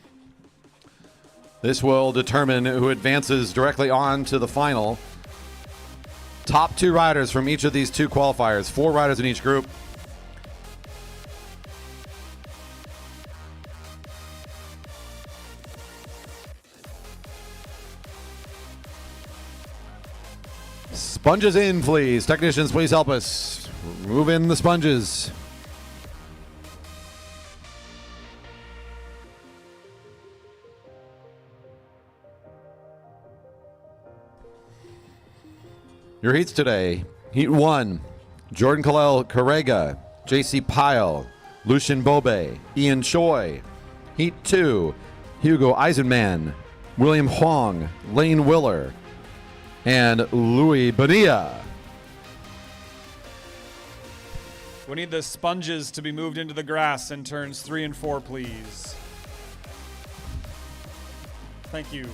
This will determine who advances directly on to the final. Top 2 riders from each of these 2 qualifiers. 4 riders in each group. Sponges in, please. Technicians, please help us. Move in the sponges. Your heats today. Heat 1, Jordan Kalel Carrega, JC Pyle, Lucian Bobe, Ian Choi. Heat 2, Hugo Eisenman, William Huang, Lane Willer, and Louis Bonilla. We need the sponges to be moved into the grass in turns 3 and 4, please. Thank you.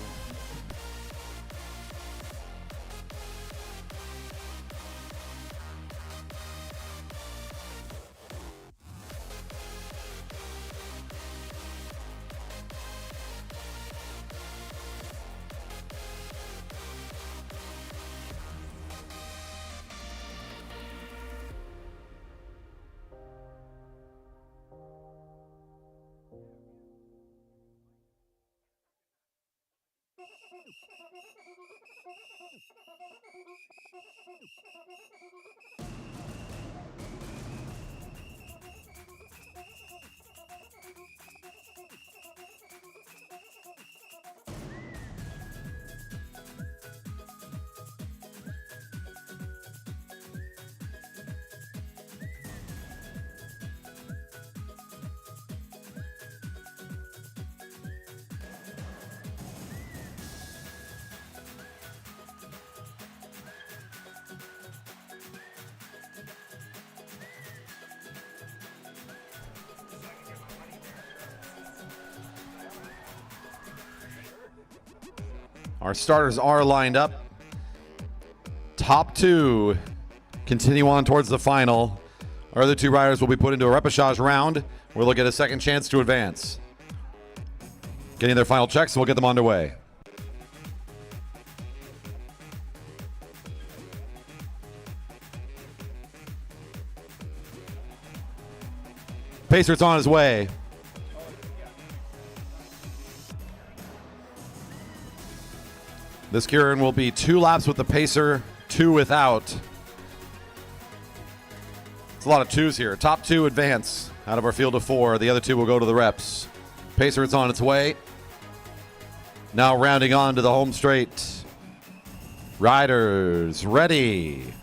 Our starters are lined up. Top 2 continue on towards the final. Our other 2 riders will be put into a repechage round where they'll get a second chance to advance. Getting their final checks, we'll get them underway. Pacer's on his way. This Keirin will be 2 laps with the pacer, 2 without. It's a lot of 2s here. Top 2 advance out of our field of 4. The other 2 will go to the reps. Pacer is on its way. Now rounding on to the home straight. Riders ready.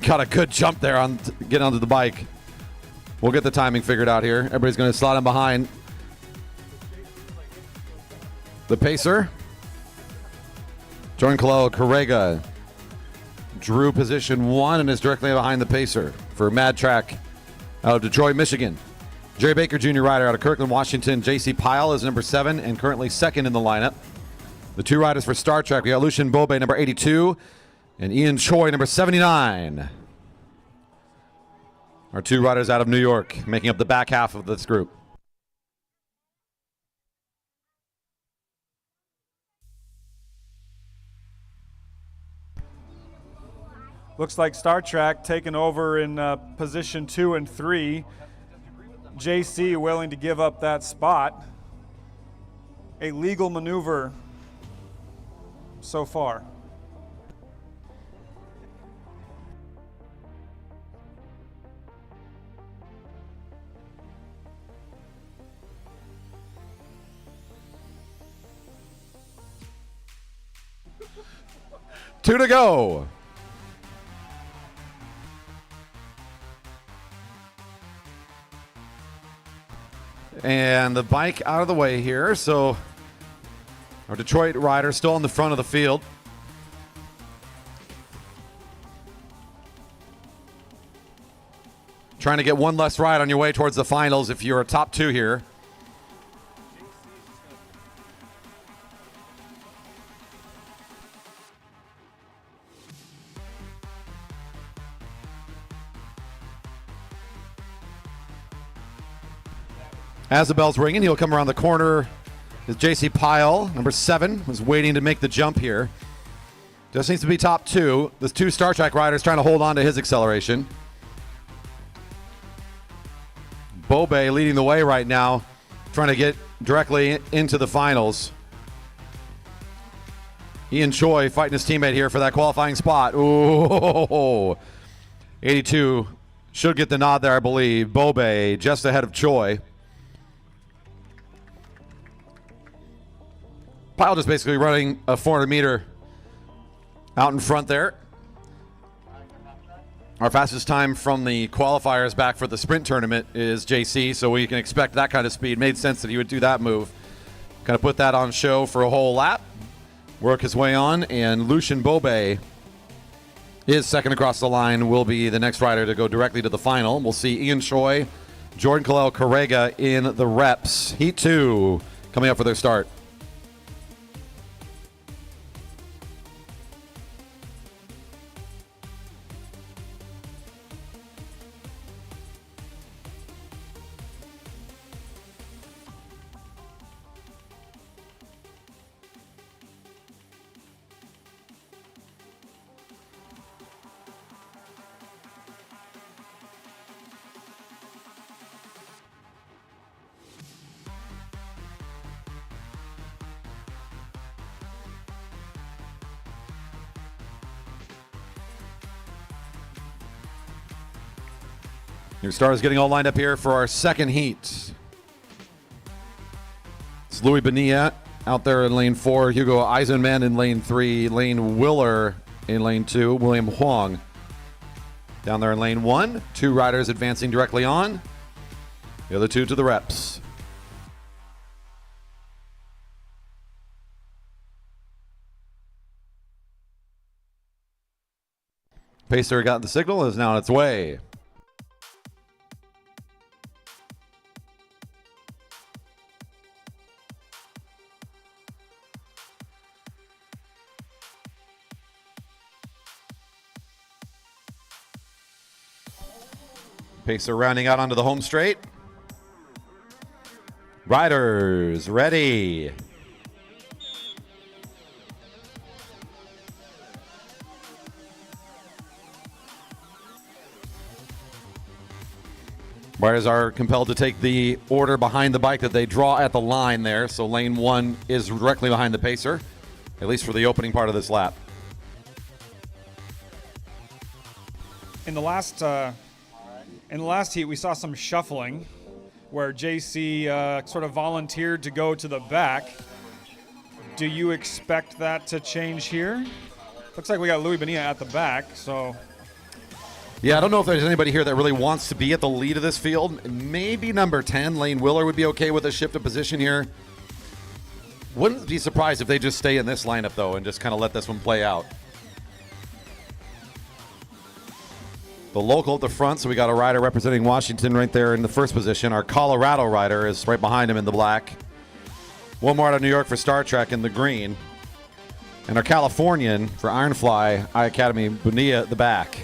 Got a good jump there on getting onto the bike. We'll get the timing figured out here. Everybody's going to slot in behind the pacer. Jordan Kalel Carrega drew position 1 and is directly behind the pacer for Mad Track out of Detroit, Michigan. Jerry Baker Jr. rider out of Kirkland, Washington. JC Pyle is number 7 and currently 2nd in the lineup. The two riders for Star Trek, we got Lucian Bobe, number 82, and Ian Choi, number 79. Our two riders out of New York, making up the back half of this group. Looks like Star Trek taking over in position 2 and 3. JC willing to give up that spot. A legal maneuver so far. Two to go. And the bike out of the way here, so our Detroit rider still in the front of the field. Trying to get one less ride on your way towards the finals if you're a top two here. As the bell's ringing, he'll come around the corner. Is JC Pyle, number 7, was waiting to make the jump here. Just needs to be top two. There's two Star Trek riders trying to hold on to his acceleration. Bobe leading the way right now, trying to get directly into the finals. Ian Choi fighting his teammate here for that qualifying spot. Ooh, 82 should get the nod there, I believe. Bobe just ahead of Choi. Pyle just basically running a 400-meter out in front there. Our fastest time from the qualifiers back for the sprint tournament is JC, so we can expect that kind of speed. Made sense that he would do that move. Kind of put that on show for a whole lap. Work his way on, and Lucian Bobe is second across the line, will be the next rider to go directly to the final. We'll see Ian Choi, Jordan Kalel Correga in the reps. Heat 2 coming up for their start. Your stars getting all lined up here for our second heat. It's Louis Bonilla out there in lane 4, Hugo Eisenman in lane 3, Lane Willer in lane 2, William Huang down there in lane 1. Two riders advancing directly on. The other two to the reps. Pacer got the signal, is now on its way. Pacer rounding out onto the home straight. Riders ready. Riders are compelled to take the order behind the bike that they draw at the line there. So lane 1 is directly behind the Pacer, at least for the opening part of this lap. In the last heat, we saw some shuffling where JC sort of volunteered to go to the back. Do you expect that to change here? Looks like we got Louis Bonilla at the back, so... Yeah, I don't know if there's anybody here that really wants to be at the lead of this field. Maybe number 10, Lane Willer, would be okay with a shift of position here. Wouldn't be surprised if they just stay in this lineup, though, and just kind of let this one play out. The local at the front, so we got a rider representing Washington right there in the first position. Our Colorado rider is right behind him in the black. One more out of New York for Star Trek in the green. And our Californian for Ironfly I Academy, Bonilla at the back.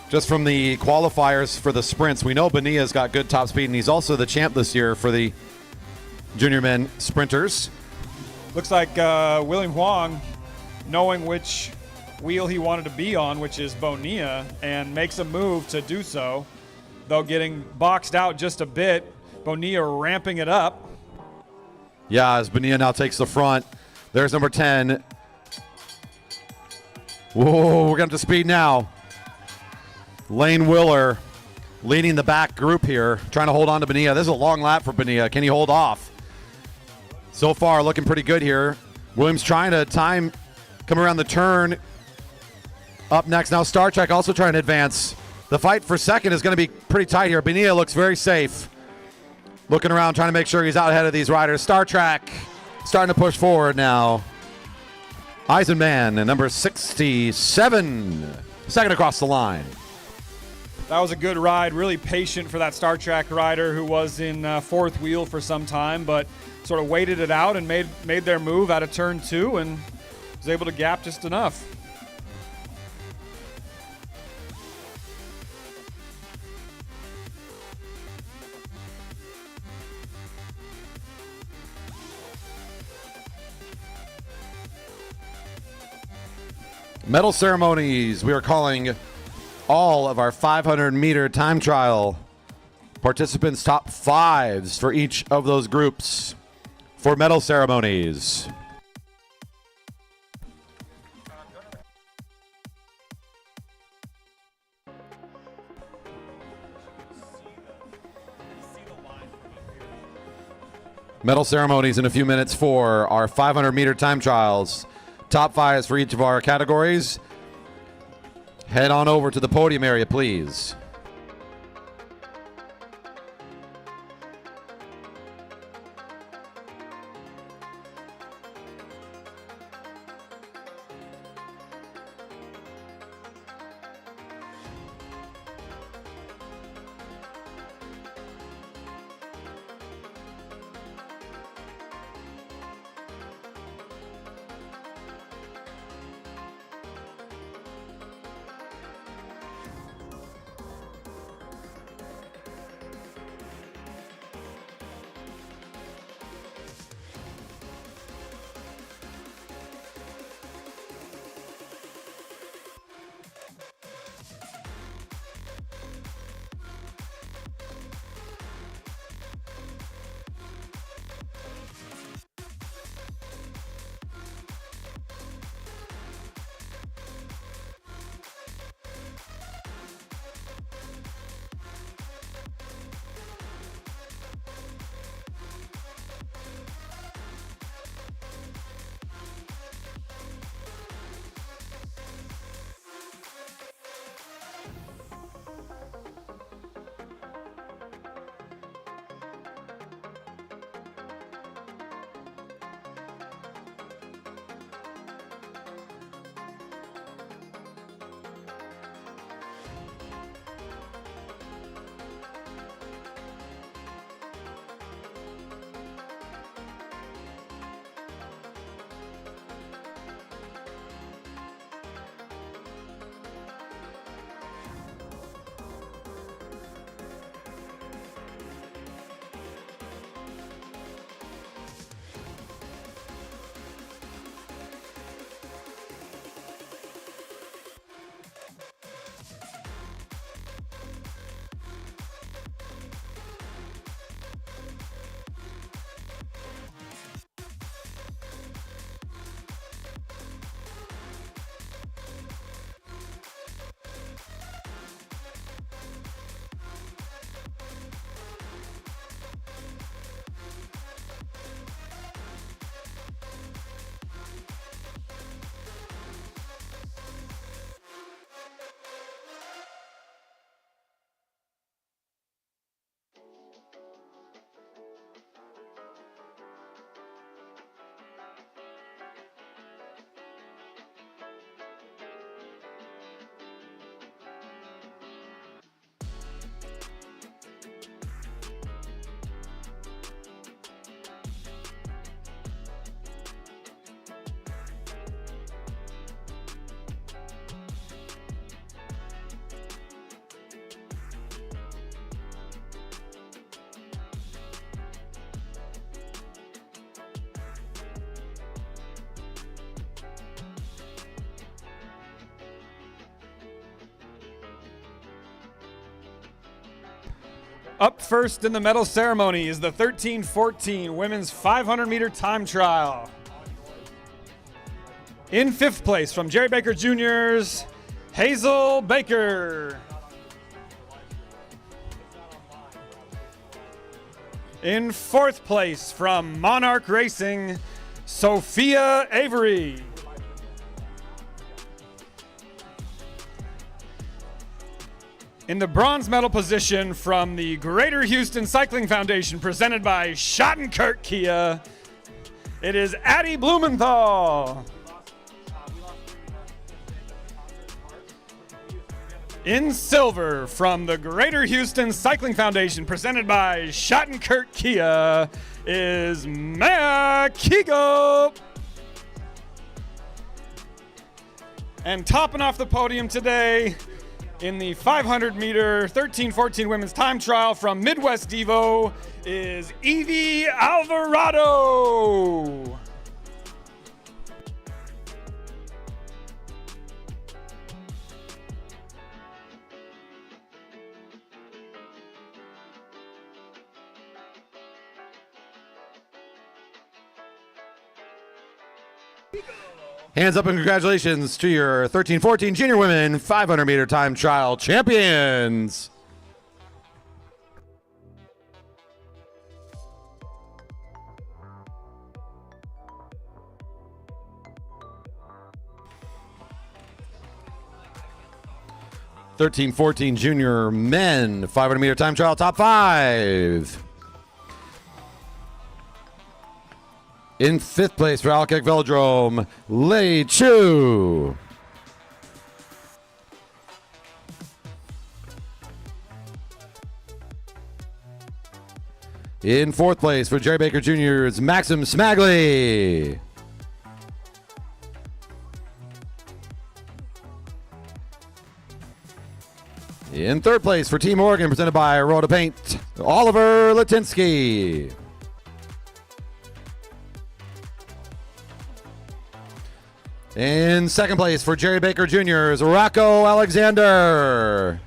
Just from the qualifiers for the sprints, we know Bonilla's got good top speed, and he's also the champ this year for the junior men sprinters. Looks like William Huang, knowing which wheel he wanted to be on, which is Bonilla, and makes a move to do so, though getting boxed out just a bit. Bonilla ramping it up. Yeah, as Bonilla now takes the front. There's number 10. Whoa, we're getting to speed now. Lane Willer leading the back group here, trying to hold on to Bonilla. This is a long lap for Bonilla. Can he hold off? So far, looking pretty good here. Williams trying to come around the turn. Up next now, Star Trek also trying to advance. The fight for second is going to be pretty tight here. Bonilla looks very safe. Looking around, trying to make sure he's out ahead of these riders. Star Trek starting to push forward now. Eisenman, number 67, second across the line. That was a good ride, really patient for that Star Trek rider who was in fourth wheel for some time, but sort of waited it out and made their move out of turn 2 and was able to gap just enough. Medal ceremonies. We are calling all of our 500-meter time trial participants top 5s for each of those groups for medal ceremonies. Medal ceremonies in a few minutes for our 500-meter time trials. Top 5s for each of our categories. Head on over to the podium area, please. Up first in the medal ceremony is the 13-14 women's 500-meter time trial. In fifth place from Jerry Baker Jr.'s Hazel Baker. In fourth place from Monarch Racing, Sophia Avery. In the bronze medal position from the Greater Houston Cycling Foundation, presented by Schottenkirk Kia, it is Addie Blumenthal. In silver from the Greater Houston Cycling Foundation, presented by Schottenkirk Kia, is Maya Kigo. And topping off the podium today, in the 500-meter 13-14 women's time trial from Midwest Devo is Evie Alvarado. Hands up and congratulations to your 13-14 junior women 500-meter time trial champions. (13-14) junior men 500-meter time trial top 5. In fifth place for Alkek Velodrome, Lei Chu. In fourth place for Jerry Baker Jr.'s Maxim Smagly. In third place for Team Oregon, presented by Roda Paint, Oliver Latinsky. In second place for Jerry Baker Jr.'s Rocco Alexander.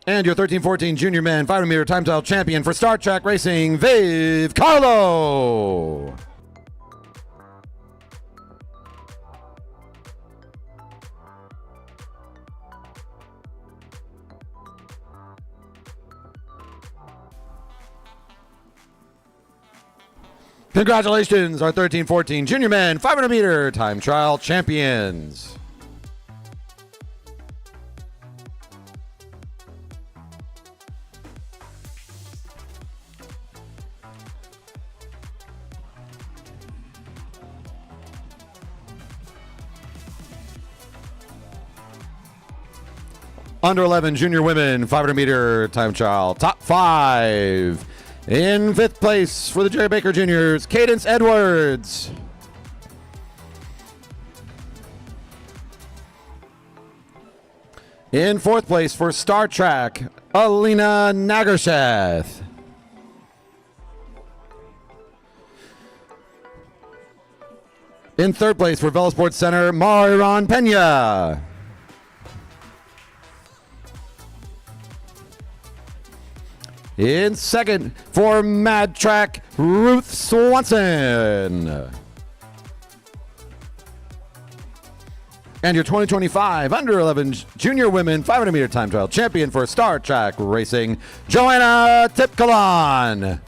And your 13-14 junior men 500-meter time trial champion for Star Track Racing, Vave Carlo. Congratulations, our 13-14 junior men 500-meter time trial champions. Under 11 junior women 500-meter time trial top 5. In fifth place for the Jerry Baker Juniors, Cadence Edwards. In fourth place for Star Track, Alina Nagersheth. In third place for Velosports Center, Mariron Pena. In second for Mad Track, Ruth Swanson. And your 2025 under 11 junior women 500-meter time trial champion for Star Track Racing, Joanna Tipkalon.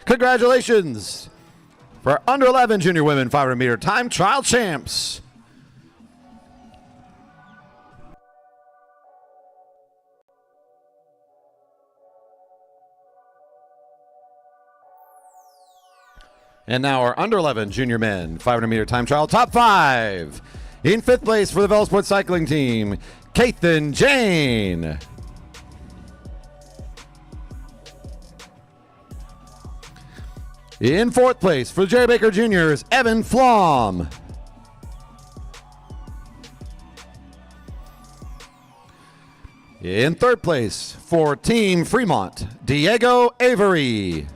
Congratulations for under 11 junior women 500-meter time trial champs. And now our under 11 junior men 500-meter time trial top 5. In fifth place for the Velosport cycling team, Kathan Jane. In fourth place for Jerry Baker Jr.'s Evan Flom. In third place for Team Fremont, Diego Avery.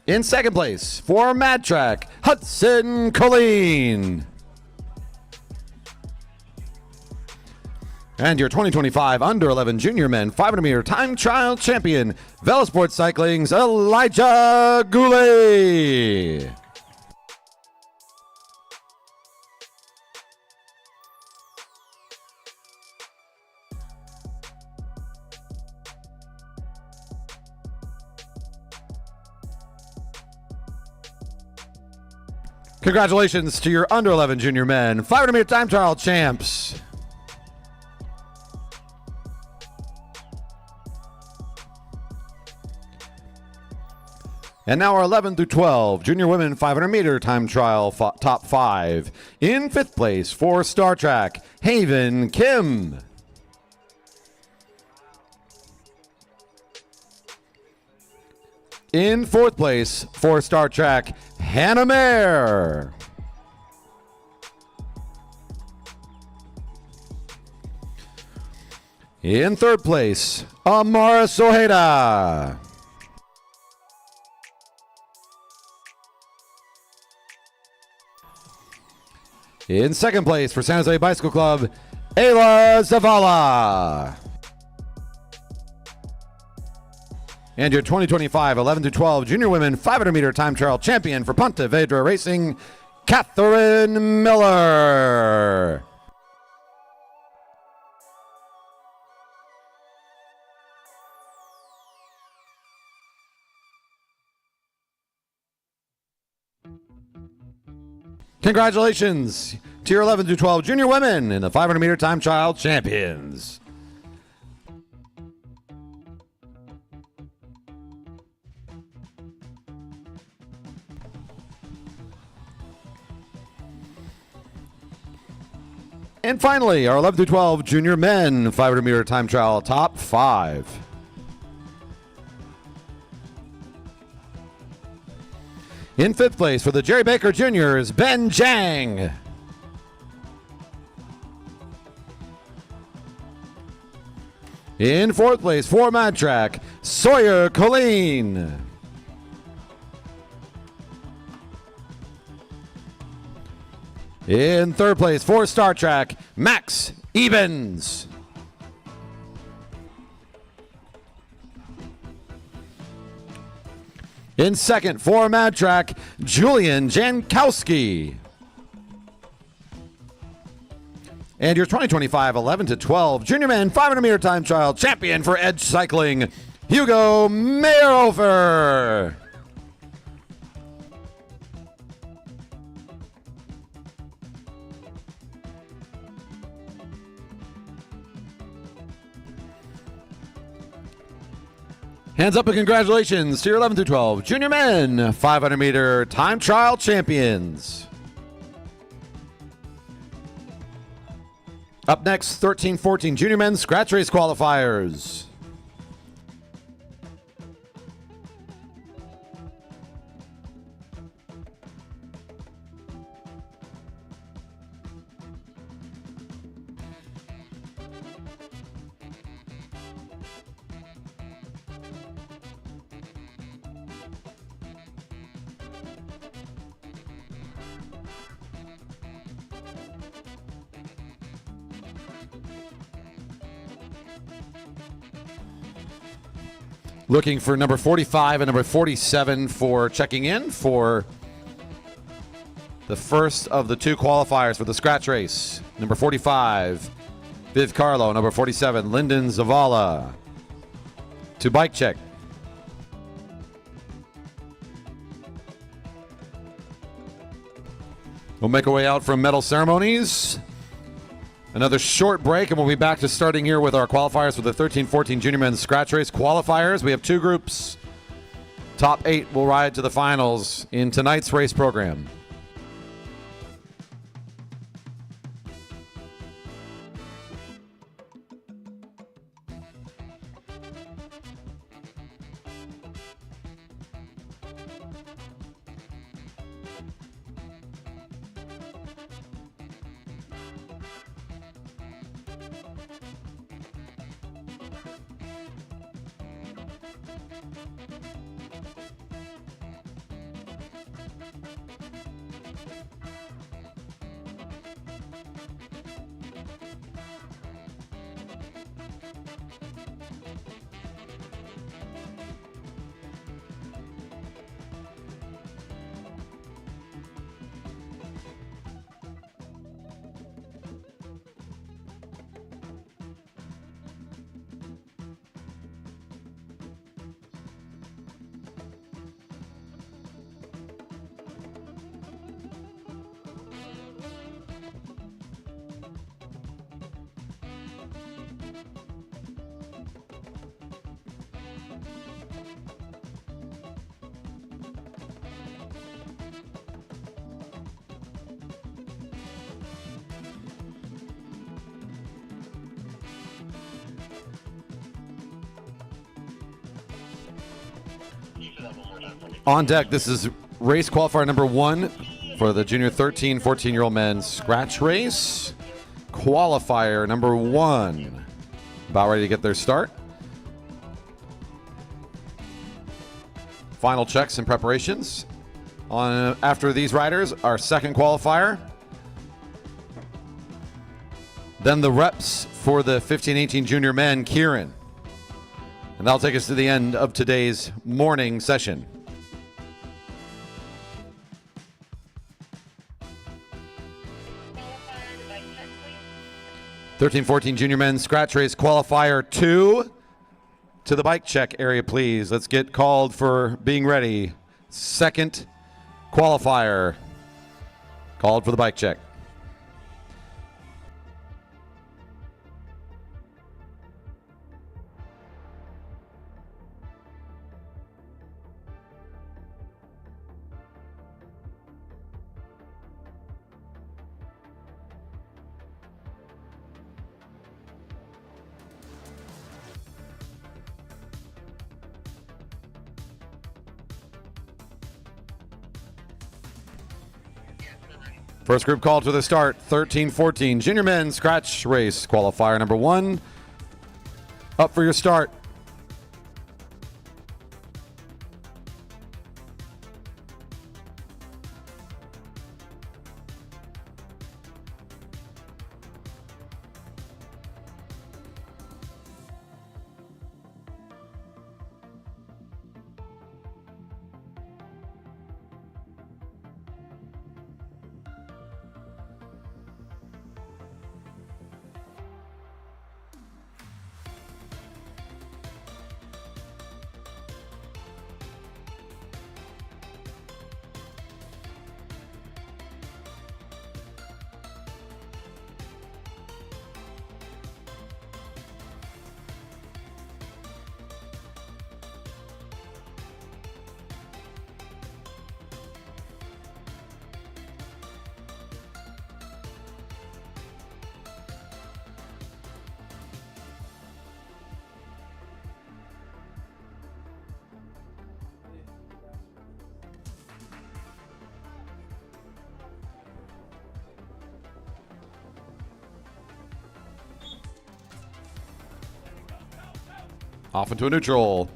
In second place for Mad Track, Hudson Colleen. And your 2025 Under 11 Junior Men 500 meter time trial champion, Velosport Cycling's Elijah Goulet. Congratulations to your Under 11 Junior Men 500 meter time trial champs. And now our 11 through 12 Junior Women 500 meter time trial top 5. In fifth place for Star Trek, Haven Kim. In fourth place for Star Trek, Hannah Mayer. In third place, Amara Soheda. In second place for San Jose Bicycle Club, Ayla Zavala. And your 2025 11 to 12 Junior Women 500 meter time trial champion for Ponte Vedra Racing, Catherine Miller. Congratulations to your 11 to 12 Junior Women in the 500 meter time trial champions. And finally, our 11 to 12 Junior Men 500 meter time trial top 5. In fifth place for the Jerry Baker Juniors, Ben Jang. In fourth place for Mad Track, Sawyer Colleen. In third place for Star Trek, Max Ebens. In second for Mad Track, Julian Jankowski. And your 2025 11 to 12 Junior Men 500 meter time trial champion for Edge Cycling, Hugo Meyerhofer. Hands up and congratulations to your 11 through 12 Junior Men 500 meter time trial champions. Up next, 13-14 Junior Men's Scratch Race qualifiers. Looking for number 45 and number 47 for checking in for the first of the two qualifiers for the scratch race. Number 45, Viv Carlo. Number 47, Lyndon Zavala. To bike check. We'll make our way out from medal ceremonies. Another short break, and we'll be back to starting here with our qualifiers for the 13-14 Junior Men's Scratch Race qualifiers. We have two groups. Top 8 will ride to the finals in tonight's race program. On deck, this is race qualifier number 1 for the junior 13, 14-year-old men's scratch race. Qualifier number 1. About ready to get their start. Final checks and preparations. After these riders, our second qualifier. Then the reps for the 15-18 junior men, Keirin. And that'll take us to the end of today's morning session. Qualifier to bike check, please. 13-14 junior men's scratch race qualifier 2. To the bike check area, please. Let's get called for being ready. Second qualifier called for the bike check. First group called to the start, 13-14 junior men's scratch race qualifier number 1. Up for your start. Off into a neutral.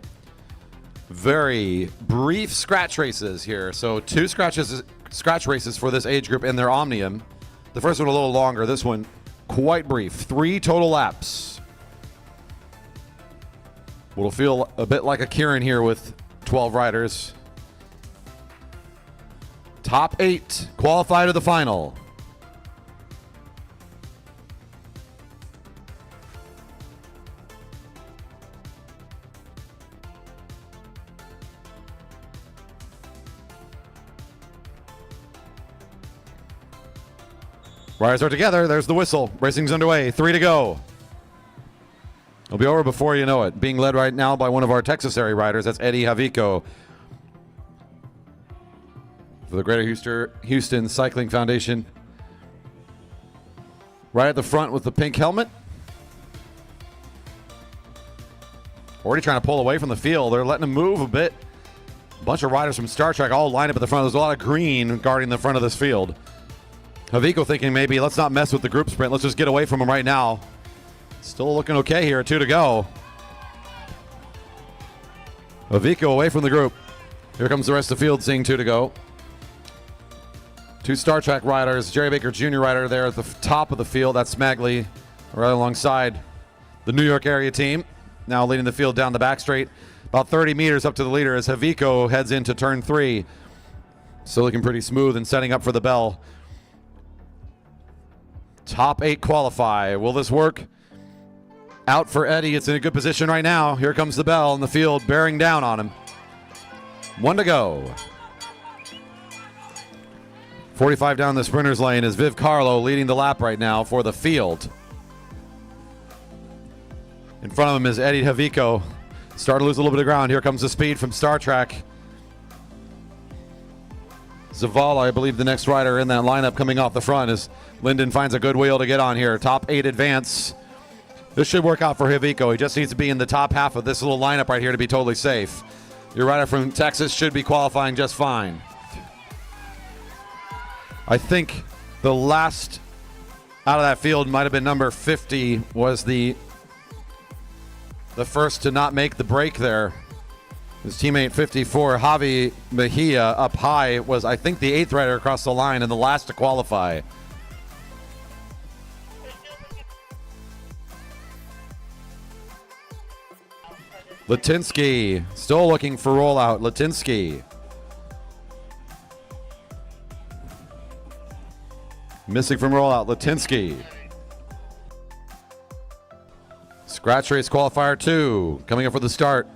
Very brief scratch races here. So 2 scratch races for this age group in their Omnium. The first one a little longer. This one quite brief. 3 total laps. Will feel a bit like a Keirin here with 12 riders. Top 8 qualify to the final. Riders are together. There's the whistle. Racing's underway. 3 to go. It'll be over before you know it. Being led right now by one of our Texas area riders. That's Eddie Javico for the Greater Houston Cycling Foundation. Right at the front with the pink helmet. Already trying to pull away from the field. They're letting him move a bit. A bunch of riders from Star Trek all lined up at the front. There's a lot of green guarding the front of this field. Javico thinking maybe let's not mess with the group sprint. Let's just get away from him right now. Still looking okay here at 2 to go. Haviko away from the group. Here comes the rest of the field seeing 2 to go. 2 Star Trek riders. Jerry Baker Jr. rider there at the top of the field. That's Smagley right alongside the New York area team. Now leading the field down the back straight. About 30 meters up to the leader as Haviko heads into turn 3. Still looking pretty smooth and setting up for the bell. Top 8 qualify. Will this work? Out for Eddie. It's in a good position right now. Here comes the bell in the field, bearing down on him. 1 to go. 45 down the sprinter's lane is Viv Carlo leading the lap right now for the field. In front of him is Eddie Haviko. Starting to lose a little bit of ground. Here comes the speed from Star Trek. Zavala, I believe, the next rider in that lineup coming off the front as Linden finds a good wheel to get on here. Top 8 advance. This should work out for Haviko. He just needs to be in the top half of this little lineup right here to be totally safe. Your rider from Texas should be qualifying just fine. I think the last out of that field might have been number 50, was the first to not make the break there. His teammate 54, Javi Mejia, up high, was, I think, the 8th rider across the line and the last to qualify. Latinsky, still looking for rollout. Latinsky. Missing from rollout, Latinsky. Scratch race qualifier 2, coming up for the start.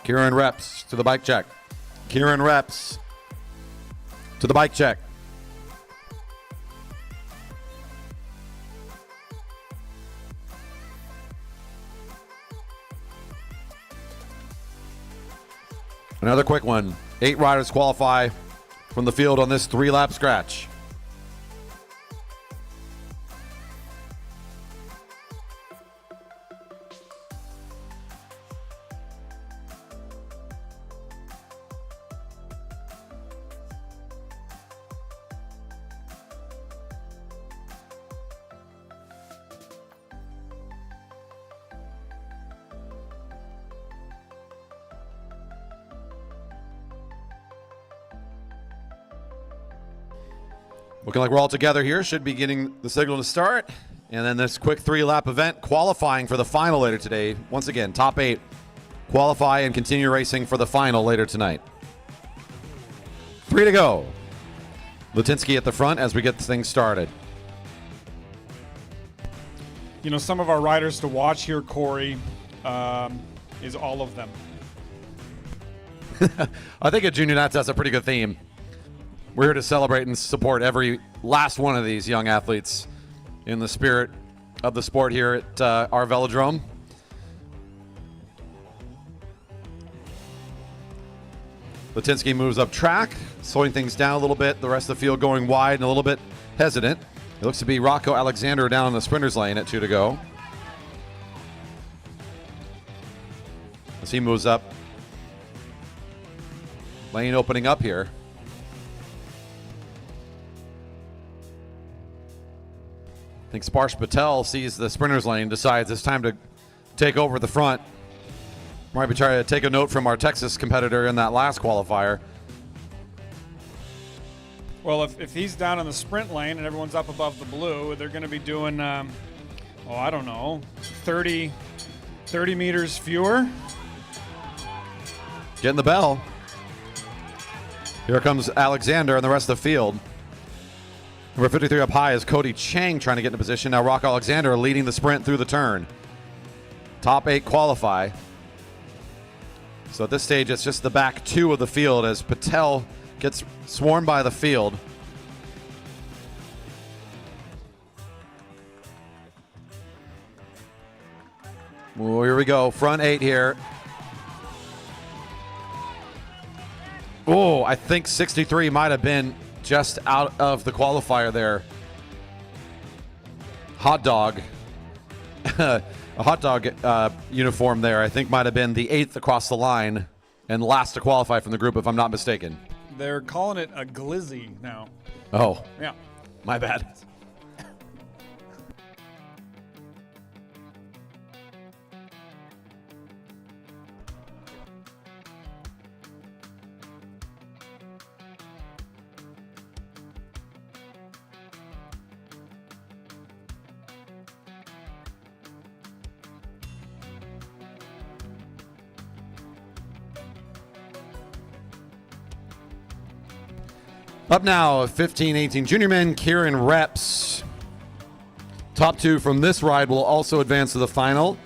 Keirin reps to the bike check. Keirin reps to the bike check. Another quick one. 8 riders qualify from the field on this 3-lap scratch. Looking like we're all together here. Should be getting the signal to start. And then this quick 3-lap event qualifying for the final later today. Once again, top 8 qualify and continue racing for the final later tonight. 3 to go. Latinsky at the front as we get things started. You know, some of our riders to watch here, Corey, is all of them. I think at Junior Nats that's a pretty good theme. We're here to celebrate and support every last one of these young athletes in the spirit of the sport here at our Velodrome. Latinsky moves up track, slowing things down a little bit. The rest of the field going wide and a little bit hesitant. It looks to be Rocco Alexander down in the sprinter's lane at 2 to go. As he moves up. Lane opening up here. I think Sparsh Patel sees the sprinter's lane, decides it's time to take over the front. Might be trying to take a note from our Texas competitor in that last qualifier. Well, if he's down in the sprint lane and everyone's up above the blue, they're going to be doing, I don't know, 30 meters fewer. Getting the bell. Here comes Alexander and the rest of the field. Number 53 up high is Cody Chang trying to get into position. Now Rock Alexander leading the sprint through the turn. Top 8 qualify. So at this stage, it's just the back 2 of the field as Patel gets swarmed by the field. Well, here we go. Front 8 here. Oh, I think 63 might have been just out of the qualifier there. Hot dog. A hot dog uniform there, I think might have been the 8th across the line and last to qualify from the group, if I'm not mistaken. They're calling it a glizzy now. Oh, Yeah. my bad. Up now, 15-18 junior men, Keirin reps. Top 2 from this ride will also advance to the final.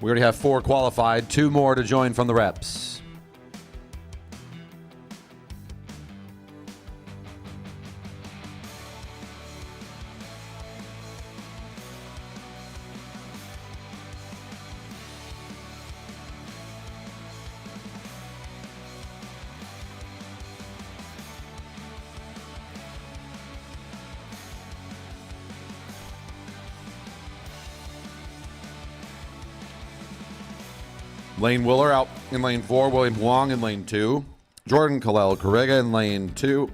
We already have 4 qualified, 2 more to join from the reps. Lane Willer out in lane 4, William Huang in lane 2, Jordan Kalel Correga in lane 2,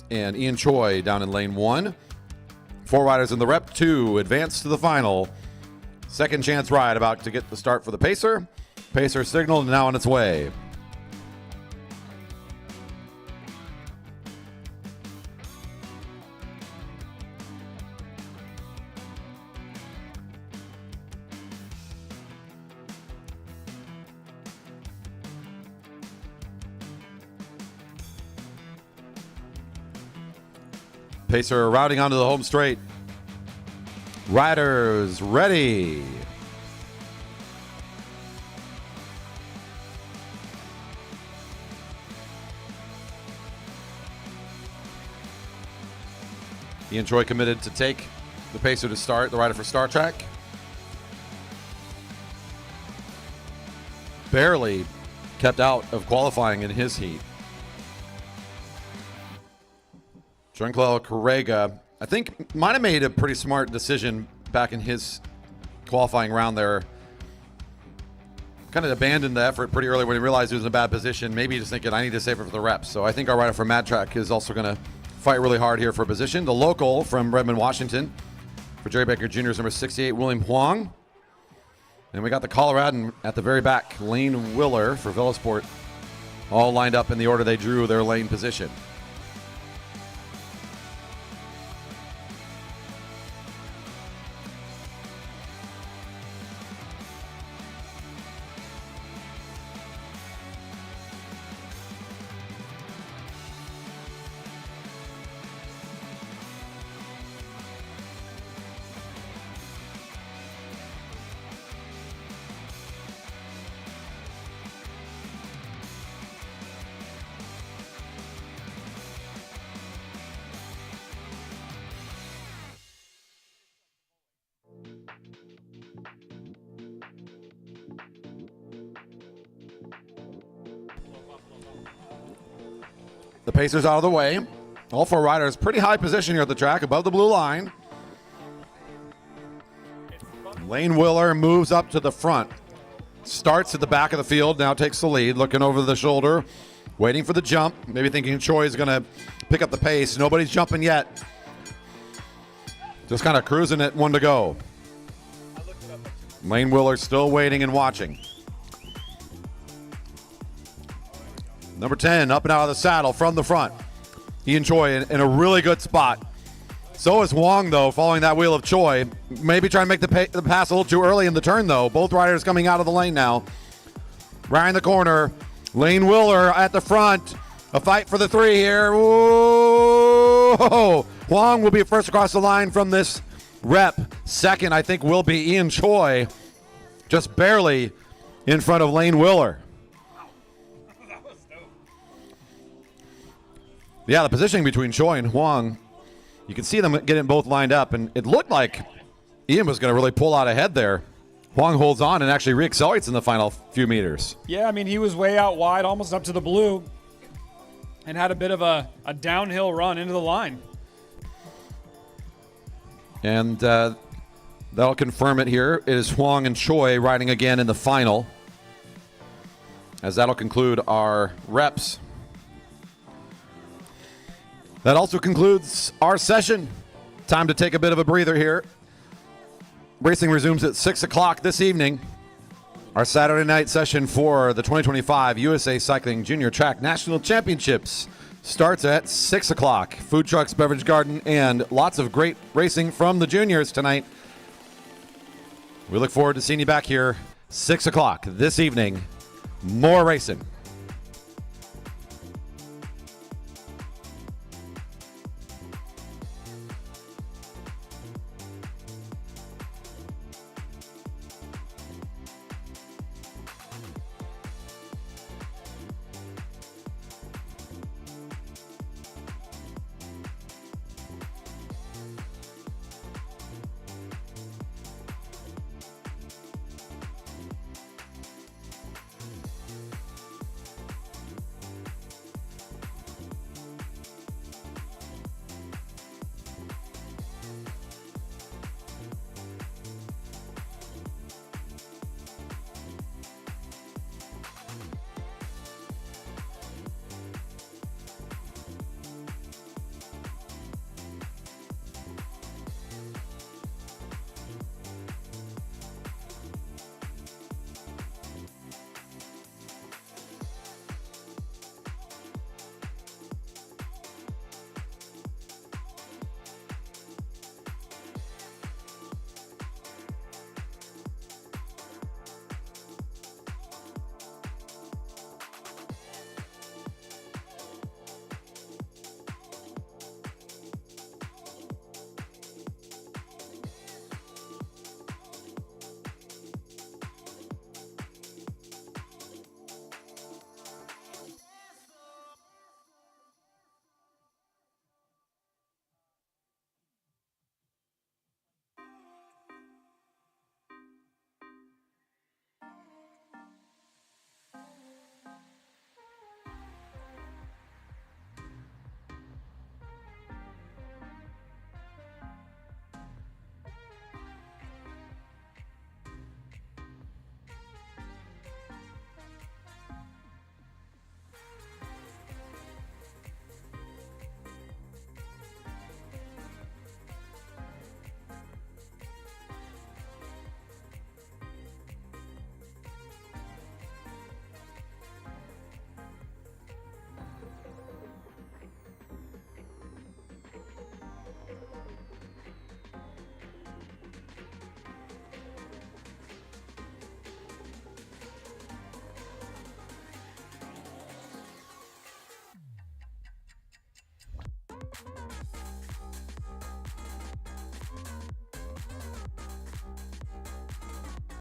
and Ian Choi down in lane 1. 4 riders in the rep 2 advance to the final. Second chance ride about to get the start for the Pacer. Pacer signaled and now on its way. Pacer routing onto the home straight. Riders ready. Ian Choi committed to take the Pacer to start, the rider for Star Trek. Barely kept out of qualifying in his heat. Jordan Correga, I think, might have made a pretty smart decision back in his qualifying round there. Kind of abandoned the effort pretty early when he realized he was in a bad position. Maybe just thinking, I need to save it for the reps. So I think our rider from Mad Track is also going to fight really hard here for a position. The local from Redmond, Washington, for Jerry Baker Jr.'s number 68, William Huang. And we got the Coloradan at the very back, Lane Willer for Velosport, all lined up in the order they drew their lane position. The Pacers out of the way. All 4 riders pretty high position here at the track, above the blue line. Lane Willer moves up to the front. Starts at the back of the field, now takes the lead, looking over the shoulder, waiting for the jump. Maybe thinking Choi is going to pick up the pace. Nobody's jumping yet. Just kind of cruising at 1 to go. Lane Willer still waiting and watching. Number 10 up and out of the saddle from the front. Ian Choi in a really good spot. So is Huang, though, following that wheel of Choi. Maybe trying to make the pass a little too early in the turn, though. Both riders coming out of the lane now. Right the corner. Lane Willer at the front. A fight for the 3 here. Whoa! Huang will be first across the line from this rep. Second, I think, will be Ian Choi. Just barely in front of Lane Willer. Yeah, the positioning between Choi and Huang, you can see them getting both lined up, and it looked like Ian was going to really pull out ahead there Huang holds on and actually reaccelerates in the final few meters. Yeah, I mean, he was way out wide, almost up to the blue, and had a bit of a downhill run into the line. And that'll confirm it here. It is Huang and Choi riding again in the final, as that'll conclude our reps. That also concludes our session. Time to take a bit of a breather here. Racing resumes at 6 o'clock this evening. Our Saturday night session for the 2025 USA Cycling Junior Track National Championships starts at 6 o'clock. Food trucks, beverage garden, and lots of great racing from the juniors tonight. We look forward to seeing you back here 6 o'clock this evening. More racing.